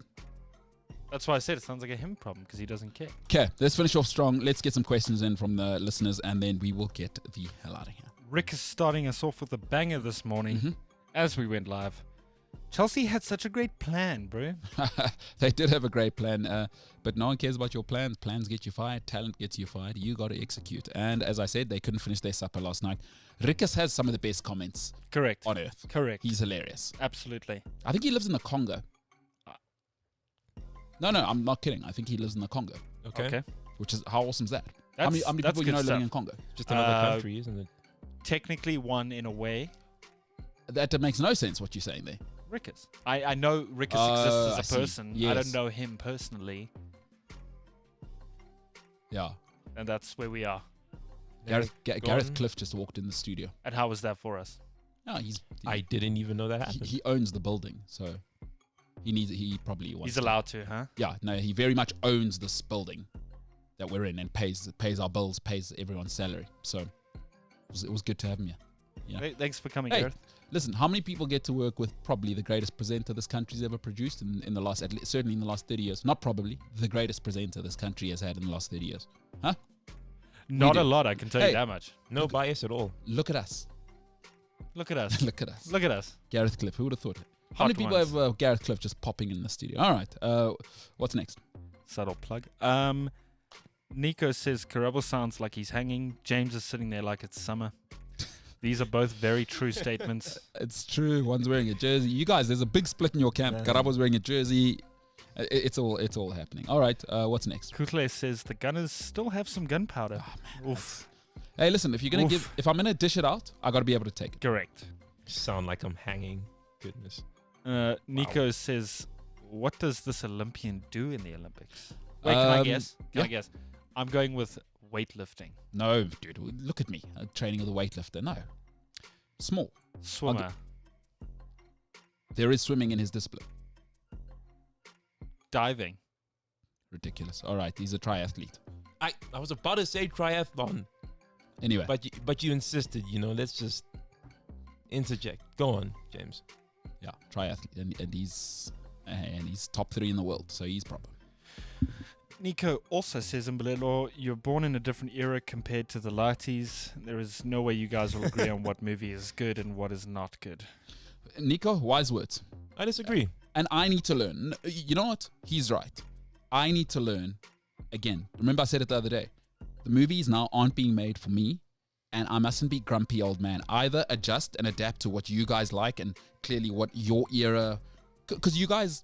That's why I said it sounds like a him problem because he doesn't care. Okay, let's finish off strong. Let's get some questions in from the listeners, and then we will get the hell out of here. Rick is starting us off with a banger this morning Mhm. as we went live. Chelsea had such a great plan, bro. They did have a great plan, but no one cares about your plans. Plans get you fired. Talent gets you fired. You got to execute. And as I said, they couldn't finish their supper last night. Rikus has some of the best comments Correct. on earth. Correct. He's hilarious. Absolutely. I think he lives in the Congo. No, I'm not kidding. I think he lives in the Congo, Okay. which is, how awesome is that? How That's, many that's people you good know living stuff. in Congo? Just another Uh, country, isn't it? Technically one in a way. That makes no sense what you're saying there. Rickus. I know Rickus I exists as a see. person. I Yes. don't know him personally. Yeah. And that's where we are. Gareth on. Cliff just walked in the studio. And how was that for us? No, I didn't even know that happened. he owns the building, so he probably wants He's to. allowed to, huh? Yeah, no, he very much owns this building that we're in and pays our bills, pays everyone's salary. So it was good to have him here. You know? Thanks for coming, Hey, Gareth. listen, how many people get to work with probably the greatest presenter this country's ever produced in the last, certainly in the last 30 years? Not probably, the greatest presenter this country has had in the last 30 years. Huh? Not do. a lot, I can tell you Hey. that much. No bias at all. Look at us. Look at us. Look at us. Look at us. Gareth Cliff, who would have thought it? How Hot many people ones. have Gareth Cliff just popping in the studio? All right, what's next? Subtle plug. Nico says Karabo sounds like he's hanging. James is sitting there like it's summer. These are both very true statements. It's true. One's wearing a jersey. You guys, there's a big split in your camp. Man. Karabo's wearing a jersey. It's all happening. All right, what's next? Kutle says the gunners still have some gunpowder. Oof. Hey, listen, if Oof. I'm gonna dish it out, I gotta be able to take it. Correct. Sound like I'm hanging. Goodness. Nico says, what does this Olympian do in the Olympics? Wait, can I guess? Can I guess? I'm going with weightlifting. No, dude, look at me. Training with a weightlifter. No. Small. Swimmer. There is swimming in his discipline. Diving. Ridiculous. All right, he's a triathlete. I was about to say triathlon, Anyway. but you insisted. Let's just interject. Go on, James. Yeah, triathlete. And he's top 3 in the world, so he's proper. Nico also says, Mbelelo, you're born in a different era compared to the lighties. There is no way you guys will agree on what movie is good and what is not good. Nico, wise words. I disagree. And I need to learn. You know what? He's right. I need to learn. Again, remember I said it the other day. The movies now aren't being made for me, and I mustn't be grumpy old man. Either adjust and adapt to what you guys like and clearly what your era... Because you guys...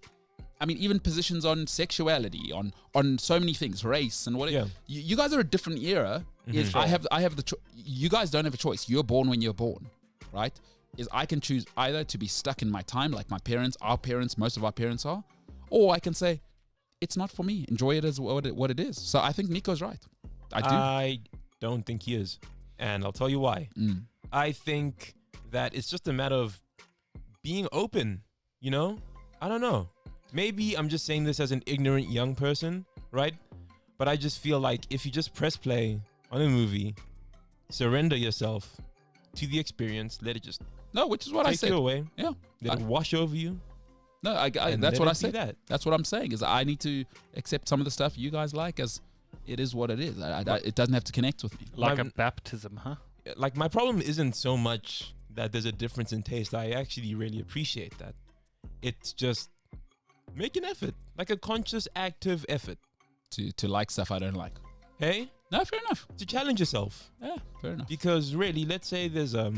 I mean, even positions on sexuality, on so many things, race and whatever. Yeah. You guys are a different era. Is I have the you guys don't have a choice. You're born when you're born, right? Is I can choose either to be stuck in my time, like my parents, our parents, most of our parents are, or I can say, it's not for me. Enjoy it as what it is. So I think Nico's right. I do. I don't think he is, and I'll tell you why. I think that it's just a matter of being open. I don't know. Maybe I'm just saying this as an ignorant young person, right? But I just feel like if you just press play on a movie, surrender yourself to the experience, let it just No, which is what I take said. you away. Yeah. Let it wash over you. No, and that's let what it I be said. that. That's what I'm saying is I need to accept some of the stuff you guys like as it is what it is. It doesn't have to connect with me. Like a baptism, huh? Like, my problem isn't so much that there's a difference in taste. I actually really appreciate that. It's just make an effort, like a conscious, active effort. To like stuff I don't like. Hey? No, fair enough. To challenge yourself. Yeah, fair enough. Because really, let's say there's a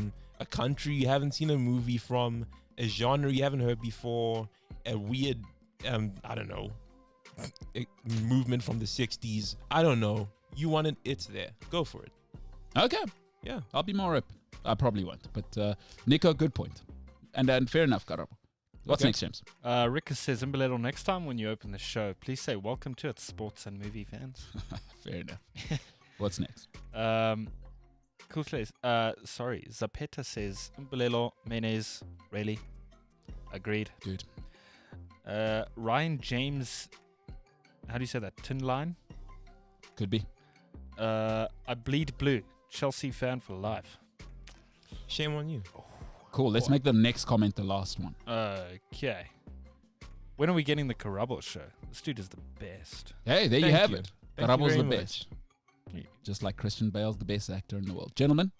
country you haven't seen a movie from, a genre you haven't heard before, a weird, I don't know, movement from the 60s. I don't know. You want it, it's there. Go for it. Okay. Yeah. I'll be more open. I probably won't. But Nico, good point. And fair enough, Karabo. What's Okay. next, James? Rika says, Mbelelo, next time when you open the show, please say welcome to it, sports and movie fans. Fair enough. What's next? Cool place. Sorry, Zapeta says, Mbelelo, mayonnaise, really? Agreed. Good. Ryan James, how do you say that? Tin line? Could be. I bleed blue. Chelsea fan for life. Shame on you. Cool. Let's make the next comment the last one. Okay. When are we getting the Karabo show? This dude is the best. Hey, there you Thank have you. it. Thank you Karabo's very the much. best. Just like Christian Bale's the best actor in the world. Gentlemen,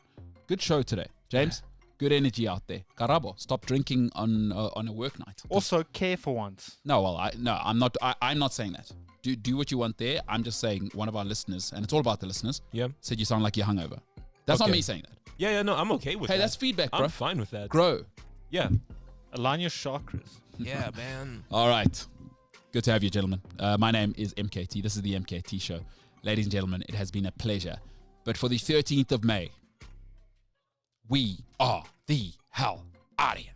good show today. James, good energy out there. Karabo, stop drinking on a work night. Also, care for once. No, well, I'm not. I'm not saying that. Do what you want there. I'm just saying one of our listeners, and it's all about the listeners. Yeah. Said you sound like you're hungover. That's not Okay. me saying that. Yeah, no, I'm okay with Hey, that. that's feedback, bro. I'm fine with that. Grow. Yeah. Align your chakras. Yeah, man. All right. Good to have you, gentlemen. My name is MKT. This is the MKT Show. Ladies and gentlemen, it has been a pleasure. But for the 13th of May, we are the hell out of here.